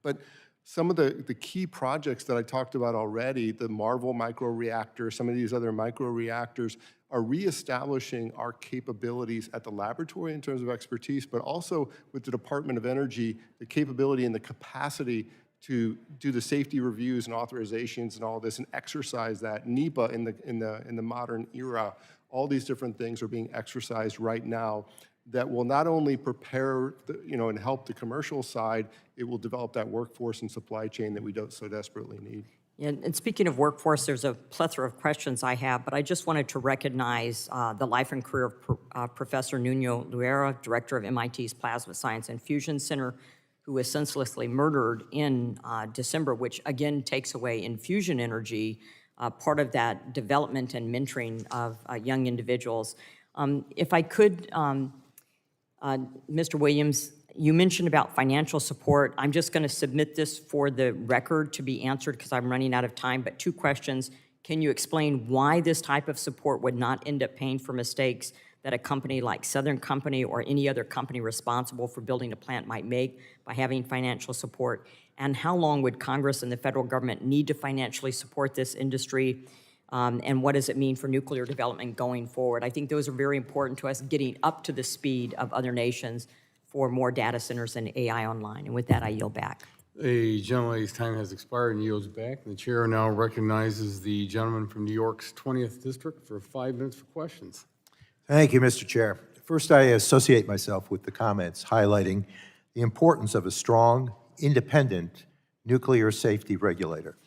But some of the key projects that I talked about already, the Marvel microreactor, some of these other microreactors, are reestablishing our capabilities at the laboratory in terms of expertise, but also with the Department of Energy, the capability and the capacity to do the safety reviews and authorizations and all this and exercise that. NEPA in the modern era, all these different things are being exercised right now that will not only prepare and help the commercial side, it will develop that workforce and supply chain that we so desperately need. And speaking of workforce, there's a plethora of questions I have, but I just wanted to recognize the life and career of Professor Nuno Luera, director of MIT's Plasma Science and Fusion Center, who was senselessly murdered in December, which again takes away in fusion energy, part of that development and mentoring of young individuals. If I could, Mr. Williams, you mentioned about financial support. I'm just going to submit this for the record to be answered because I'm running out of time, but 2 questions. Can you explain why this type of support would not end up paying for mistakes that a company like Southern Company or any other company responsible for building a plant might make by having financial support? And how long would Congress and the federal government need to financially support this industry? And what does it mean for nuclear development going forward? I think those are very important to us, getting up to the speed of other nations for more data centers and AI online. And with that, I yield back. The gentleman's time has expired and yields back. The chair now recognizes the gentleman from New York's 20th District for 5 minutes for questions. Thank you, Mr. Chair. First, I associate myself with the comments highlighting the importance of a strong, independent nuclear safety regulator.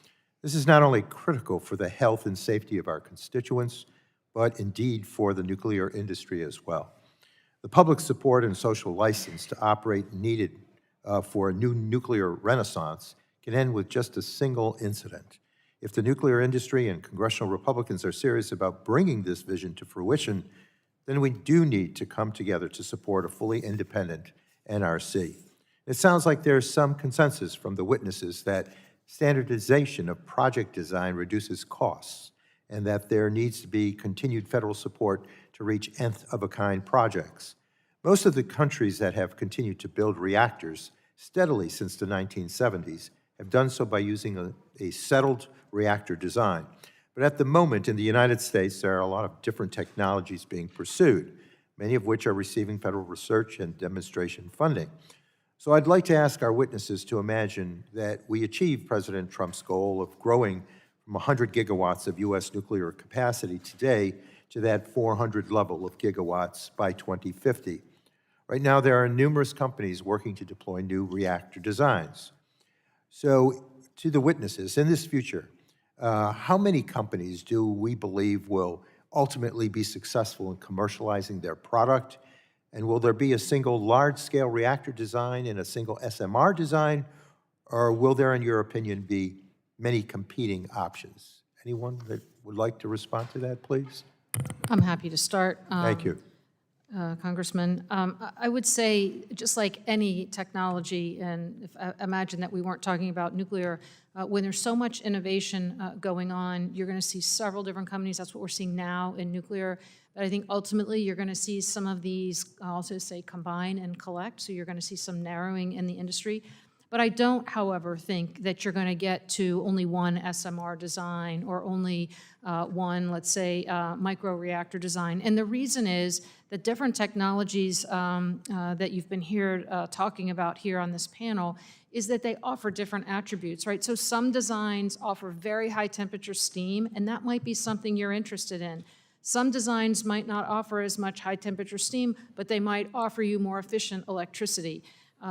This is not only critical for the health and safety of our constituents, but indeed for the nuclear industry as well. The public support and social license to operate needed for a new nuclear renaissance can end with just a single incident. If the nuclear industry and congressional Republicans are serious about bringing this vision to fruition, then we do need to come together to support a fully independent NRC. It sounds like there's some consensus from the witnesses that standardization of project design reduces costs and that there needs to be continued federal support to reach nth-of-a-kind projects. Most of the countries that have continued to build reactors steadily since the 1970s have done so by using a settled reactor design. But at the moment, in the United States, there are a lot of different technologies being pursued, many of which are receiving federal research and demonstration funding. So I'd like to ask our witnesses to imagine that we achieve President Trump's goal of growing from 100 gigawatts of U.S. nuclear capacity today to that 400 level of gigawatts by 2050. Right now, there are numerous companies working to deploy new reactor designs. So to the witnesses, in this future, how many companies do we believe will ultimately be successful in commercializing their product? And will there be a single large-scale reactor design and a single SMR design? Or will there, in your opinion, be many competing options? Anyone that would like to respond to that, please? I'm happy to start. Thank you. Congressman. I would say, just like any technology, and if I imagine that we weren't talking about nuclear, when there's so much innovation going on, you're going to see several different companies. That's what we're seeing now in nuclear. But I think ultimately you're going to see some of these, I'll also say, combine and collect. So you're going to see some narrowing in the industry. But I don't, however, think that you're going to get to only one SMR design or only one, let's say, microreactor design. And the reason is that different technologies that you've been here talking about here on this panel is that they offer different attributes, right? So some designs offer very high temperature steam, and that might be something you're interested in. Some designs might not offer as much high temperature steam, but they might offer you more efficient electricity.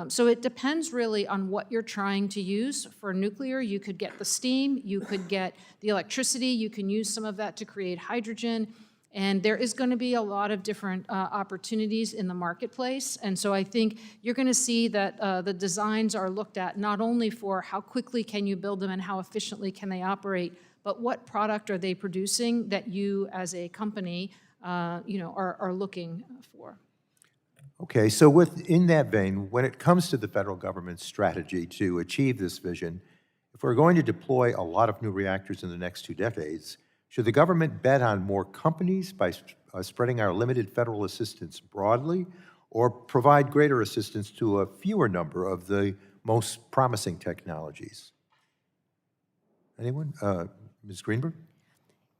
So it depends really on what you're trying to use. For nuclear, you could get the steam, you could get the electricity, you can use some of that to create hydrogen, And there is going to be a lot of different opportunities in the marketplace. And so I think you're going to see that the designs are looked at not only for how quickly can you build them and how efficiently can they operate, but what product are they producing that you as a company are looking for. Okay, so within that vein, when it comes to the federal government's strategy to achieve this vision, if we're going to deploy a lot of new reactors in the next 2 decades, should the government bet on more companies by spreading our limited federal assistance broadly, or provide greater assistance to a fewer number of the most promising technologies? Anyone? Ms. Greenberg?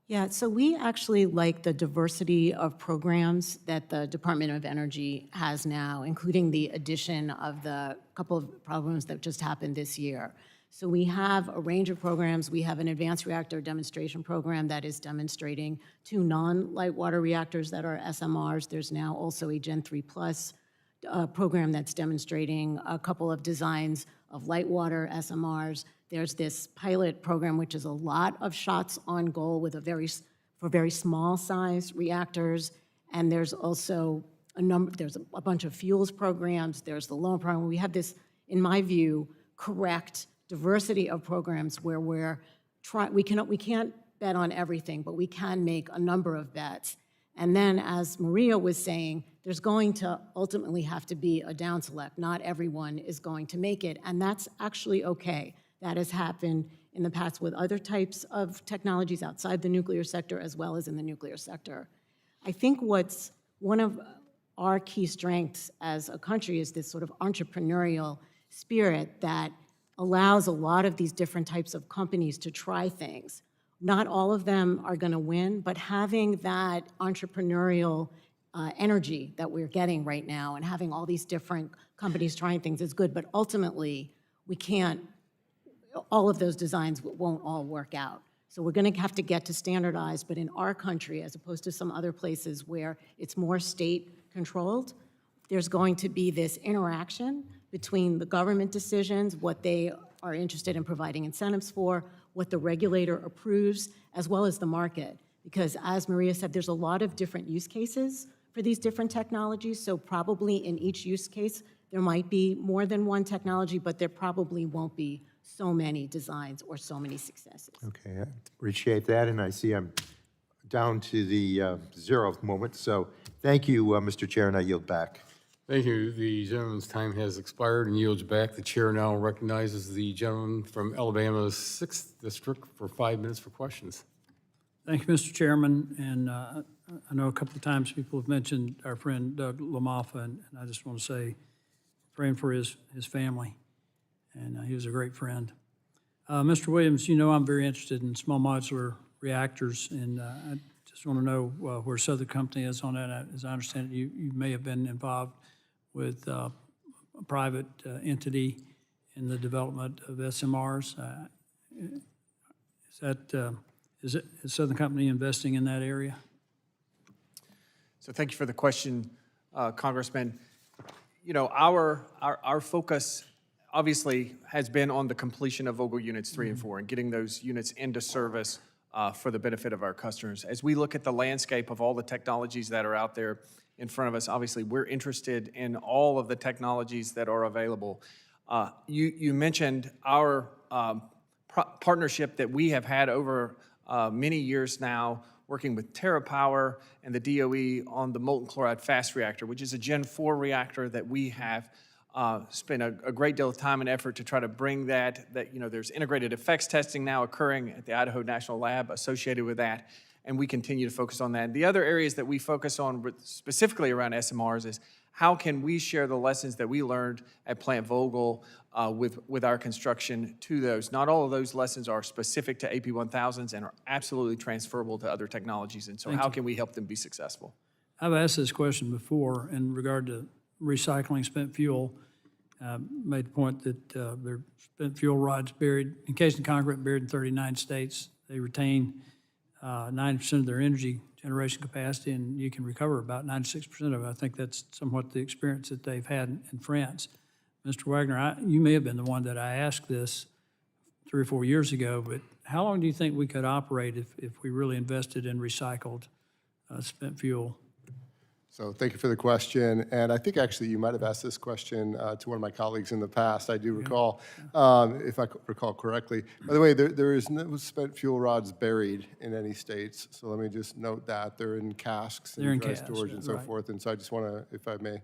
Yeah, so we actually like the diversity of programs that the Department of Energy has now, including the addition of the couple of programs that just happened this year. So we have a range of programs. We have an advanced reactor demonstration program that is demonstrating 2 non-light water reactors that are SMRs. There's now also a Gen 3 Plus program that's demonstrating a couple of designs of light water SMRs. There's this pilot program, which is a lot of shots on goal with for very small size reactors. And there's also there's a bunch of fuels programs. There's the loan program. We have this, in my view, correct diversity of programs where we can't bet on everything, but we can make a number of bets. And then, as Maria was saying, there's going to ultimately have to be a down select. Not everyone is going to make it, and that's actually okay. That has happened in the past with other types of technologies outside the nuclear sector as well as in the nuclear sector. I think what's one of our key strengths as a country is this sort of entrepreneurial spirit that allows a lot of these different types of companies to try things. Not all of them are going to win, but having that entrepreneurial energy that we're getting right now and having all these different companies trying things is good, but ultimately all of those designs won't all work out. So we're going to have to get to standardize, but in our country, as opposed to some other places where it's more state-controlled, there's going to be this interaction between the government decisions, what they are interested in providing incentives for, what the regulator approves, as well as the market. Because as Maria said, there's a lot of different use cases for these different technologies, so probably in each use case, there might be more than one technology, but there probably won't be so many designs or so many successes. Okay, I appreciate that, and I see I'm down to the 0th moment, so thank you, Mr. Chair, and I yield back. Thank you. The gentleman's time has expired and yields back. The chair now recognizes the gentleman from Alabama's 6th District for 5 minutes for questions. Thank you, Mr. Chairman. And I know a couple of times people have mentioned our friend Doug LaMaffa, and I just want to say, praying for his family. And he was a great friend. Mr. Williams, you know I'm very interested in small modular reactors, and I just want to know where Southern Company is on that. As I understand it, you may have been involved with a private entity in the development of SMRs. Is Southern Company investing in that area? So thank you for the question, Congressman. You know, our focus obviously has been on the completion of Vogtle Units 3 and 4 and getting those units into service for the benefit of our customers. As we look at the landscape of all the technologies that are out there in front of us, obviously we're interested in all of the technologies that are available. You mentioned our partnership that we have had over many years now, working with TerraPower and the DOE on the molten chloride fast reactor, which is a Gen 4 reactor that we have spent a great deal of time and effort to try to bring that, you know, there's integrated effects testing now occurring at the Idaho National Lab associated with that, and we continue to focus on that. The other areas that we focus on specifically around SMRs is how can we share the lessons that we learned at Plant Vogtle with our construction to those. Not all of those lessons are specific to AP1000s and are absolutely transferable to other technologies, and so how can we help them be successful? I've asked this question before in regard to recycling spent fuel. Made the point that there are spent fuel rods buried, encased in concrete, buried in 39 states. They retain 90% of their energy generation capacity, and you can recover about 96% of it. I think that's somewhat the experience that they've had in France. Mr. Wagner, you may have been the one that I asked this 3 or 4 years ago, but how long do you think we could operate if we really invested in recycled spent fuel. So thank you for the question. And I think actually you might have asked this question to one of my colleagues in the past. I do recall, if I recall correctly. By the way, there is no spent fuel rods buried in any states. So let me just note that. They're in casks They're in and dry casks, storage and so right. forth. And so I just want to, if I may.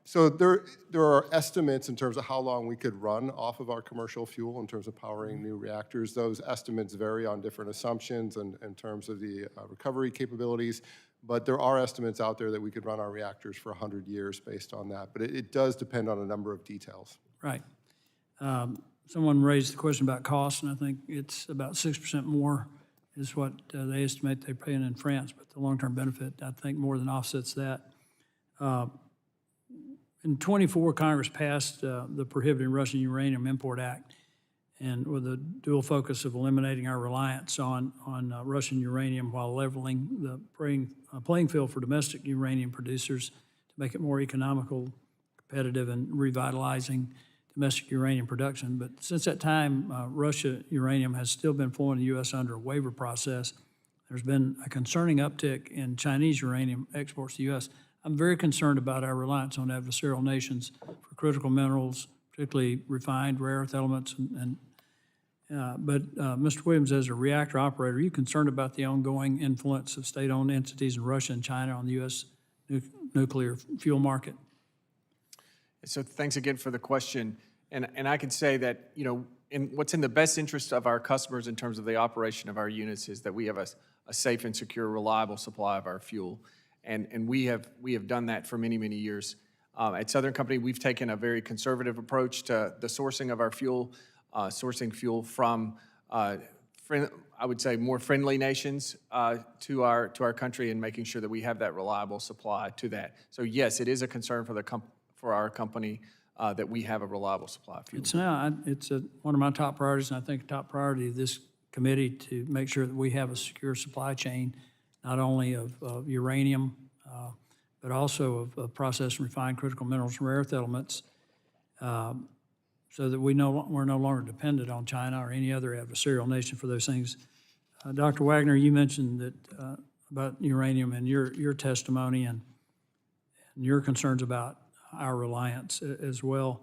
So there are estimates in terms of how long we could run off of our commercial fuel in terms of powering new reactors. Those estimates vary on different assumptions and in terms of the recovery capabilities. But there are estimates out there that we could run our reactors for 100 years based on that. But it does depend on a number of details. Right. Someone raised the question about cost, and I think it's about 6% more is what they estimate they're paying in France, but the long-term benefit, I think, more than offsets that. In '24, Congress passed the Prohibiting Russian Uranium Import Act, and with a dual focus of eliminating our reliance on Russian uranium while leveling the playing field for domestic uranium producers to make it more economical, competitive, and revitalizing domestic uranium production. But since that time, Russia uranium has still been flowing to the U.S. under a waiver process. There's been a concerning uptick in Chinese uranium exports to the U.S. I'm very concerned about our reliance on adversarial nations for critical minerals, particularly refined rare earth elements. But Mr. Williams, as a reactor operator, are you concerned about the ongoing influence of state-owned entities in Russia and China on the U.S. nuclear fuel market? So thanks again for the question. And I can say that, you know, what's in the best interest of our customers in terms of the operation of our units is that we have a safe and secure, reliable supply of our fuel. And we have done that for many, many years. At Southern Company, we've taken a very conservative approach to the sourcing of our fuel, sourcing fuel from, I would say, more friendly nations to our country, and making sure that we have that reliable supply to that. So yes, it is a concern for our company that we have a reliable supply of fuel. It's one of my top priorities, and I think a top priority of this committee to make sure that we have a secure supply chain, not only of uranium, but also of processed and refined critical minerals and rare earth elements, so that we're no longer dependent on China or any other adversarial nation for those things. Dr. Wagner, you mentioned that about uranium and your testimony and your concerns about our reliance as well.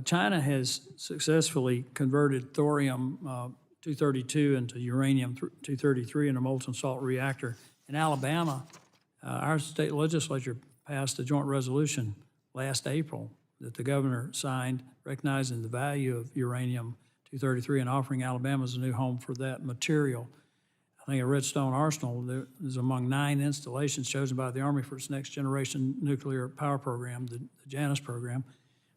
China has successfully converted thorium-232 into uranium-233 in a molten salt reactor. In Alabama, our state legislature passed a joint resolution last April that the governor signed recognizing the value of uranium-233 and offering Alabama as a new home for that material. I think at Redstone Arsenal is among 9 installations chosen by the Army for its next generation nuclear power program, the Janus program.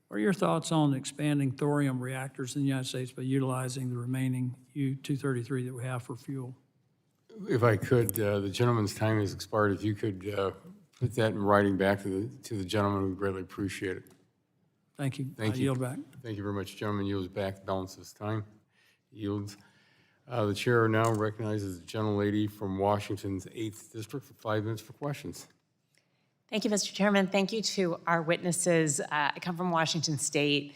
What are your thoughts on expanding thorium reactors in the United States by utilizing the remaining U-233 that we have for fuel? If I could, the gentleman's time has expired. If you could put that in writing back to the gentleman, we'd greatly appreciate it. Thank you. Thank I you. yield back. Thank you very much. Gentleman yields back the balance of his time. Yields. The chair now recognizes the gentlelady from Washington's 8th District for 5 minutes for questions. Thank you, Mr. Chairman. Thank you to our witnesses. I come from Washington State.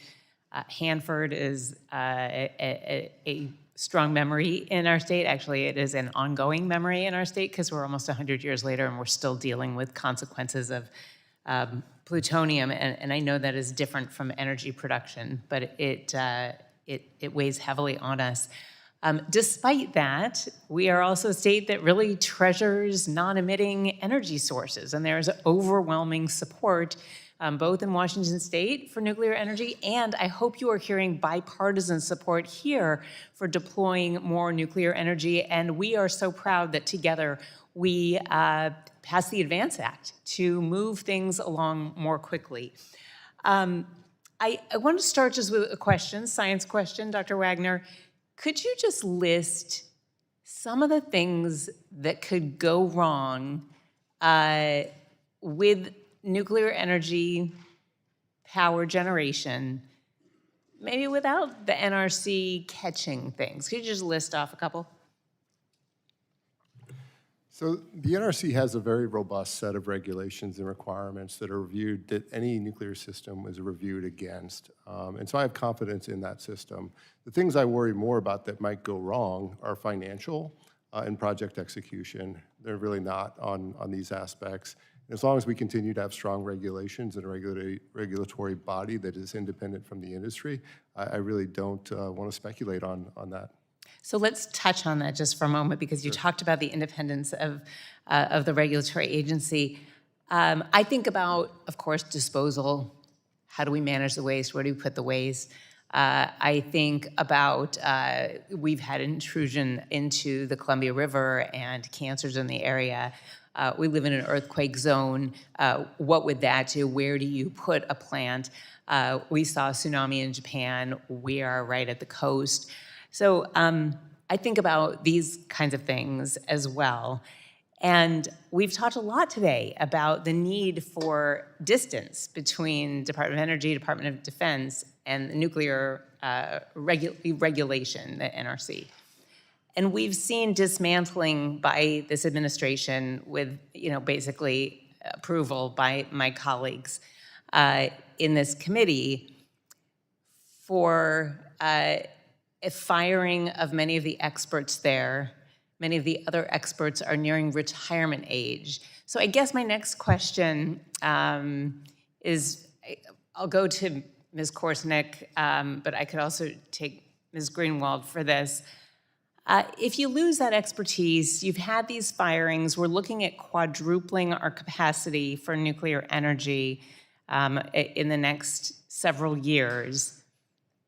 Hanford is a strong memory in our state. Actually, it is an ongoing memory in our state because we're almost 100 years later and we're still dealing with consequences of plutonium. And I know that is different from energy production, but it weighs heavily on us. Despite that, we are also a state that really treasures non-emitting energy sources, and there's overwhelming support both in Washington State for nuclear energy, and I hope you are hearing bipartisan support here for deploying more nuclear energy, and we are so proud that together we passed the ADVANCE Act to move things along more quickly. I want to start just with a question, science question, Dr. Wagner. Could you just list some of the things that could go wrong with nuclear energy power generation, maybe without the NRC catching things? Could you just list off a couple? So the NRC has a very robust set of regulations and requirements that are reviewed, that any nuclear system is reviewed against. And so I have confidence in that system. The things I worry more about that might go wrong are financial. in project execution. They're really not on these aspects. And as long as we continue to have strong regulations and a regulatory body that is independent from the industry, I really don't want to speculate on that. So let's touch on that just for a moment, because you talked about the independence of the regulatory agency. I think about, of course, disposal. How do we manage the waste? Where do we put the waste? I think about we've had intrusion into the Columbia River and cancers in the area. We live in an earthquake zone. What would that do? Where do you put a plant? We saw a tsunami in Japan. We are right at the coast. So I think about these kinds of things as well. And we've talked a lot today about the need for distance between Department of Energy, Department of Defense, and the nuclear regulation, the NRC. And we've seen dismantling by this administration with, basically approval by my colleagues in this committee for a firing of many of the experts there. Many of the other experts are nearing retirement age. So I guess my next question is, I'll go to Ms. Korsnick, but I could also take Ms. Greenwald for this. If you lose that expertise, you've had these firings, we're looking at quadrupling our capacity for nuclear energy in the next several years.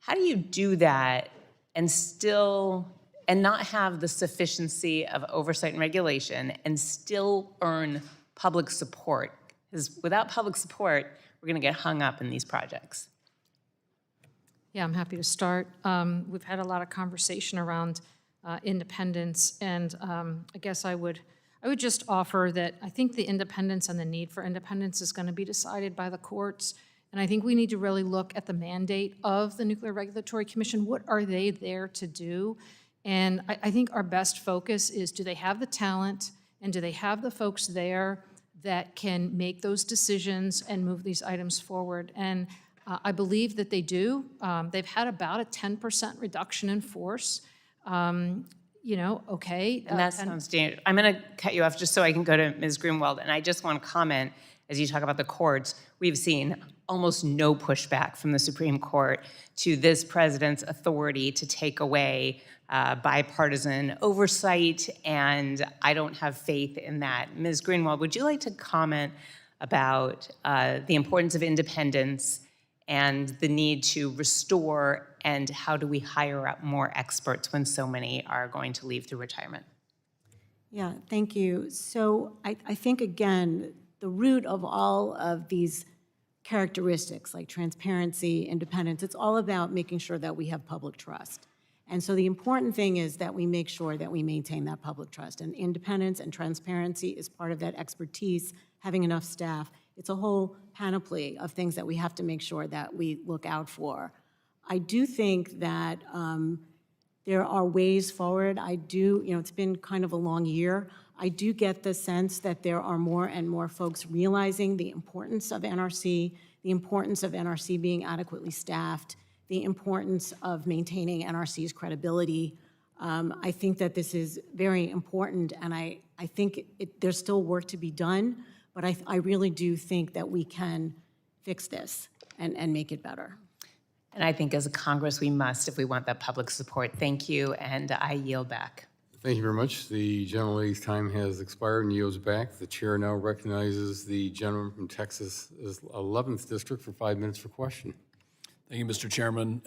How do you do that and not have the sufficiency of oversight and regulation and still earn public support? Because without public support, we're going to get hung up in these projects. Yeah, I'm happy to start. We've had a lot of conversation around independence, and I guess I would just offer that I think the independence and the need for independence is going to be decided by the courts, and I think we need to really look at the mandate of the Nuclear Regulatory Commission. What are they there to do? And I think our best focus is, do they have the talent, and do they have the folks there that can make those decisions and move these items forward? And I believe that they do. They've had about a 10% reduction in force. Okay. And that sounds dangerous. I'm going to cut you off just so I can go to Ms. Greenwald. And I just want to comment, as you talk about the courts, we've seen almost no pushback from the Supreme Court to this president's authority to take away bipartisan oversight, and I don't have faith in that. Ms. Greenwald, would you like to comment about the importance of independence and the need to restore, and how do we hire up more experts when so many are going to leave through retirement? Yeah, thank you. So I think, again, the root of all of these characteristics like transparency, independence, it's all about making sure that we have public trust. And so the important thing is that we make sure that we maintain that public trust. And independence and transparency is part of that expertise, having enough staff. It's a whole panoply of things that we have to make sure that we look out for. I do think that there are ways forward. It's been kind of a long year. I do get the sense that there are more and more folks realizing the importance of NRC, the importance of NRC being adequately staffed, the importance of maintaining NRC's credibility. I think that this is very important, and I think there's still work to be done, but I really do think that we can fix this and make it better. And I think as a Congress, we must if we want that public support. Thank you, and I yield back. Thank you very much. The gentlelady's time has expired and yields back. The chair now recognizes the gentleman from Texas' 11th District for 5 minutes for question. Thank you, Mr. Chairman.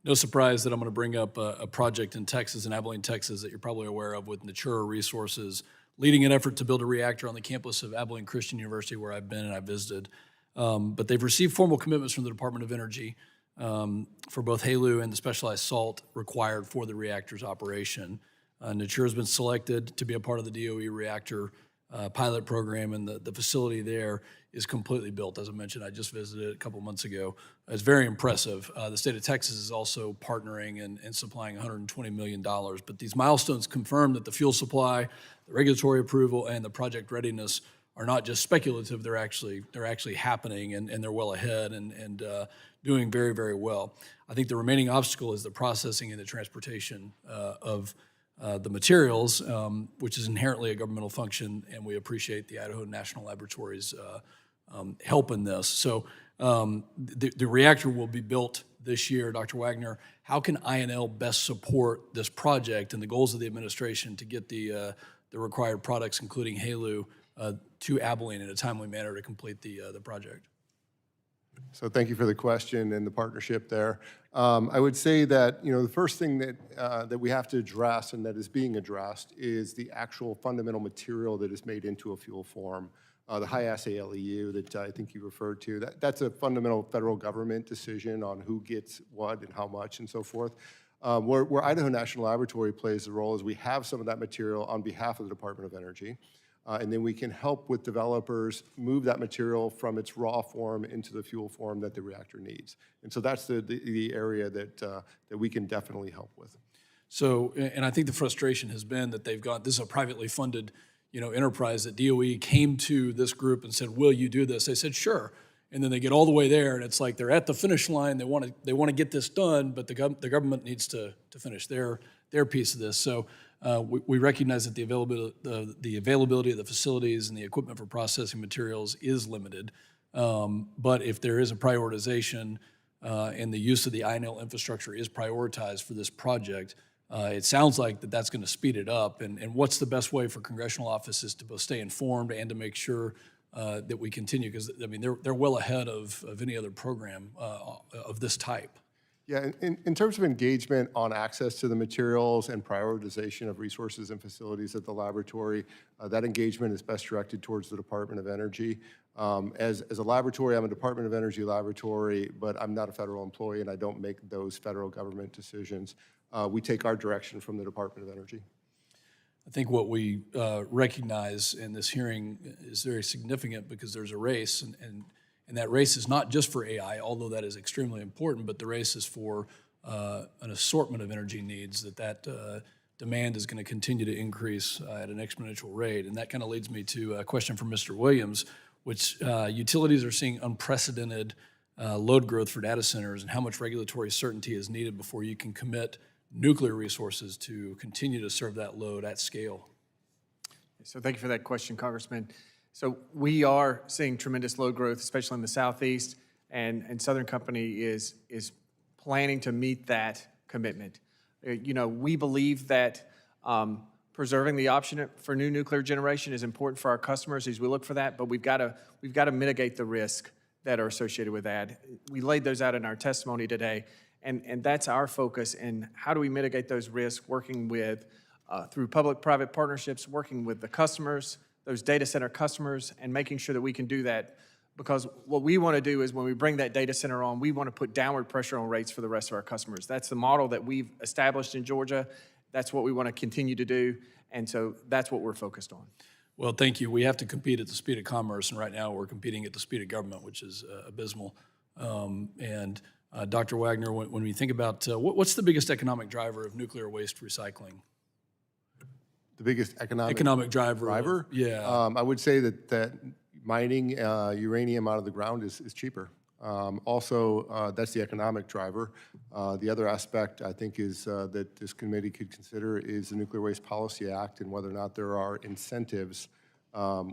No surprise that I'm going to bring up a project in Texas, in Abilene, Texas, that you're probably aware of with Natura Resources, leading an effort to build a reactor on the campus of Abilene Christian University, where I've been and I've visited. But they've received formal commitments from the Department of Energy for both HALEU and the specialized salt required for the reactor's operation. Natura has been selected to be a part of the DOE reactor pilot program, and the facility there is completely built. As I mentioned, I just visited it a couple months ago. It's very impressive. The state of Texas is also partnering and supplying $120 million. But these milestones confirm that the fuel supply, the regulatory approval, and the project readiness are not just speculative. They're actually happening, and they're well ahead and doing very, very well. I think the remaining obstacle is the processing and the transportation of the materials, which is inherently a governmental function, and we appreciate the Idaho National Laboratory's help in this. So the reactor will be built this year. Dr. Wagner, how can INL best support this project and the goals of the administration to get the required products, including HALEU, to Abilene in a timely manner to complete the project? So thank you for the question and the partnership there. I would say that, the first thing that we have to address and that is being addressed is the actual fundamental material that is made into a fuel form. The high-assay LEU that I think you referred to, that's a fundamental federal government decision on who gets what and how much and so forth. Where Idaho National Laboratory plays the role is we have some of that material on behalf of the Department of Energy. And then we can help with developers move that material from its raw form into the fuel form that the reactor needs. And so that's the area that we can definitely help with. So, and I think the frustration has been that they've got, this is a privately funded, enterprise, that DOE came to this group and said, will you do this? They said, sure. And then they get all the way there, and it's like they're at the finish line. They want to get this done, but the government needs to finish their piece of this. So we recognize that the availability of the facilities and the equipment for processing materials is limited. But if there is a prioritization and the use of the INL infrastructure is prioritized for this project, it sounds like that's going to speed it up. And what's the best way for congressional offices to both stay informed and to make sure that we continue? Because, they're well ahead of any other program of this type. Yeah, in terms of engagement on access to the materials and prioritization of resources and facilities at the laboratory, that engagement is best directed towards the Department of Energy. As a laboratory, I'm a Department of Energy laboratory, but I'm not a federal employee and I don't make those federal government decisions. We take our direction from the Department of Energy. I think what we recognize in this hearing is very significant because there's a race, and that race is not just for AI, although that is extremely important, but the race is for an assortment of energy needs, that demand is going to continue to increase at an exponential rate. And that kind of leads me to a question from Mr. Williams, which utilities are seeing unprecedented load growth for data centers, and how much regulatory certainty is needed before you can commit nuclear resources to continue to serve that load at scale. So thank you for that question, Congressman. So we are seeing tremendous load growth, especially in the Southeast, and Southern Company is planning to meet that commitment. We believe that preserving the option for new nuclear generation is important for our customers as we look for that, but we've got to mitigate the risk that are associated with that. We laid those out in our testimony today, and that's our focus. And how do we mitigate those risks? Working with through public-private partnerships, working with the customers, those data center customers, and making sure that we can do that. Because what we want to do is when we bring that data center on, we want to put downward pressure on rates for the rest of our customers. That's the model that we've established in Georgia. That's what we want to continue to do. And so that's what we're focused on. Well, thank you. We have to compete at the speed of commerce, and right now we're competing at the speed of government, which is abysmal. Dr. Wagner, when we think about what's the biggest economic driver of nuclear waste recycling? The biggest economic driver? Yeah. I would say that mining uranium out of the ground is cheaper. Also, that's the economic driver. The other aspect, I think, is that this committee could consider is the Nuclear Waste Policy Act and whether or not there are incentives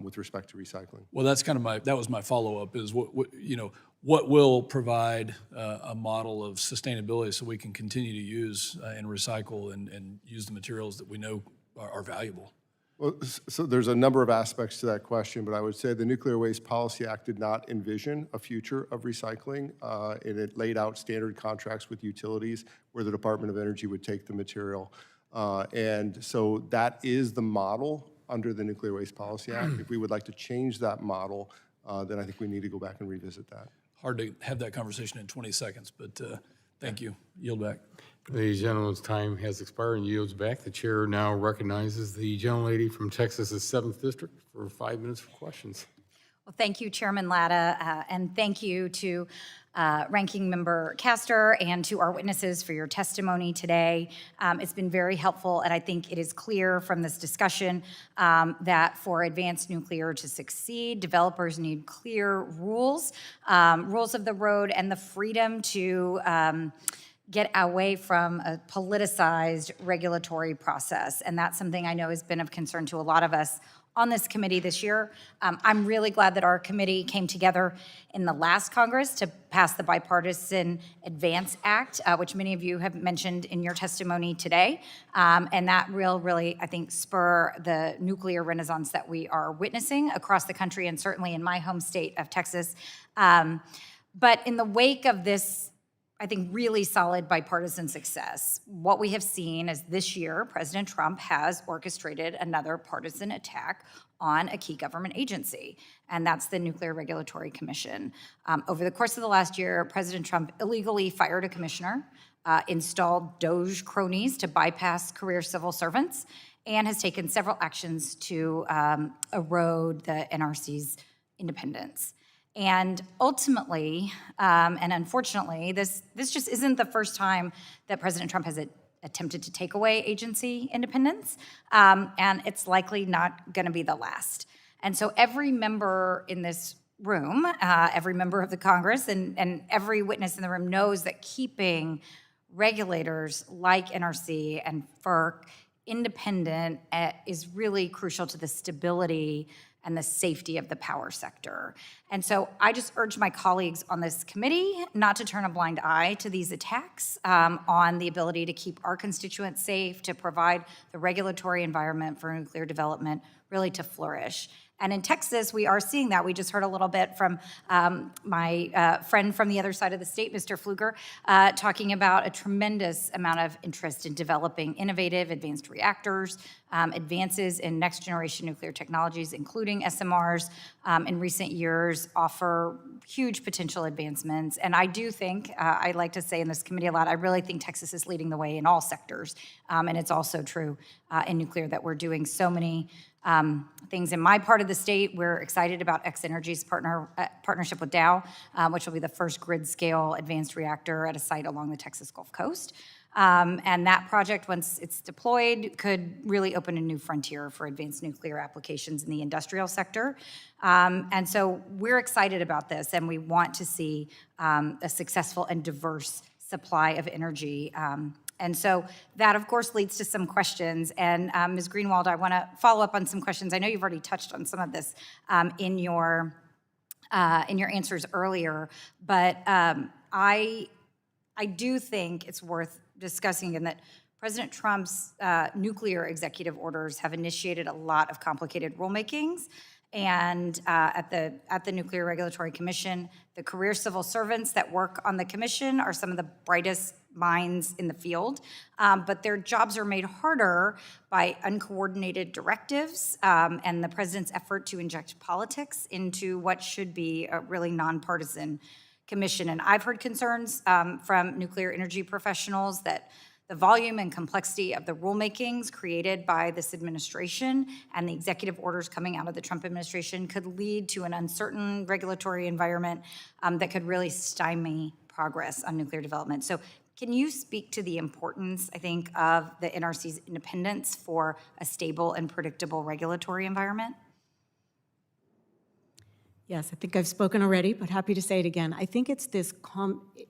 with respect to recycling. Well, that's kind of that was my follow-up, is what will provide a model of sustainability so we can continue to use and recycle and use the materials that we know are valuable? Well, so there's a number of aspects to that question, but I would say the Nuclear Waste Policy Act did not envision a future of recycling, and it laid out standard contracts with utilities where the Department of Energy would take the material. And so that is the model under the Nuclear Waste Policy Act. If we would like to change that model, then I think we need to go back and revisit that. Hard to have that conversation in 20 seconds, but thank you. Yield back. The gentleman's time has expired and yields back. The chair now recognizes the gentlelady from Texas's 7th District for 5 minutes for questions. Well, thank you, Chairman Latta, and thank you to Ranking Member Castor and to our witnesses for your testimony today. It's been very helpful, and I think it is clear from this discussion that for advanced nuclear to succeed, developers need clear rules, rules of the road, and the freedom to get away from a politicized regulatory process. And that's something I know has been of concern to a lot of us on this committee this year. I'm really glad that our committee came together in the last Congress to pass the Bipartisan Advance Act, which many of you have mentioned in your testimony today. And that will really, I think, spur the nuclear renaissance that we are witnessing across the country and certainly in my home state of Texas. But in the wake of this, I think, really solid bipartisan success, what we have seen is this year, President Trump has orchestrated another partisan attack on a key government agency, and that's the Nuclear Regulatory Commission. Over the course of the last year, President Trump illegally fired a commissioner, installed DOJ cronies to bypass career civil servants, and has taken several actions to erode the NRC's independence. And ultimately, and unfortunately, this just isn't the first time that President Trump has attempted to take away agency independence, and it's likely not going to be the last. And so every member in this room, every member of the Congress, and every witness in the room knows that keeping regulators like NRC and FERC independent is really crucial to the stability and the safety of the power sector. And so I just urge my colleagues on this committee not to turn a blind eye to these attacks on the ability to keep our constituents safe, to provide the regulatory environment for nuclear development really to flourish. And in Texas, we are seeing that. We just heard a little bit from my friend from the other side of the state, Mr. Pfluger, talking about a tremendous amount of interest in developing innovative advanced reactors, advances in next generation nuclear technologies, including SMRs, in recent years offer huge potential advancements. And I do think, I like to say in this committee a lot, I really think Texas is leading the way in all sectors. And it's also true in nuclear that we're doing so many things in my part of the state. We're excited about X-Energy's partnership with Dow, which will be the first grid-scale advanced reactor at a site along the Texas Gulf Coast. And that project, once it's deployed, could really open a new frontier for advanced nuclear applications in the industrial sector. And so we're excited about this, and we want to see a successful and diverse supply of energy. And so that, of course, leads to some questions. And Ms. Greenwald, I want to follow up on some questions. I know you've already touched on some of this in your answers earlier, but I do think it's worth discussing in that President Trump's nuclear executive orders have initiated a lot of complicated rulemakings. And at the Nuclear Regulatory Commission, the career civil servants that work on the commission are some of the brightest minds in the field, but their jobs are made harder by uncoordinated directives and the president's effort to inject politics into what should be a really nonpartisan commission. And I've heard concerns from nuclear energy professionals that the volume and complexity of the rulemakings created by this administration and the executive orders coming out of the Trump administration could lead to an uncertain regulatory environment that could really stymie progress on nuclear development. So can you speak to the importance, I think, of the NRC's independence for a stable and predictable regulatory environment? Yes, I think I've spoken already, but happy to say it again. I think it's this,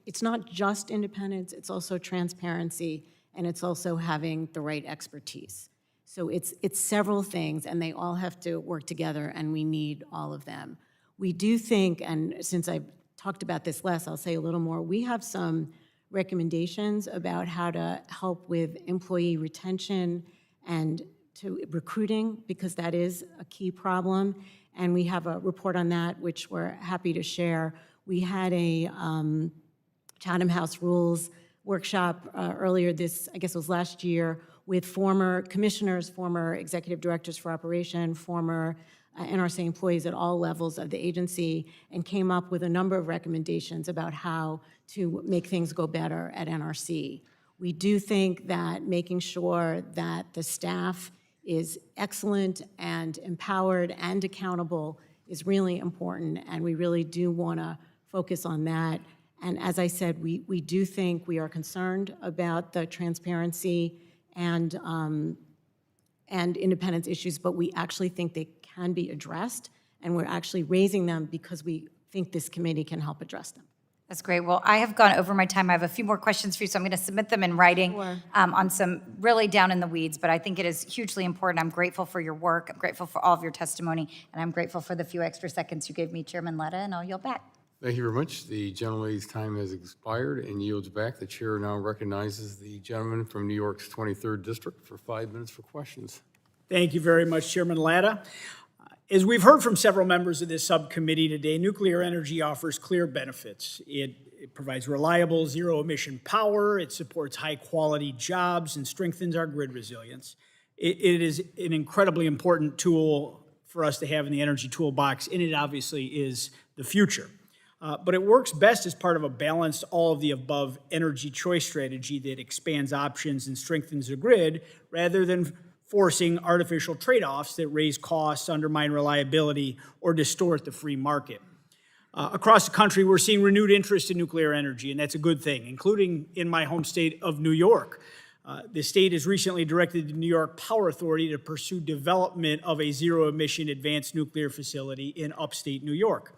it's not just independence, it's also transparency, and it's also having the right expertise. So it's several things, and they all have to work together, and we need all of them. We do think, and since I've talked about this less, I'll say a little more, we have some recommendations about how to help with employee retention and to recruiting, because that is a key problem. And we have a report on that, which we're happy to share. We had a Chatham House Rules workshop earlier this, I guess it was last year, with former commissioners, former executive directors for operation, former NRC employees at all levels of the agency, and came up with a number of recommendations about how to make things go better at NRC. We do think that making sure that the staff is excellent and empowered and accountable is really important, and we really do want to focus on that. And as I said, we do think we are concerned about the transparency and independence issues, but we actually think they can be addressed, and we're actually raising them because we think this committee can help address them. That's great. Well, I have gone over my time. I have a few more questions for you, so I'm going to submit them in writing on some really down in the weeds, but I think it is hugely important. I'm grateful for your work. I'm grateful for all of your testimony, and I'm grateful for the few extra seconds you gave me, Chairman Letta, and I'll yield back. Thank you very much. The gentlelady's time has expired and yields back. The chair now recognizes the gentleman from New York's 23rd District for 5 minutes for questions. Thank you very much, Chairman Latta. As we've heard from several members of this subcommittee today, nuclear energy offers clear benefits. It provides reliable, zero-emission power, it supports high-quality jobs, and strengthens our grid resilience. It is an incredibly important tool for us to have in the energy toolbox, and it obviously is the future. But it works best as part of a balanced, all-of-the-above energy choice strategy that expands options and strengthens the grid, rather than forcing artificial trade-offs that raise costs, undermine reliability, or distort the free market. Across the country, we're seeing renewed interest in nuclear energy, and that's a good thing, including in my home state of New York. The state has recently directed the New York Power Authority to pursue development of a zero-emission advanced nuclear facility in upstate New York.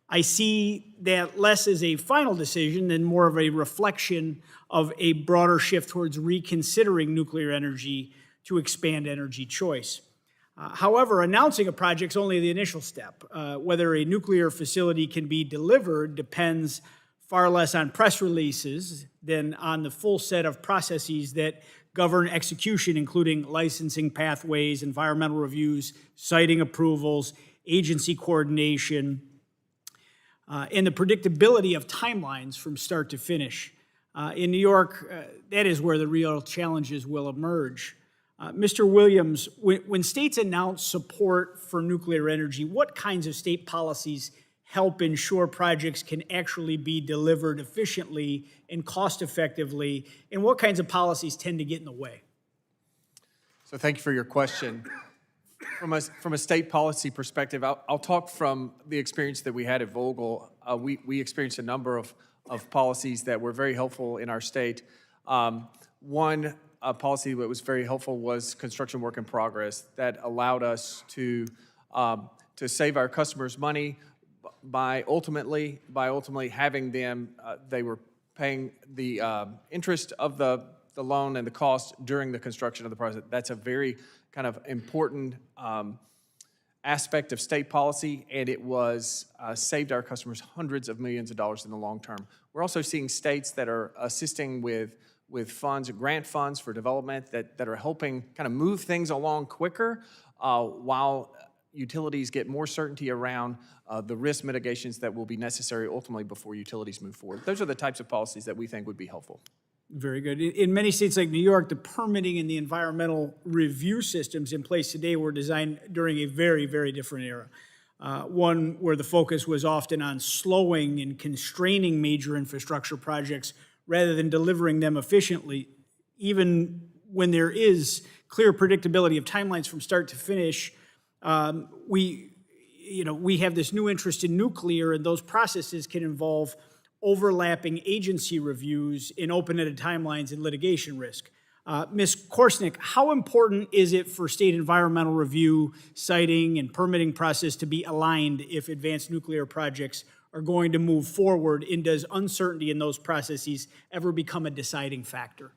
I see that less as a final decision than more of a reflection of a broader shift towards reconsidering nuclear energy to expand energy choice. However, announcing a project is only the initial step. Whether a nuclear facility can be delivered depends far less on press releases than on the full set of processes that govern execution, including licensing pathways, environmental reviews, siting approvals, agency coordination, and the predictability of timelines from start to finish. In New York, that is where the real challenges will emerge. Mr. Williams, when states announce support for nuclear energy, what kinds of state policies help ensure projects can actually be delivered efficiently and cost-effectively, and what kinds of policies tend to get in the way? So thank you for your question. From a state policy perspective, I'll talk from the experience that we had at Vogtle. We experienced a number of policies that were very helpful in our state. One policy that was very helpful was construction work in progress that allowed us to save our customers money by ultimately having them, they were paying the interest of the loan and the cost during the construction of the project. That's a very kind of important aspect of state policy, and it was saved our customers hundreds of millions of dollars in the long term. We're also seeing states that are assisting with funds, grant funds for development that are helping kind of move things along quicker while utilities get more certainty around the risk mitigations that will be necessary ultimately before utilities move forward. Those are the types of policies that we think would be helpful. Very good. In many states like New York, the permitting and the environmental review systems in place today were designed during a very, very different era. One where the focus was often on slowing and constraining major infrastructure projects rather than delivering them efficiently. Even when there is clear predictability of timelines from start to finish, we have this new interest in nuclear, and those processes can involve overlapping agency reviews in open-ended timelines and litigation risk. Ms. Korsnick, how important is it for state environmental review, siting, and permitting process to be aligned if advanced nuclear projects are going to move forward, and does uncertainty in those processes ever become a deciding factor?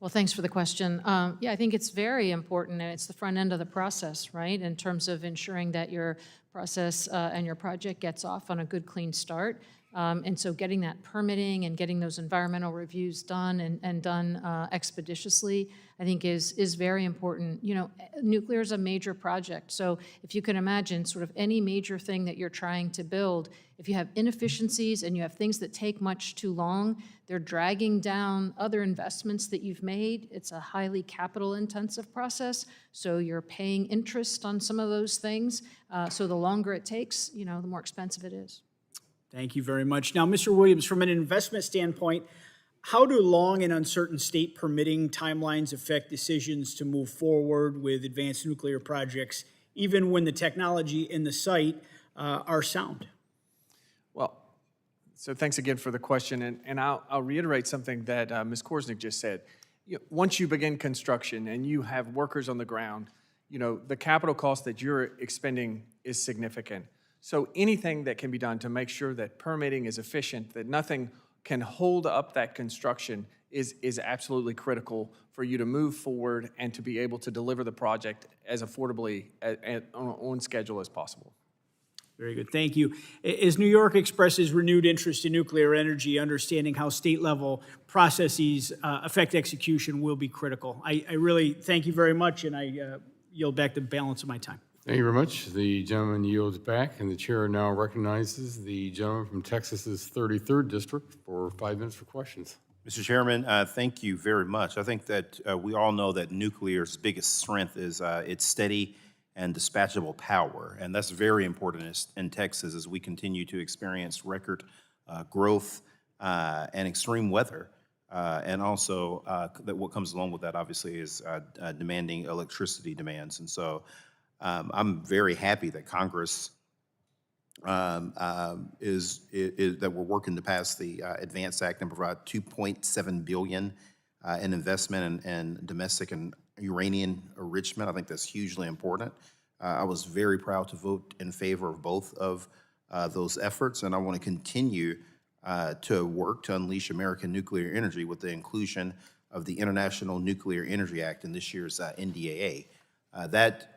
Well, thanks for the question. Yeah, I think it's very important, and it's the front end of the process, right, in terms of ensuring that your process and your project gets off on a good, clean start. And so getting that permitting and getting those environmental reviews done and done expeditiously, I think is very important. You know, nuclear is a major project. So if you can imagine sort of any major thing that you're trying to build, if you have inefficiencies and you have things that take much too long, they're dragging down other investments that you've made. It's a highly capital intensive process. So you're paying interest on some of those things. So the longer it takes, the more expensive it is. Thank you very much. Now, Mr. Williams, from an investment standpoint, how do long and uncertain state permitting timelines affect decisions to move forward with advanced nuclear projects, even when the technology and the site are sound? Well, so thanks again for the question, and I'll reiterate something that Ms. Korsnick just said. Once you begin construction and you have workers on the ground, the capital cost that you're expending is significant. So anything that can be done to make sure that permitting is efficient, that nothing can hold up that construction is absolutely critical for you to move forward and to be able to deliver the project as affordably on schedule as possible. Very good, thank you. As New York expresses renewed interest in nuclear energy, understanding how state-level processes affect execution will be critical. I really thank you very much, and I yield back the balance of my time. Thank you very much. The gentleman yields back, and the chair now recognizes the gentleman from Texas's 33rd District for 5 minutes for questions. Mr. Chairman, thank you very much. I think that we all know that nuclear's biggest strength is its steady and dispatchable power, and that's very important in Texas as we continue to experience record growth and extreme weather, and also that what comes along with that obviously is demanding electricity demands. And so I'm very happy that Congress that we're working to pass the Advance Act and provide $2.7 billion in investment in domestic and uranium enrichment. I think that's hugely important. I was very proud to vote in favor of both of those efforts, and I want to continue to work to unleash American nuclear energy with the inclusion of the International Nuclear Energy Act in this year's NDAA. That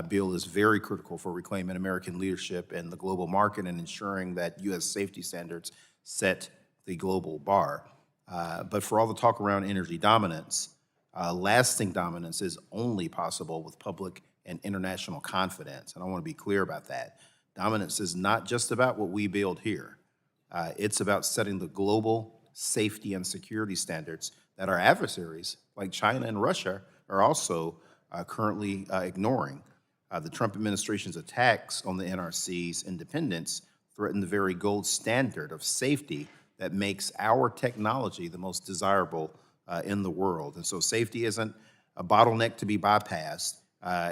bill is very critical for reclaiming American leadership in the global market and ensuring that U.S. safety standards set the global bar. But for all the talk around energy dominance, lasting dominance is only possible with public and international confidence, and I want to be clear about that. Dominance is not just about what we build here. It's about setting the global safety and security standards that our adversaries, like China and Russia, are also currently ignoring. The Trump administration's attacks on the NRC's independence threaten the very gold standard of safety that makes our technology the most desirable in the world. And so safety isn't a bottleneck to be bypassed.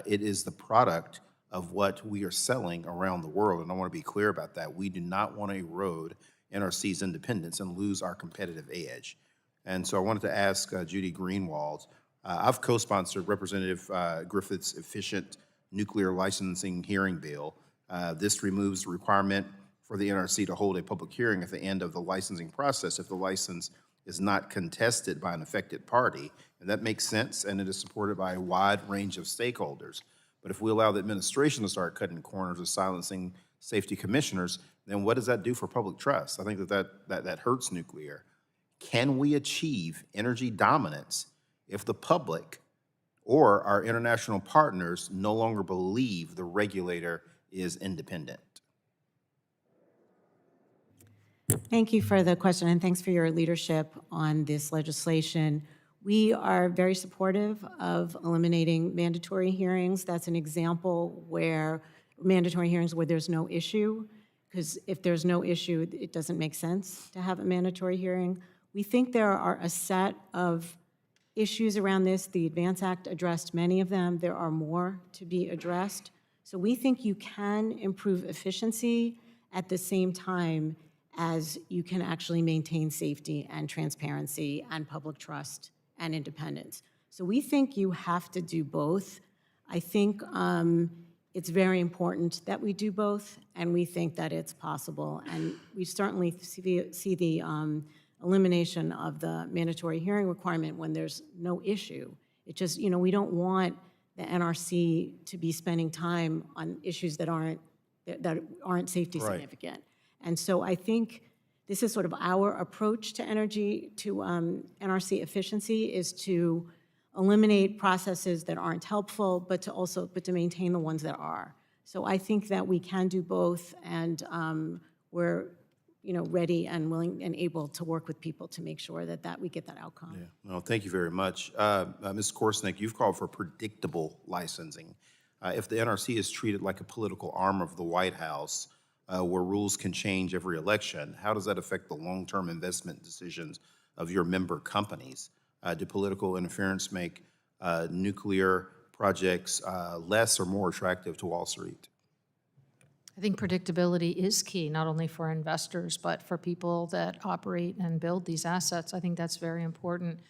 It is the product of what we are selling around the world, and I want to be clear about that. We do not want to erode NRC's independence and lose our competitive edge. And so I wanted to ask Judi Greenwald. I've co-sponsored Representative Griffith's efficient nuclear licensing hearing bill. This removes the requirement for the NRC to hold a public hearing at the end of the licensing process if the license is not contested by an affected party. And that makes sense, and it is supported by a wide range of stakeholders. But if we allow the administration to start cutting corners of silencing safety commissioners, then what does that do for public trust? I think that hurts nuclear. Can we achieve energy dominance if the public or our international partners no longer believe the regulator is independent? Thank you for the question, and thanks for your leadership on this legislation. We are very supportive of eliminating mandatory hearings. That's an example where mandatory hearings where there's no issue, because if there's no issue, it doesn't make sense to have a mandatory hearing. We think there are a set of issues around this. The Advance Act addressed many of them. There are more to be addressed. So we think you can improve efficiency at the same time as you can actually maintain safety and transparency and public trust and independence. So we think you have to do both. I think it's very important that we do both, and we think that it's possible. And we certainly see the elimination of the mandatory hearing requirement when there's no issue. It just, we don't want the NRC to be spending time on issues that aren't safety significant. And so I think this is sort of our approach to energy, to NRC efficiency, is to eliminate processes that aren't helpful, but to maintain the ones that are. So I think that we can do both, and we're ready and willing and able to work with people to make sure that we get that outcome. Yeah. Well, thank you very much. Ms. Korsnick, you've called for predictable licensing. If the NRC is treated like a political arm of the White House, where rules can change every election, how does that affect the long-term investment decisions of your member companies? Do political interference make nuclear projects less or more attractive to Wall Street? I think predictability is key, not only for investors, but for people that operate and build these assets. I think that's very important.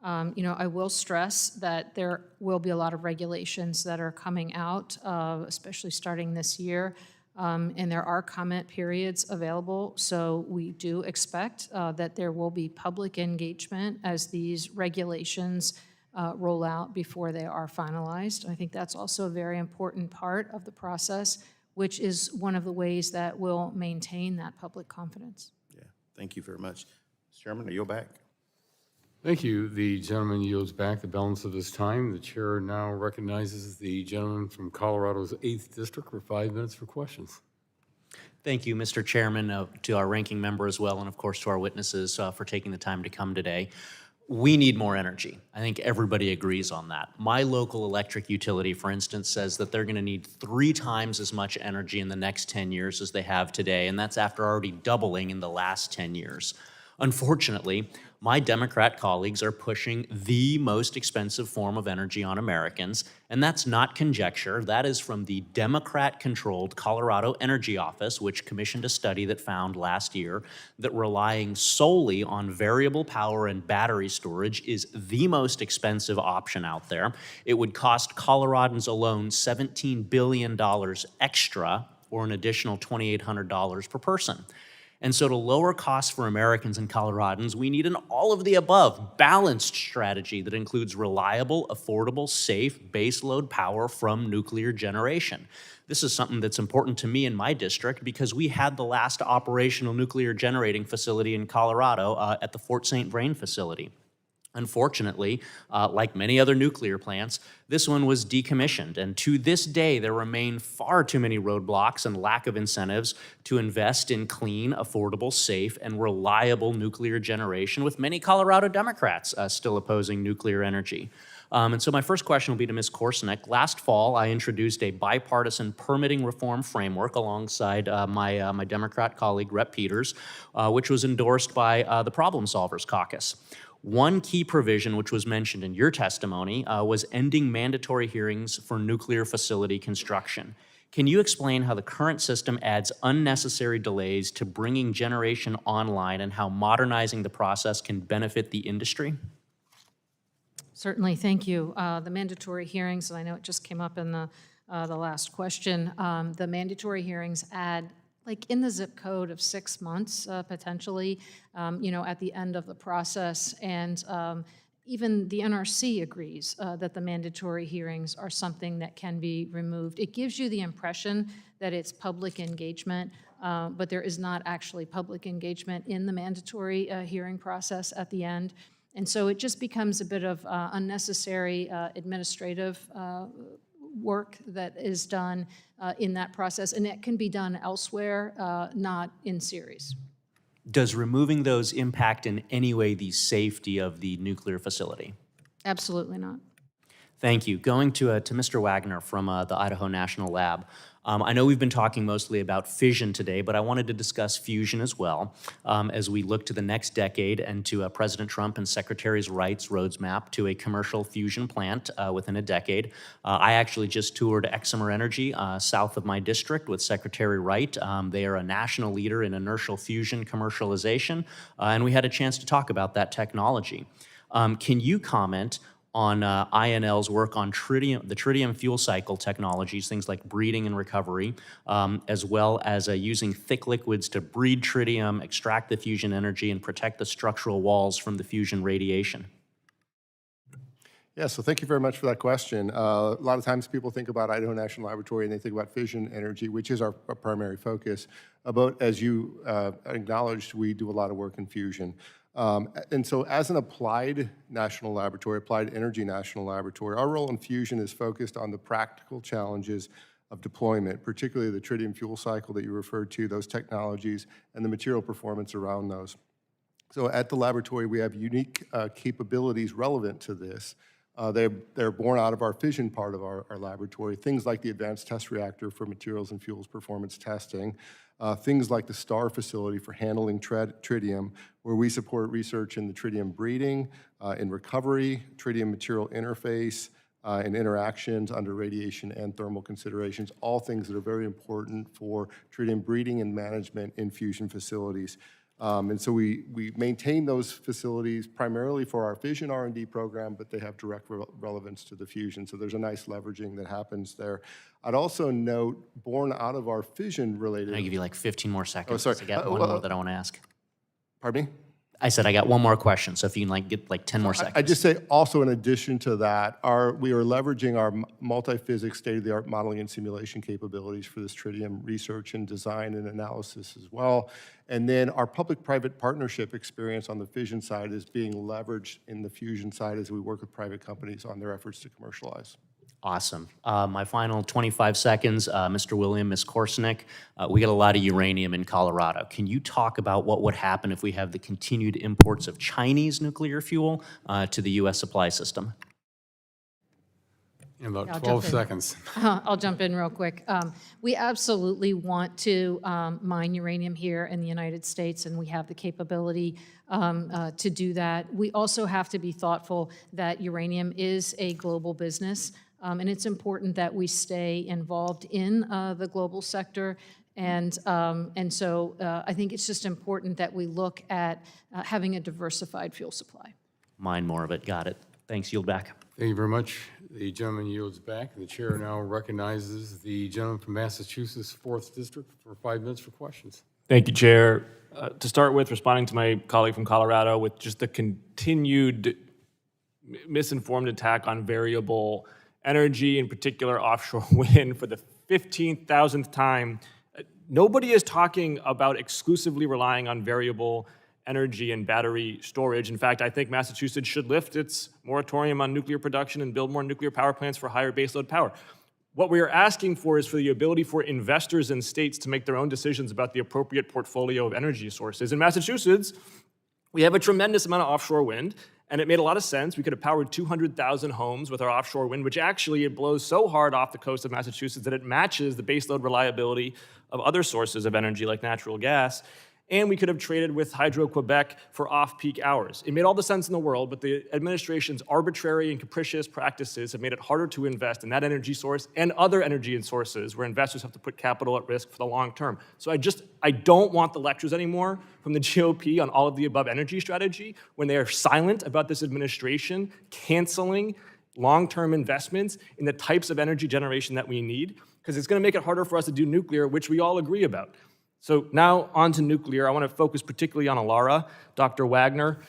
I will stress that there will be a lot of regulations that are coming out, especially starting this year. and there are comment periods available. So we do expect that there will be public engagement as these regulations roll out before they are finalized. I think that's also a very important part of the process, which is one of the ways that will maintain that public confidence. Yeah, thank you very much. Mr. Chairman, are you back? Thank you. The gentleman yields back the balance of his time. The chair now recognizes the gentleman from Colorado's 8th District for 5 minutes for questions. Thank you, Mr. Chairman, to our ranking member as well, and of course to our witnesses for taking the time to come today. We need more energy. I think everybody agrees on that. My local electric utility, for instance, says that they're going to need 3 times as much energy in the next 10 years as they have today, and that's after already doubling in the last 10 years. Unfortunately, my Democrat colleagues are pushing the most expensive form of energy on Americans, and that's not conjecture. That is from the Democrat-controlled Colorado Energy Office, which commissioned a study that found last year that relying solely on variable power and battery storage is the most expensive option out there. It would cost Coloradans alone $17 billion extra, or an additional $2,800 per person. And so to lower costs for Americans and Coloradans, we need an all-of-the-above balanced strategy that includes reliable, affordable, safe baseload power from nuclear generation. This is something that's important to me in my district because we had the last operational nuclear generating facility in Colorado at the Fort St. Vrain facility. Unfortunately, like many other nuclear plants, this one was decommissioned, and to this day, there remain far too many roadblocks and lack of incentives to invest in clean, affordable, safe, and reliable nuclear generation, with many Colorado Democrats still opposing nuclear energy. And so my first question will be to Ms. Korsnick. Last fall, I introduced a bipartisan permitting reform framework alongside my Democrat colleague, Rep. Peters, which was endorsed by the Problem Solvers Caucus. One key provision which was mentioned in your testimony was ending mandatory hearings for nuclear facility construction. Can you explain how the current system adds unnecessary delays to bringing generation online and how modernizing the process can benefit the industry? Certainly, thank you. The mandatory hearings, and I know it just came up in the last question, the mandatory hearings add like in the zip code of 6 months, potentially, at the end of the process. And even the NRC agrees that the mandatory hearings are something that can be removed. It gives you the impression that it's public engagement, but there is not actually public engagement in the mandatory hearing process at the end. And so it just becomes a bit of unnecessary administrative work that is done in that process, and it can be done elsewhere, not in series. Does removing those impact in any way the safety of the nuclear facility? Absolutely not. Thank you. Going to Mr. Wagner from the Idaho National Lab. I know we've been talking mostly about fission today, but I wanted to discuss fusion as well as we look to the next decade and to President Trump and Secretary Wright's roadmap to a commercial fusion plant within a decade. I actually just toured Exemer Energy south of my district with Secretary Wright. They are a national leader in inertial fusion commercialization, and we had a chance to talk about that technology. Can you comment on INL's work on the tritium fuel cycle technologies, things like breeding and recovery, as well as using thick liquids to breed tritium, extract the fusion energy, and protect the structural walls from the fusion radiation? Yeah, so thank you very much for that question. A lot of times people think about Idaho National Laboratory and they think about fission energy, which is our primary focus. But as you acknowledged, we do a lot of work in fusion. And so as an applied national laboratory, applied energy national laboratory, our role in fusion is focused on the practical challenges of deployment, particularly the tritium fuel cycle that you referred to, those technologies, and the material performance around those. So at the laboratory, we have unique capabilities relevant to this. They're born out of our fission part of our laboratory, things like the Advanced Test Reactor for materials and fuels performance testing, things like the STAR facility for handling tritium, where we support research in the tritium breeding, in recovery, tritium material interface, and interactions under radiation and thermal considerations, all things that are very important for tritium breeding and management in fusion facilities. And so we maintain those facilities primarily for our fission R&D program, but they have direct relevance to the fusion. So there's a nice leveraging that happens there. I'd also note, born out of our fission-related... Can I give you like 15 more seconds? Oh, sorry. 'Cause I got one more that I want to ask. Pardon me? I said I got one more question, so if you can like get like 10 more seconds. I just say also in addition to that, we are leveraging our multi-physics state-of-the-art modeling and simulation capabilities for this tritium research and design and analysis as well. And then our public-private partnership experience on the fission side is being leveraged in the fusion side as we work with private companies on their efforts to commercialize. Awesome. My final 25 seconds, Mr. William, Ms. Korsnick, we get a lot of uranium in Colorado. Can you talk about what would happen if we have the continued imports of Chinese nuclear fuel to the U.S. supply system? In about I'll 12 jump in. seconds. I'll jump in real quick. We absolutely want to mine uranium here in the United States, and we have the capability to do that. We also have to be thoughtful that uranium is a global business, and it's important that we stay involved in the global sector. And so I think it's just important that we look at having a diversified fuel supply. Mine more of it. Got it. Thanks. Yield back. Thank you very much. The gentleman yields back, and the chair now recognizes the gentleman from Massachusetts, 4th District, for 5 minutes for questions. Thank you, Chair. To start with, responding to my colleague from Colorado with just the continued misinformed attack on variable energy, in particular offshore wind, for the 15,000th time. Nobody is talking about exclusively relying on variable energy and battery storage. In fact, I think Massachusetts should lift its moratorium on nuclear production and build more nuclear power plants for higher baseload power. What we are asking for is for the ability for investors and states to make their own decisions about the appropriate portfolio of energy sources. In Massachusetts, we have a tremendous amount of offshore wind, and it made a lot of sense. We could have powered 200,000 homes with our offshore wind, which actually it blows so hard off the coast of Massachusetts that it matches the baseload reliability of other sources of energy like natural gas. And we could have traded with Hydro-Quebec for off-peak hours. It made all the sense in the world, but the administration's arbitrary and capricious practices have made it harder to invest in that energy source and other energy sources where investors have to put capital at risk for the long term. So I don't want the lectures anymore from the GOP on all of the above energy strategy when they are silent about this administration canceling long-term investments in the types of energy generation that we need, because it's going to make it harder for us to do nuclear, which we all agree about. So now on to nuclear. I want to focus particularly on Alara. Dr. Wagner,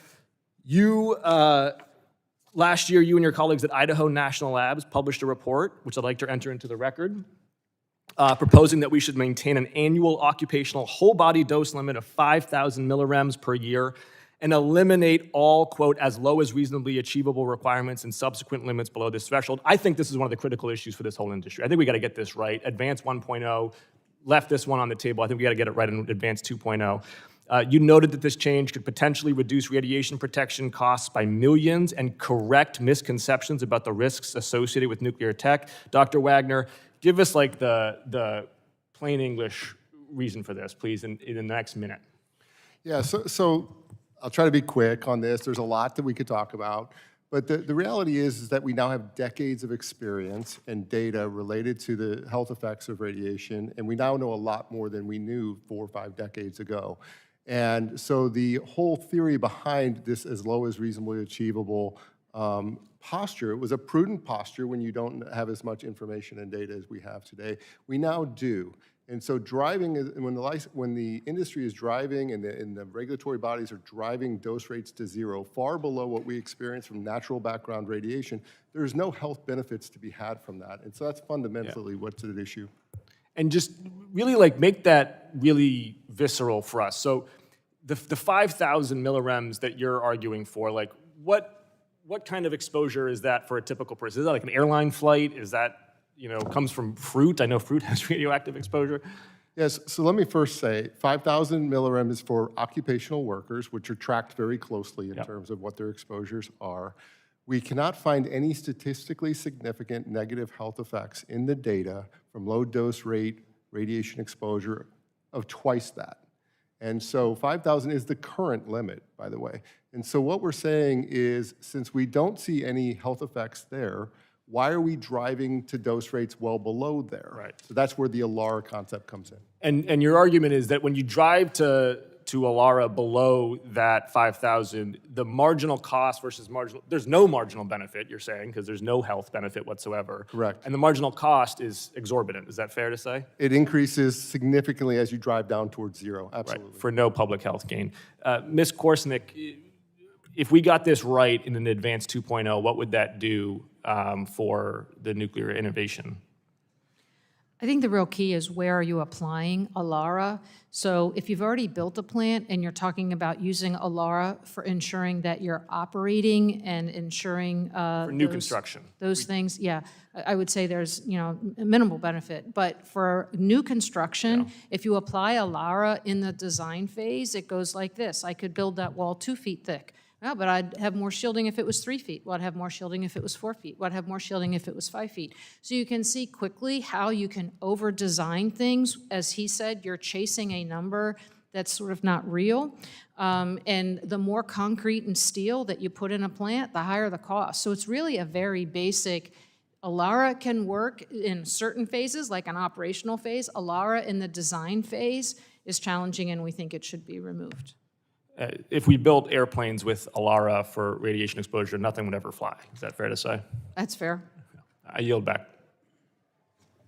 last year, you and your colleagues at Idaho National Labs published a report, which I'd like to enter into the record, proposing that we should maintain an annual occupational whole body dose limit of 5,000 millirems per year and eliminate all, quote, as low as reasonably achievable requirements and subsequent limits below this threshold. I think this is one of the critical issues for this whole industry. I think we got to get this right. Advance 1.0 left this one on the table. I think we got to get it right in Advance 2.0. You noted that this change could potentially reduce radiation protection costs by millions and correct misconceptions about the risks associated with nuclear tech. Dr. Wagner, give us like the plain English reason for this, please, in the next minute. Yeah, so I'll try to be quick on this. There's a lot that we could talk about. But the reality is that we now have decades of experience and data related to the health effects of radiation, and we now know a lot more than we knew 4 or 5 decades ago. And so the whole theory behind this as low as reasonably achievable posture, it was a prudent posture when you don't have as much information and data as we have today. We now do. And so driving, when the industry is driving and the regulatory bodies are driving dose rates to zero, far below what we experience from natural background radiation, there's no health benefits to be had from that. And so that's fundamentally what's at issue. And just really like make that really visceral for us. So the 5,000 millirems that you're arguing for, like what kind of exposure is that for a typical person? Is that like an airline flight? Is that, comes from fruit? I know fruit has radioactive exposure. Yes, so let me first say 5,000 millirems is for occupational workers, which are tracked very closely in terms of what their exposures are. We cannot find any statistically significant negative health effects in the data from low dose rate radiation exposure of twice that. And so 5,000 is the current limit, by the way. And so what we're saying is, since we don't see any health effects there, why are we driving to dose rates well below there? Right. So that's where the Alara concept comes in. And your argument is that when you drive to to Alara below that 5,000, the marginal cost versus there's no marginal benefit, you're saying, because there's no health benefit whatsoever. Correct. And the marginal cost is exorbitant. Is that fair to say? It increases significantly as you drive down towards zero, absolutely. Right, for no public health gain. Ms. Korsnick, if we got this right in an advanced 2.0, what would that do for the nuclear innovation? I think the real key is where are you applying Alara? So if you've already built a plant and you're talking about using Alara for ensuring that you're operating and ensuring For new construction. those things, yeah, I would say there's, minimal benefit. But for new construction, if you apply Alara in the design phase, it goes like this. I could build that wall 2 feet thick. Well, but I'd have more shielding if it was 3 feet. Well, I'd have more shielding if it was 4 feet. Well, I'd have more shielding if it was 5 feet. So you can see quickly how you can over-design things. As he said, you're chasing a number that's sort of not real. And the more concrete and steel that you put in a plant, the higher the cost. So it's really a very basic, Alara can work in certain phases, like an operational phase. Alara in the design phase is challenging, and we think it should be removed. If we built airplanes with Alara for radiation exposure, nothing would ever fly. Is that fair to say? That's fair. I yield back.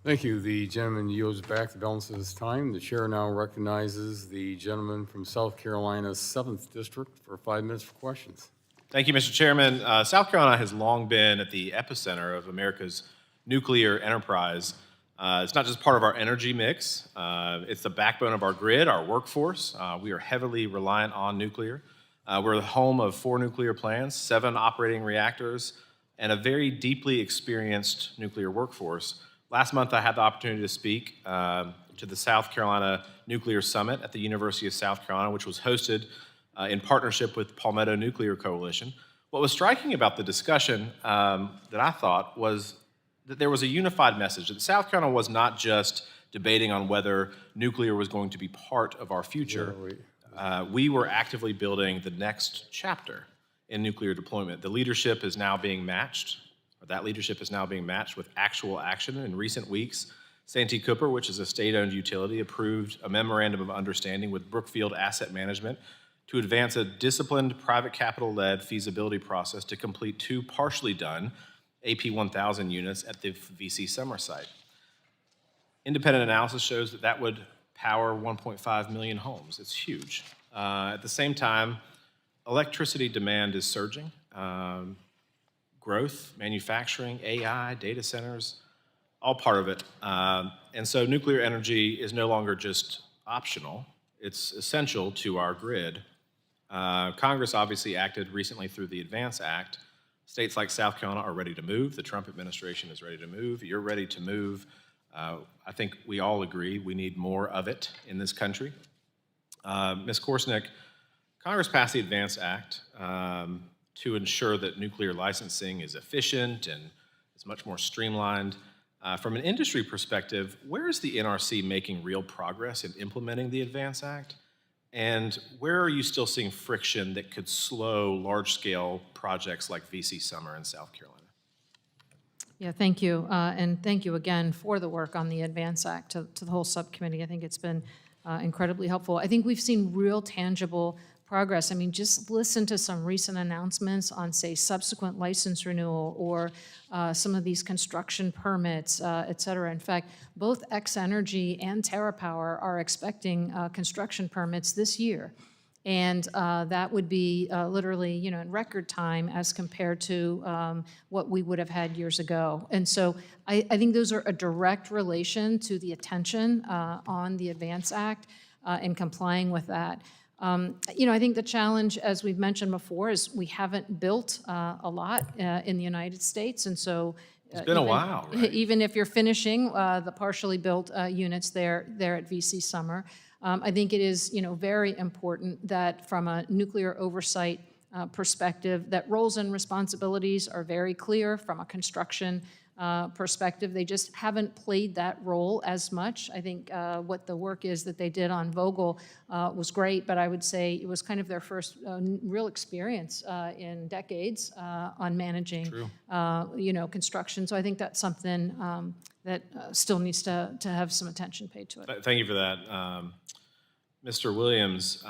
Thank you. The gentleman yields back the balance of his time. The chair now recognizes the gentleman from South Carolina's 7th District for 5 minutes for questions. Thank you, Mr. Chairman. South Carolina has long been at the epicenter of America's nuclear enterprise. It's not just part of our energy mix. It's the backbone of our grid, our workforce. We are heavily reliant on nuclear. We're the home of 4 nuclear plants, 7 operating reactors, and a very deeply experienced nuclear workforce. Last month, I had the opportunity to speak to the South Carolina Nuclear Summit at the University of South Carolina, which was hosted in partnership with Palmetto Nuclear Coalition. What was striking about the discussion that I thought was that there was a unified message, that South Carolina was not just debating on whether nuclear was going to be part of our future. We were actively building the next chapter in nuclear deployment. The leadership is now being matched, or that leadership is now being matched with actual action. In recent weeks, Santee Cooper, which is a state-owned utility, approved a memorandum of understanding with Brookfield Asset Management to advance a disciplined, private capital-led feasibility process to complete 2 partially done AP1000 units at the VC Summer site. Independent analysis shows that that would power 1.5 million homes. It's huge. At the same time, electricity demand is surging. Growth, manufacturing, AI, data centers, all part of it. And so nuclear energy is no longer just optional. It's essential to our grid. Congress obviously acted recently through the ADVANCE Act. States like South Carolina are ready to move. The Trump administration is ready to move. You're ready to move. I think we all agree we need more of it in this country. Ms. Korsnick, Congress passed the ADVANCE Act to ensure that nuclear licensing is efficient and is much more streamlined. From an industry perspective, where is the NRC making real progress in implementing the ADVANCE Act? And where are you still seeing friction that could slow large-scale projects like VC Summer in South Carolina? Yeah, thank you. And thank you again for the work on the ADVANCE Act to the whole subcommittee. I think it's been incredibly helpful. I think we've seen real tangible progress. I mean, just listen to some recent announcements on, say, subsequent license renewal or some of these construction permits, et cetera. In fact, both X-Energy and TerraPower are expecting construction permits this year. And that would be literally, in record time as compared to what we would have had years ago. And so I think those are a direct relation to the attention on the ADVANCE Act and complying with that. I think the challenge, as we've mentioned before, is we haven't built a lot in the United States, and so it's been a while, right? Even if you're finishing the partially built units there at VC Summer, I think it is very important that from a nuclear oversight perspective, that roles and responsibilities are very clear from a construction perspective. They just haven't played that role as much. I think what the work is that they did on Vogtle was great, but I would say it was kind of their first real experience in decades on managing, construction. So I think that's something that still needs to have some attention paid to it. Thank you for that. Mr. Williams,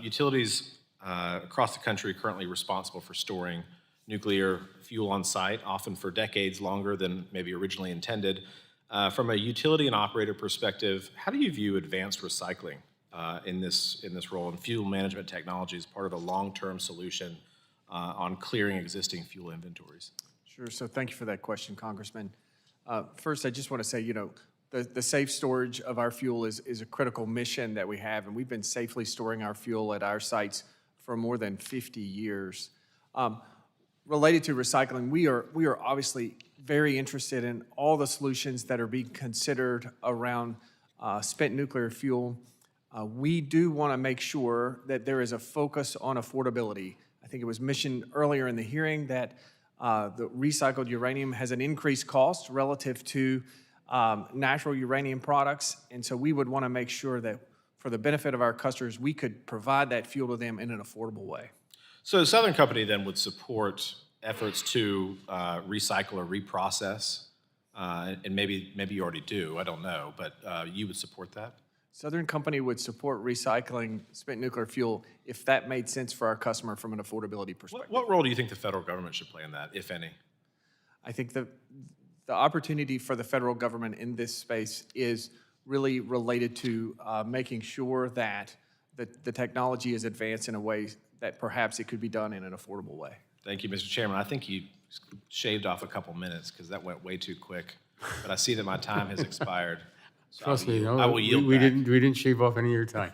utilities across the country are currently responsible for storing nuclear fuel on site, often for decades longer than maybe originally intended. From a utility and operator perspective, how do you view advanced recycling in this role, and fuel management technology as part of a long-term solution on clearing existing fuel inventories? Sure. So thank you for that question, Congressman. First, I just want to say, the safe storage of our fuel is a critical mission that we have, and we've been safely storing our fuel at our sites for more than 50 years. Related to recycling, we are obviously very interested in all the solutions that are being considered around spent nuclear fuel. We do want to make sure that there is a focus on affordability. I think it was mentioned earlier in the hearing that the recycled uranium has an increased cost relative to natural uranium products, and so we would want to make sure that for the benefit of our customers, we could provide that fuel to them in an affordable way. So Southern Company then would support efforts to recycle or reprocess, and maybe you already do, I don't know, but you would support that? Southern Company would support recycling spent nuclear fuel if that made sense for our customer from an affordability perspective. What role do you think the federal government should play in that, if any? I think the opportunity for the federal government in this space is really related to making sure that the technology is advanced in a way that perhaps it could be done in an affordable way. Thank you, Mr. Chairman. I think you shaved off a couple minutes because that went way too quick, but I see that my time has expired. So Trust me, I will yield we back. didn't shave off any of your time.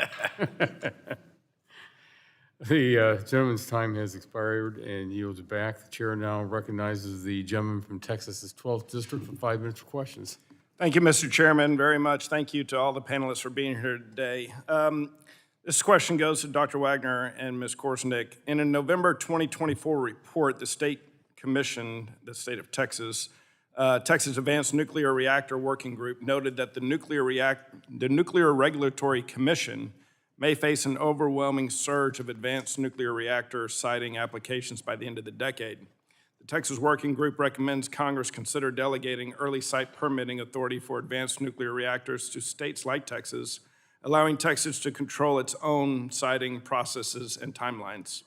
The gentleman's time has expired and yields back. The chair now recognizes the gentleman from Texas's 12th district for 5 minutes for questions. Thank you, Mr. Chairman, very much. Thank you to all the panelists for being here today. This question goes to Dr. Wagner and Ms. Korsnick. In a November 2024 report, the State Commission, the state of Texas, Texas Advanced Nuclear Reactor Working Group noted that the Nuclear Regulatory Commission may face an overwhelming surge of advanced nuclear reactor siting applications by the end of the decade. The Texas Working Group recommends Congress consider delegating early site permitting authority for advanced nuclear reactors to states like Texas, allowing Texas to control its own siting processes and timelines.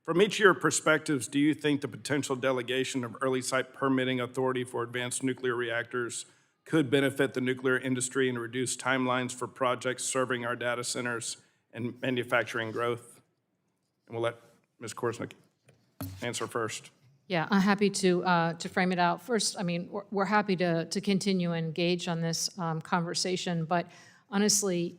From each of your perspectives, do you think the potential delegation of early site permitting authority for advanced nuclear reactors could benefit the nuclear industry and reduce timelines for projects serving our data centers and manufacturing growth? And we'll let Ms. Korsnick answer first. Yeah, I'm happy to frame it out. First, I mean, we're happy to continue and engage on this conversation, but honestly,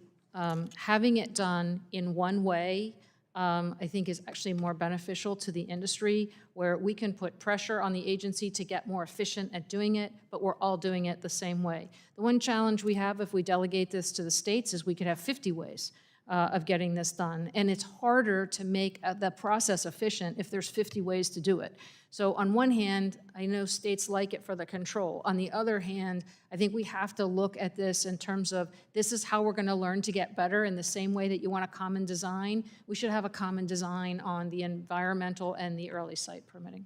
having it done in one way, I think is actually more beneficial to the industry, where we can put pressure on the agency to get more efficient at doing it, but we're all doing it the same way. The one challenge we have if we delegate this to the states is we could have 50 ways of getting this done, and it's harder to make the process efficient if there's 50 ways to do it. So on one hand, I know states like it for the control. On the other hand, I think we have to look at this in terms of this is how we're going to learn to get better. In the same way that you want a common design, we should have a common design on the environmental and the early site permitting.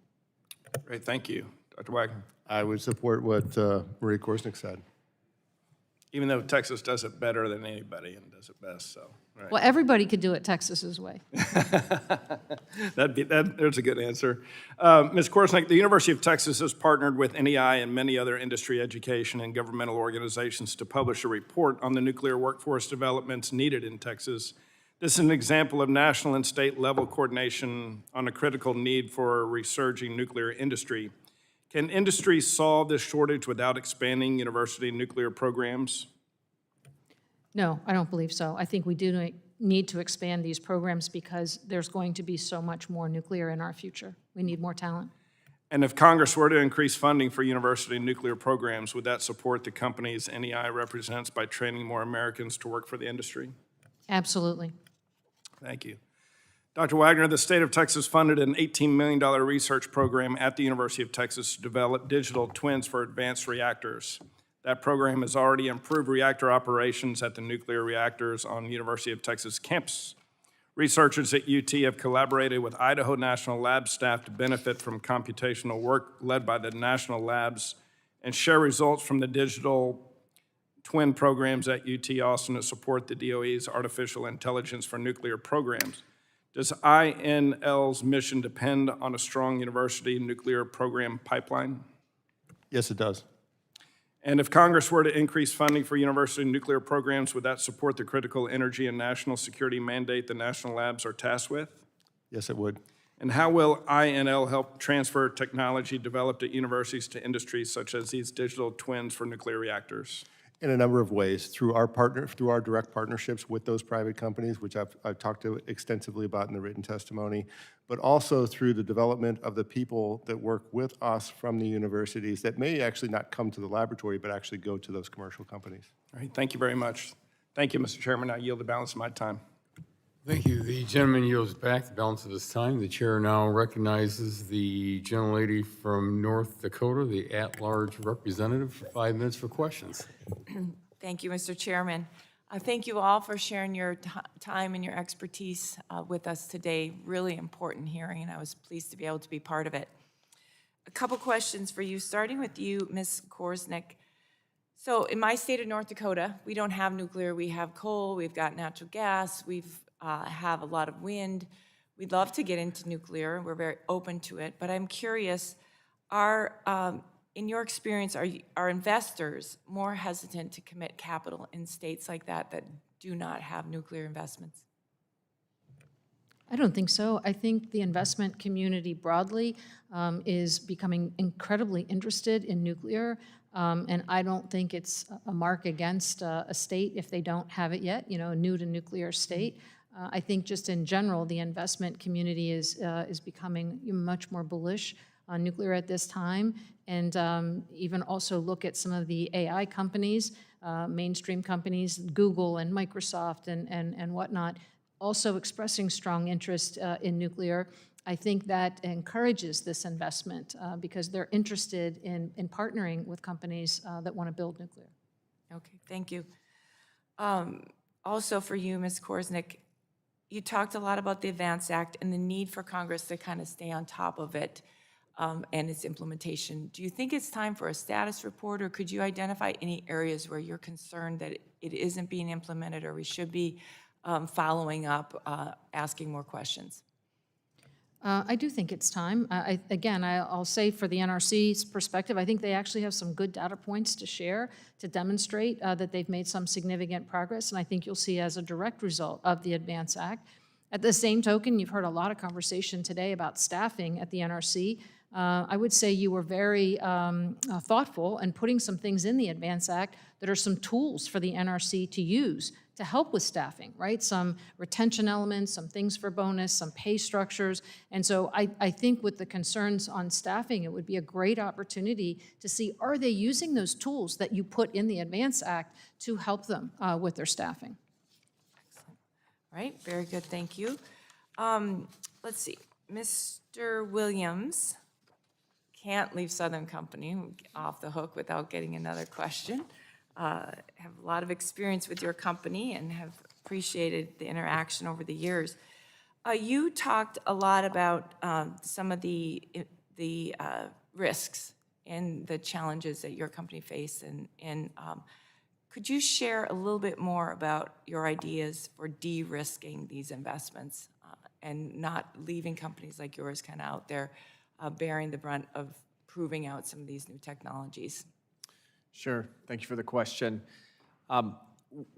Great, thank you. Dr. Wagner. I would support what Marie Korsnick said. Even though Texas does it better than anybody and does it best, so. Right. Well, everybody could do it Texas's way. There's a good answer. Ms. Korsnick, the University of Texas has partnered with NEI and many other industry, education, and governmental organizations to publish a report on the nuclear workforce developments needed in Texas. This is an example of national and state level coordination on a critical need for a resurging nuclear industry. Can industry solve this shortage without expanding university nuclear programs? No, I don't believe so. I think we do need to expand these programs because there's going to be so much more nuclear in our future. We need more talent. And if Congress were to increase funding for university nuclear programs, would that support the companies NEI represents by training more Americans to work for the industry? Absolutely. Thank you. Dr. Wagner, the state of Texas funded an $18 million research program at the University of Texas to develop digital twins for advanced reactors. That program has already improved reactor operations at the nuclear reactors on the University of Texas campus. Researchers at UT have collaborated with Idaho National Lab staff to benefit from computational work led by the national labs and share results from the digital twin programs at UT Austin to support the DOE's artificial intelligence for nuclear programs. Does INL's mission depend on a strong university nuclear program pipeline? Yes, it does. And if Congress were to increase funding for university nuclear programs, would that support the critical energy and national security mandate the national labs are tasked with? Yes, it would. And how will INL help transfer technology developed at universities to industries such as these digital twins for nuclear reactors? In a number of ways, through our direct partnerships with those private companies, which I've talked extensively about in the written testimony, but also through the development of the people that work with us from the universities that may actually not come to the laboratory, but actually go to those commercial companies. All right, thank you very much. Thank you, Mr. Chairman. I yield the balance of my time. Thank you. The gentleman yields back the balance of his time. The chair now recognizes the gentlelady from North Dakota, the at-large representative, for 5 minutes for questions. Thank you, Mr. Chairman. Thank you all for sharing your time and your expertise with us today. Really important hearing, and I was pleased to be able to be part of it. A couple questions for you, starting with you, Ms. Korsnick. So in my state of North Dakota, we don't have nuclear. We have coal, we've got natural gas, we've have a lot of wind. We'd love to get into nuclear. We're very open to it. But I'm curious, in your experience, are investors more hesitant to commit capital in states like that that do not have nuclear investments? I don't think so. I think the investment community broadly is becoming incredibly interested in nuclear, and I don't think it's a mark against a state if they don't have it yet, a new to nuclear state. I think just in general, the investment community is becoming much more bullish on nuclear at this time, and even also look at some of the AI companies, mainstream companies, Google and Microsoft and whatnot, also expressing strong interest in nuclear. I think that encourages this investment because they're interested in partnering with companies that want to build nuclear. Okay, thank you. Also for you, Ms. Korsnick, you talked a lot about the ADVANCE Act and the need for Congress to kind of stay on top of it and its implementation. Do you think it's time for a status report, or could you identify any areas where you're concerned that it isn't being implemented, or we should be following up, asking more questions? I do think it's time. I'll say for the NRC's perspective, I think they actually have some good data points to share to demonstrate that they've made some significant progress, and I think you'll see as a direct result of the ADVANCE Act. At the same token, you've heard a lot of conversation today about staffing at the NRC. I would say you were very thoughtful in putting some things in the ADVANCE Act that are some tools for the NRC to use to help with staffing, right? Some retention elements, some things for bonus, some pay structures. And so I think with the concerns on staffing, it would be a great opportunity to see, are they using those tools that you put in the ADVANCE Act to help them with their staffing? Excellent. All right, very good, thank you. Let's see, Mr. Williams, can't leave Southern Company off the hook without getting another question. Have a lot of experience with your company and have appreciated the interaction over the years. You talked a lot about some of the risks and the challenges that your company faced, and could you share a little bit more about your ideas for de-risking these investments and not leaving companies like yours kind of out there bearing the brunt of proving out some of these new technologies? Sure, thank you for the question.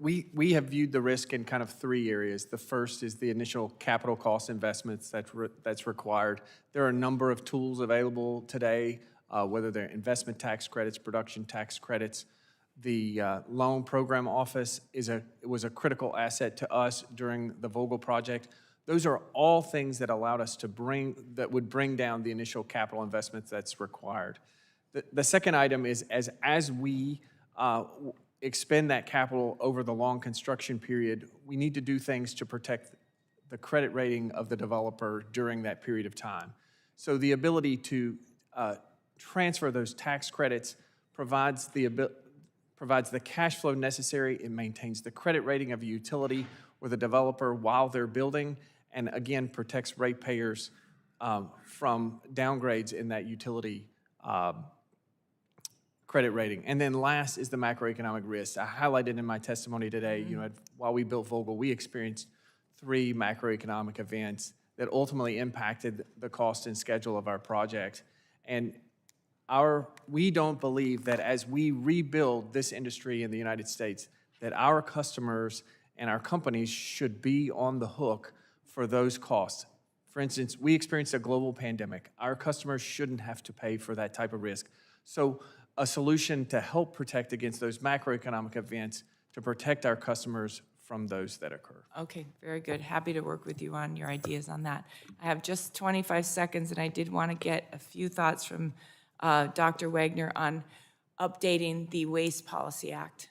We have viewed the risk in kind of three areas. The first is the initial capital cost investments that's required. There are a number of tools available today, whether they're investment tax credits, production tax credits. The Loan Program Office was a critical asset to us during the Vogtle project. Those are all things that allowed us that would bring down the initial capital investments that's required. The second item is as we expend that capital over the long construction period, we need to do things to protect the credit rating of the developer during that period of time. So the ability to transfer those tax credits provides the cash flow necessary. It maintains the credit rating of a utility or the developer while they're building, and again, protects ratepayers from downgrades in that utility credit rating. And then last is the macroeconomic risks. I highlighted in my testimony today, while we built Vogtle, we experienced 3 macroeconomic events that ultimately impacted the cost and schedule of our project. And we don't believe that as we rebuild this industry in the United States, that our customers and our companies should be on the hook for those costs. For instance, we experienced a global pandemic. Our customers shouldn't have to pay for that type of risk. So a solution to help protect against those macroeconomic events, to protect our customers from those that occur. Okay, very good. Happy to work with you on your ideas on that. I have just 25 seconds, and I did want to get a few thoughts from Dr. Wagner on updating the Waste Policy Act.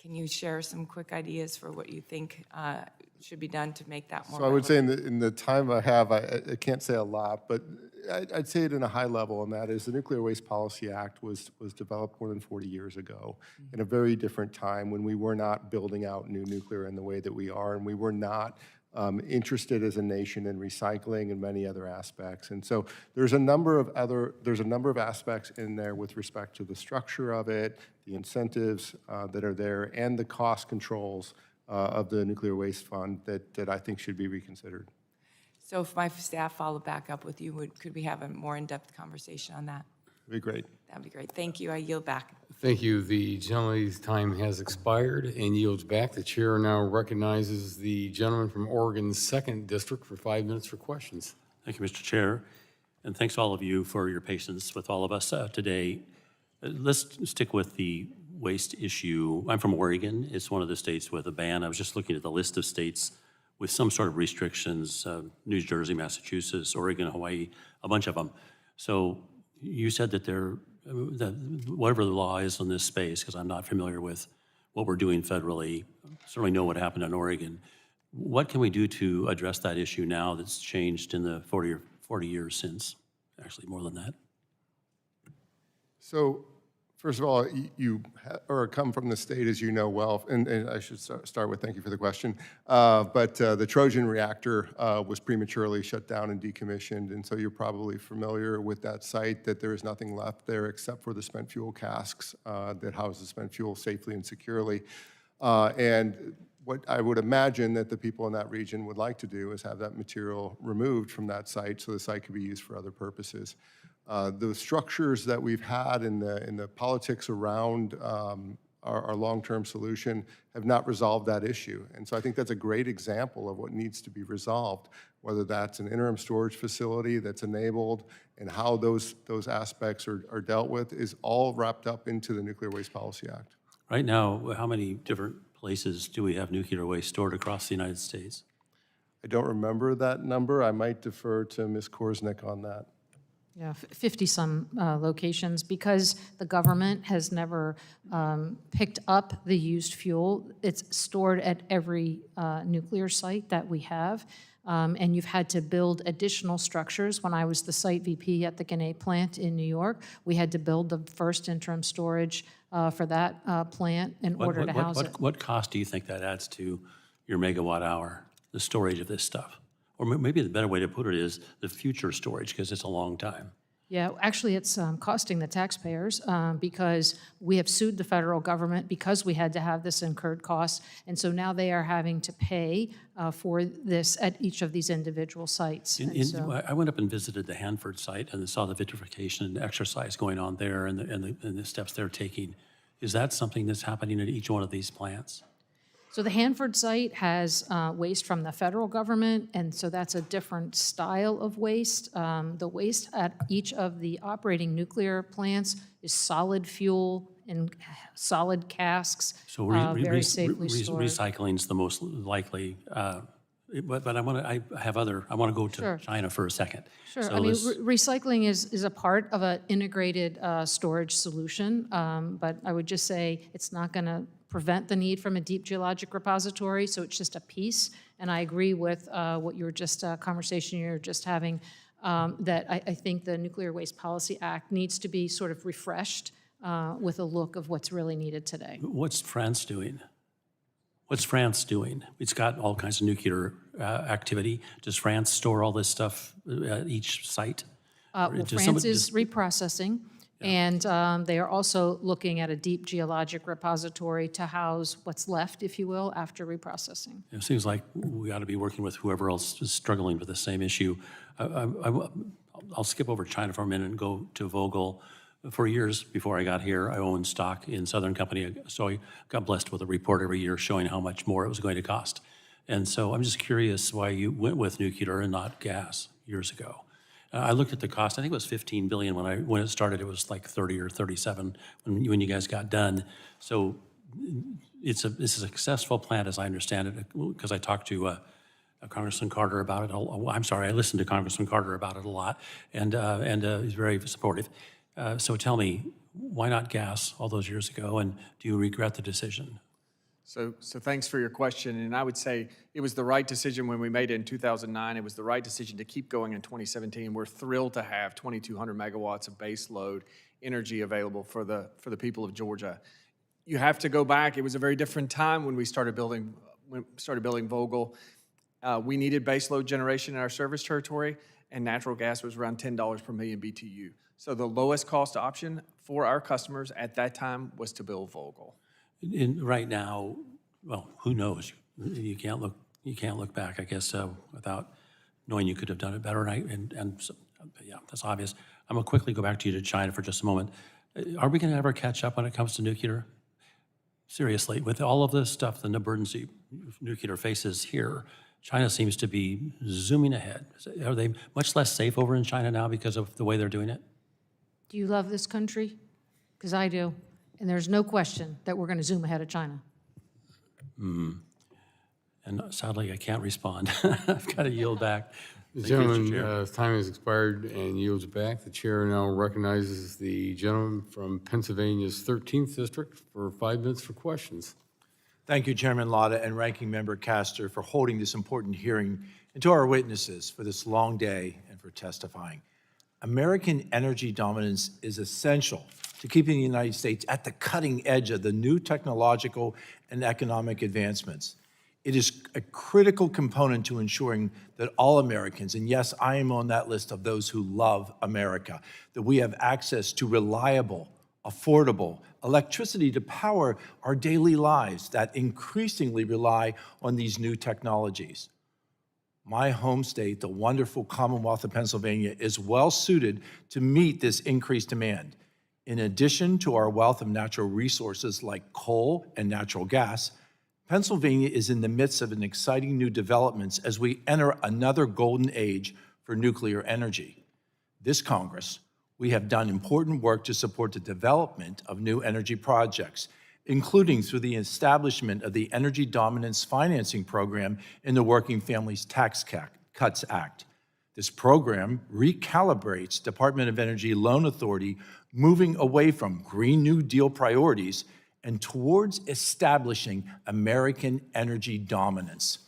Can you share some quick ideas for what you think should be done to make that more So I would say relevant? in the time I have, I can't say a lot, but I'd say it in a high level, and that is the Nuclear Waste Policy Act was developed more than 40 years ago in a very different time when we were not building out new nuclear in the way that we are, and we were not interested as a nation in recycling and many other aspects. And so there's a number of aspects in there with respect to the structure of it, the incentives that are there, and the cost controls of the Nuclear Waste Fund that I think should be reconsidered. So if my staff follow back up with you, could we have a more in-depth conversation on that? That'd be great. That'd be great. Thank you. I yield back. Thank you. The gentleman's time has expired and yields back. The chair now recognizes the gentleman from Oregon's 2nd District for 5 minutes for questions. Thank you, Mr. Chair, and thanks to all of you for your patience with all of us today. Let's stick with the waste issue. I'm from Oregon. It's one of the states with a ban. I was just looking at the list of states with some sort of restrictions, New Jersey, Massachusetts, Oregon, Hawaii, a bunch of them. So you said that that whatever the law is in this space, because I'm not familiar with what we're doing federally, certainly know what happened in Oregon. What can we do to address that issue now that's changed in the 40 years since, actually more than that? So, first of all, you come from the state, as you know well, and I should start with thank you for the question. But the Trojan reactor was prematurely shut down and decommissioned, and so you're probably familiar with that site, that there is nothing left there except for the spent fuel casks that house the spent fuel safely and securely. And what I would imagine that the people in that region would like to do is have that material removed from that site so the site could be used for other purposes. The structures that we've had in the politics around our long-term solution have not resolved that issue. And so I think that's a great example of what needs to be resolved, whether that's an interim storage facility that's enabled and how those aspects are dealt with is all wrapped up into the Nuclear Waste Policy Act. Right now, how many different places do we have nuclear waste stored across the United States? I don't remember that number. I might defer to Ms. Korsnick on that. Yeah, 50-some locations, because the government has never picked up the used fuel. It's stored at every nuclear site that we have, and you've had to build additional structures. When I was the site VP at the Gannett plant in New York, we had to build the first interim storage for that plant in order to house it. What cost do you think that adds to your megawatt hour, the storage of this stuff? Or maybe the better way to put it is the future storage, because it's a long time. Yeah, actually, it's costing the taxpayers because we have sued the federal government because we had to have this incurred cost, and so now they are having to pay for this at each of these individual sites. I went up and visited the Hanford site and saw the vitrification exercise going on there and the steps they're taking. Is that something that's happening at each one of these plants? So the Hanford site has waste from the federal government, and so that's a different style of waste. The waste at each of the operating nuclear plants is solid fuel in solid casks, So very safely stored. recycling's the most likely, but I want to go to Sure. China for a second. Sure, So I mean, this- recycling is a part of an integrated storage solution, but I would just say it's not going to prevent the need from a deep geologic repository, so it's just a piece. And I agree with what you were just, conversation you were just having, that I think the Nuclear Waste Policy Act needs to be sort of refreshed with a look of what's really needed today. What's France doing? What's France doing? It's got all kinds of nuclear activity. Does France store all this stuff at each site? Well, France is reprocessing, And they are also looking at a deep geologic repository to house what's left, if you will, after reprocessing. It seems like we ought to be working with whoever else is struggling with the same issue. I'll skip over China for a minute and go to Vogtle. For years before I got here, I owned stock in Southern Company, so I got blessed with a report every year showing how much more it was going to cost. And so I'm just curious why you went with nuclear and not gas years ago. I looked at the cost. I think it was $15 billion when it started. It was like 30 or 37 when you guys got done. So it's a successful plant, as I understand it, because I talked to Congressman Carter about it. I'm sorry, I listened to Congressman Carter about it a lot, and he's very supportive. So tell me, why not gas all those years ago, and do you regret the decision? So thanks for your question, and I would say it was the right decision when we made it in 2009. It was the right decision to keep going in 2017. We're thrilled to have 2,200 megawatts of base load energy available for the people of Georgia. You have to go back. It was a very different time when we started building Vogtle. We needed base load generation in our service territory, and natural gas was around $10 per million BTU. So the lowest cost option for our customers at that time was to build Vogtle. Right now, well, who knows? You can't look back, I guess, without knowing you could have done it better. And so, yeah, that's obvious. I'm gonna quickly go back to you to China for just a moment. Are we gonna ever catch up when it comes to nuclear? Seriously, with all of this stuff, the emergency nuclear faces here, China seems to be zooming ahead. Are they much less safe over in China now because of the way they're doing it? Do you love this country? Because I do. And there's no question that we're going to zoom ahead of China. And sadly, I can't respond. I've got to yield back. The Thank you, Mr. Chair. gentleman's time has expired and yields back. The chair now recognizes the gentleman from Pennsylvania's 13th District for 5 minutes for questions. Thank you, Chairman Lotta and Ranking Member Castor, for holding this important hearing, and to our witnesses for this long day and for testifying. American energy dominance is essential to keeping the United States at the cutting edge of the new technological and economic advancements. It is a critical component to ensuring that all Americans, and yes, I am on that list of those who love America, that we have access to reliable, affordable electricity to power our daily lives that increasingly rely on these new technologies. My home state, the wonderful Commonwealth of Pennsylvania, is well suited to meet this increased demand. In addition to our wealth of natural resources like coal and natural gas, Pennsylvania is in the midst of an exciting new developments as we enter another golden age for nuclear energy. This Congress, we have done important work to support the development of new energy projects, including through the establishment of the Energy Dominance Financing Program in the Working Families Tax Cuts Act. This program recalibrates Department of Energy Loan Authority, moving away from Green New Deal priorities and towards establishing American energy dominance.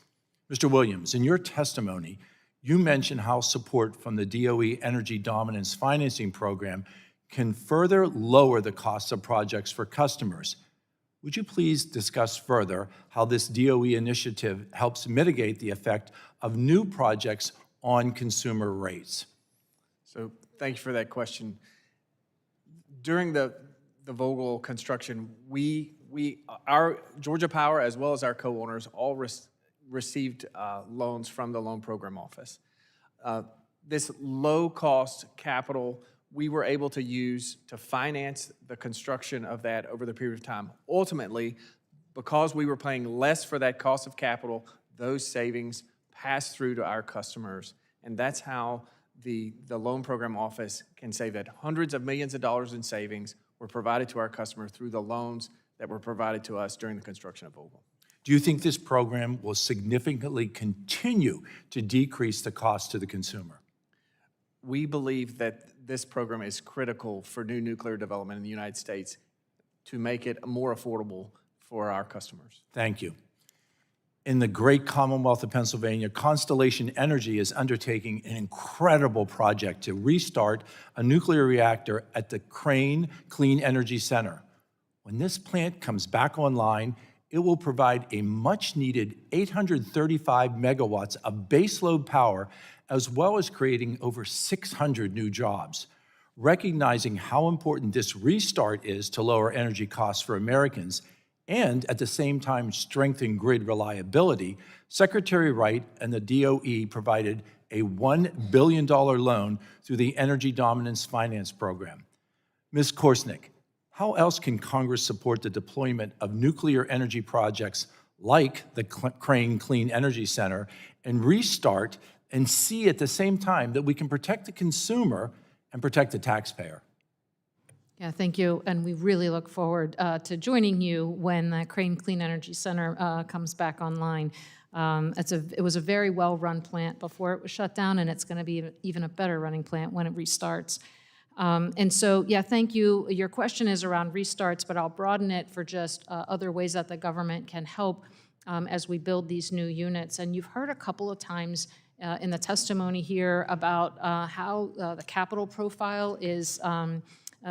Mr. Williams, in your testimony, you mentioned how support from the DOE Energy Dominance Financing Program can further lower the costs of projects for customers. Would you please discuss further how this DOE initiative helps mitigate the effect of new projects on consumer rates? So thank you for that question. During the Vogtle construction, our Georgia Power, as well as our co-owners, all received loans from the Loan Program Office. This low-cost capital we were able to use to finance the construction of that over the period of time. Ultimately, because we were paying less for that cost of capital, those savings passed through to our customers, and that's how the Loan Program Office can say that hundreds of millions of dollars in savings were provided to our customers through the loans that were provided to us during the construction of Vogtle. Do you think this program will significantly continue to decrease the cost to the consumer? We believe that this program is critical for new nuclear development in the United States to make it more affordable for our customers. Thank you. In the great Commonwealth of Pennsylvania, Constellation Energy is undertaking an incredible project to restart a nuclear reactor at the Crane Clean Energy Center. When this plant comes back online, it will provide a much-needed 835 megawatts of baseload power, as well as creating over 600 new jobs. recognizing how important this restart is to lower energy costs for Americans and at the same time strengthen grid reliability, Secretary Wright and the DOE provided a $1 billion loan through the Energy Dominance Finance Program. Ms. Korsnick, how else can Congress support the deployment of nuclear energy projects like the Crane Clean Energy Center and restart and see at the same time that we can protect the consumer and protect the taxpayer? Yeah, thank you. And we really look forward to joining you when the Crane Clean Energy Center comes back online. It was a very well-run plant before it was shut down, and it's going to be even a better running plant when it restarts. And so, yeah, thank you. Your question is around restarts, but I'll broaden it for just other ways that the government can help as we build these new units. And you've heard a couple of times in the testimony here about how the capital profile is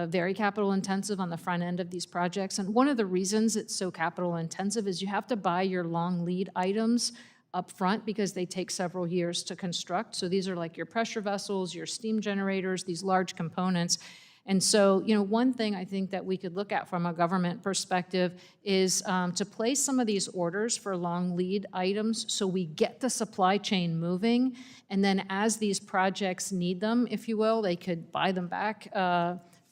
very capital intensive on the front end of these projects. And one of the reasons it's so capital intensive is you have to buy your long lead items up front because they take several years to construct. So these are like your pressure vessels, your steam generators, these large components. And so, you know, one thing I think that we could look at from a government perspective is to place some of these orders for long lead items so we get the supply chain moving. And then as these projects need them, if you will, they could buy them back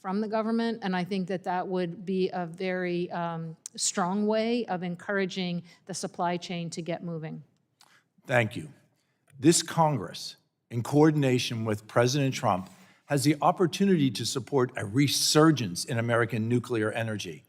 from the government, and I think that that would be a very strong way of encouraging the supply chain to get moving. Thank you. This Congress, in coordination with President Trump, has the opportunity to support a resurgence in American nuclear energy.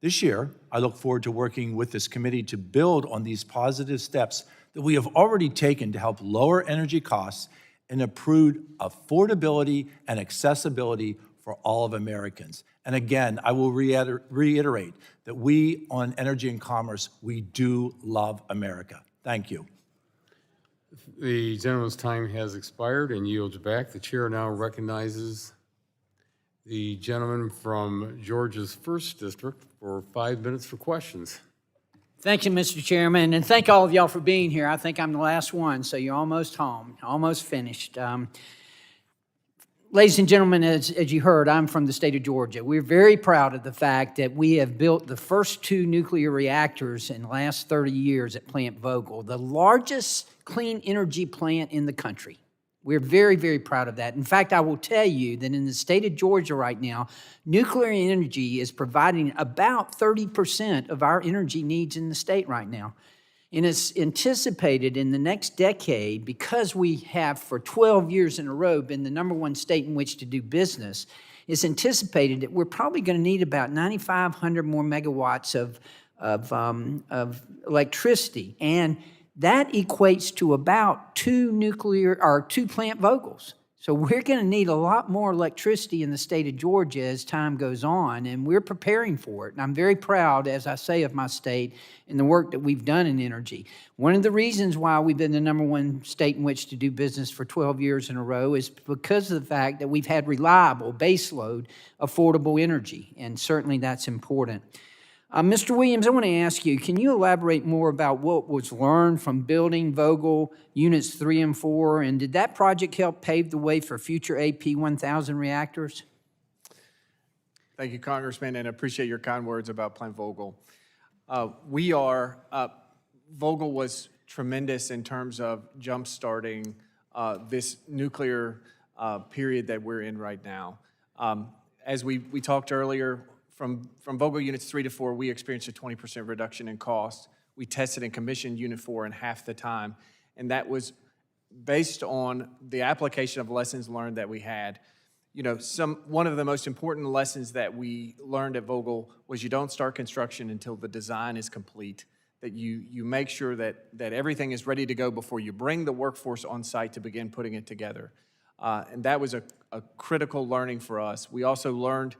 This year, I look forward to working with this committee to build on these positive steps that we have already taken to help lower energy costs and improve affordability and accessibility for all of Americans. And again, I will reiterate that we on Energy and Commerce, we do love America. Thank you. The gentleman's time has expired and yields back. The chair now recognizes the gentleman from Georgia's 1st District for 5 minutes for questions. Thank you, Mr. Chairman, and thank all of y'all for being here. I think I'm the last one, so you're almost home, almost finished. Ladies and gentlemen, as you heard, I'm from the state of Georgia. We're very proud of the fact that we have built the first 2 nuclear reactors in the last 30 years at Plant Vogtle, the largest clean energy plant in the country. We're very, very proud of that. In fact, I will tell you that in the state of Georgia right now, nuclear energy is providing about 30% of our energy needs in the state right now. And it's anticipated in the next decade, because we have for 12 years in a row been the #1 state in which to do business, it's anticipated that we're probably going to need about 9,500 more megawatts of electricity. And that equates to about 2 Plant Vogtles. So we're going to need a lot more electricity in the state of Georgia as time goes on, and we're preparing for it. And I'm very proud, as I say, of my state and the work that we've done in energy. One of the reasons why we've been the #1 state in which to do business for 12 years in a row is because of the fact that we've had reliable, baseload, affordable energy, and certainly that's important. Mr. Williams, I want to ask you, can you elaborate more about what was learned from building Vogtle Units 3 and 4, and did that project help pave the way for future AP1000 reactors? Thank you, Congressman, and appreciate your kind words about Plant Vogtle. Vogtle was tremendous in terms of jump-starting this nuclear period that we're in right now. As we talked earlier, from Vogtle Units 3 to 4, we experienced a 20% reduction in cost. We tested and commissioned Unit 4 in half the time, and that was based on the application of lessons learned that we had. You know, one of the most important lessons that we learned at Vogtle was you don't start construction until the design is complete, that you make sure that everything is ready to go before you bring the workforce on site to begin putting it together. And that was a critical learning for us. We also learned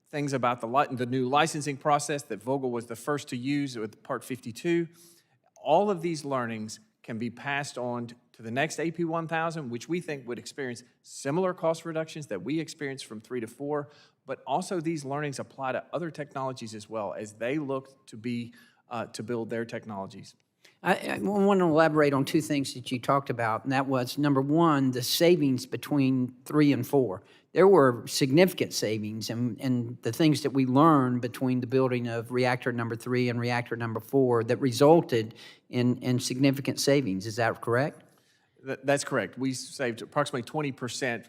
things about the new licensing process that Vogtle was the first to use with Part 52. All of these learnings can be passed on to the next AP1000, which we think would experience similar cost reductions that we experienced from 3 to 4, but also these learnings apply to other technologies as well as they look to build their technologies. I want to elaborate on two things that you talked about, and that was, number one, the savings between 3 and 4. There were significant savings, and the things that we learned between the building of reactor number 3 and reactor number 4 that resulted in significant savings. Is that correct? That's correct. We saved approximately 20%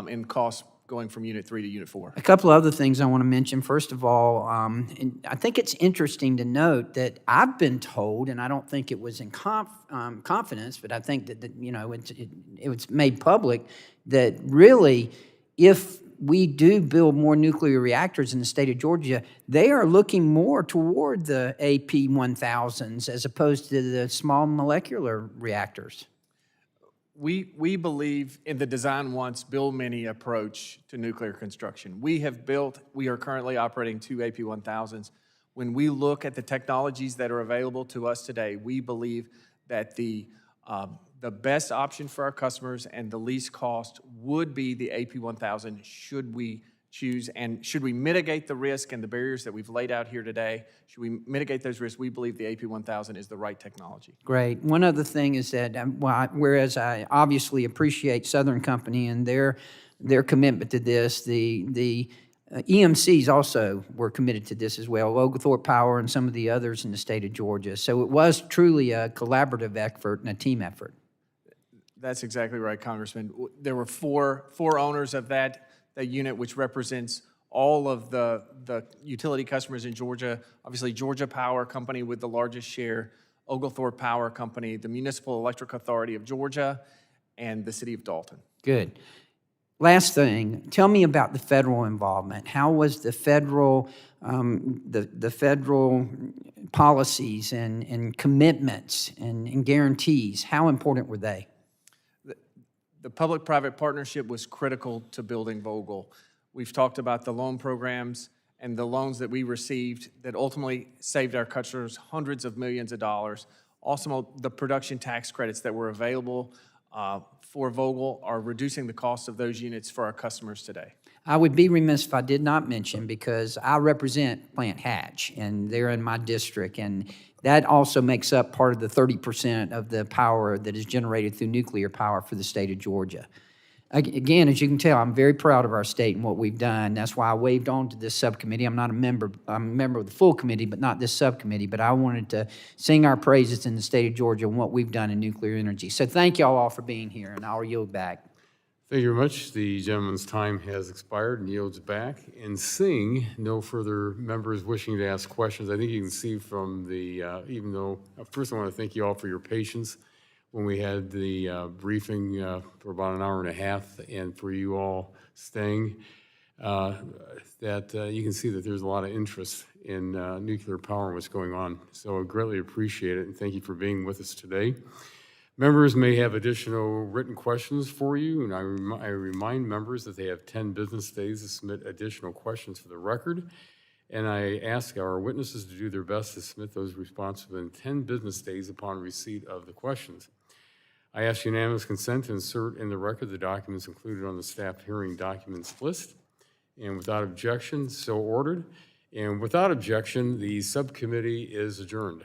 in costs going from Unit 3 to Unit 4. A couple other things I want to mention. First of all, and I think it's interesting to note that I've been told, and I don't think it was in confidence, but I think that it was made public, that really, if we do build more nuclear reactors in the state of Georgia, they are looking more toward the AP1000s as opposed to the small molecular reactors. We believe in the design once, build many approach to nuclear construction. We are currently operating 2 AP1000s. When we look at the technologies that are available to us today, we believe that the best option for our customers and the least cost would be the AP1000 should we choose, and should we mitigate the risk and the barriers that we've laid out here today, should we mitigate those risks, we believe the AP1000 is the right technology. Great. One other thing is that, whereas I obviously appreciate Southern Company and their commitment to this, the EMCs also were committed to this as well, Oglethorpe Power and some of the others in the state of Georgia. So it was truly a collaborative effort and a team effort. That's exactly right, Congressman. There were four owners of that unit, which represents all of the utility customers in Georgia. Obviously, Georgia Power Company with the largest share, Oglethorpe Power Company, the Municipal Electric Authority of Georgia, and the City of Dalton. Good. Last thing, tell me about the federal involvement. How was the federal policies and commitments and guarantees, how important were they? The public-private partnership was critical to building Vogtle. We've talked about the loan programs and the loans that we received that ultimately saved our customers hundreds of millions of dollars. Also, the production tax credits that were available for Vogtle are reducing the cost of those units for our customers today. I would be remiss if I did not mention, because I represent Plant Hatch, and they're in my district, and that also makes up part of the 30% of the power that is generated through nuclear power for the state of Georgia. Again, as you can tell, I'm very proud of our state and what we've done. That's why I waved on to this subcommittee. I'm not a member. I'm a member of the full committee, but not this subcommittee. But I wanted to sing our praises in the state of Georgia and what we've done in nuclear energy. So thank y'all all for being here, and I'll yield back. Thank you very much. The gentleman's time has expired and yields back. And seeing no further members wishing to ask questions, I think you can see from the, even though, first I want to thank you all for your patience when we had the briefing for about an hour and a half, and for you all staying, that you can see that there's a lot of interest in nuclear power and what's going on. So I greatly appreciate it, and thank you for being with us today. Members may have additional written questions for you, and I remind members that they have 10 business days to submit additional questions for the record, and I ask our witnesses to do their best to submit those responses within 10 business days upon receipt of the questions. I ask unanimous consent to insert in the record the documents included on the staff hearing documents list, and without objection, so ordered. And without objection, the subcommittee is adjourned.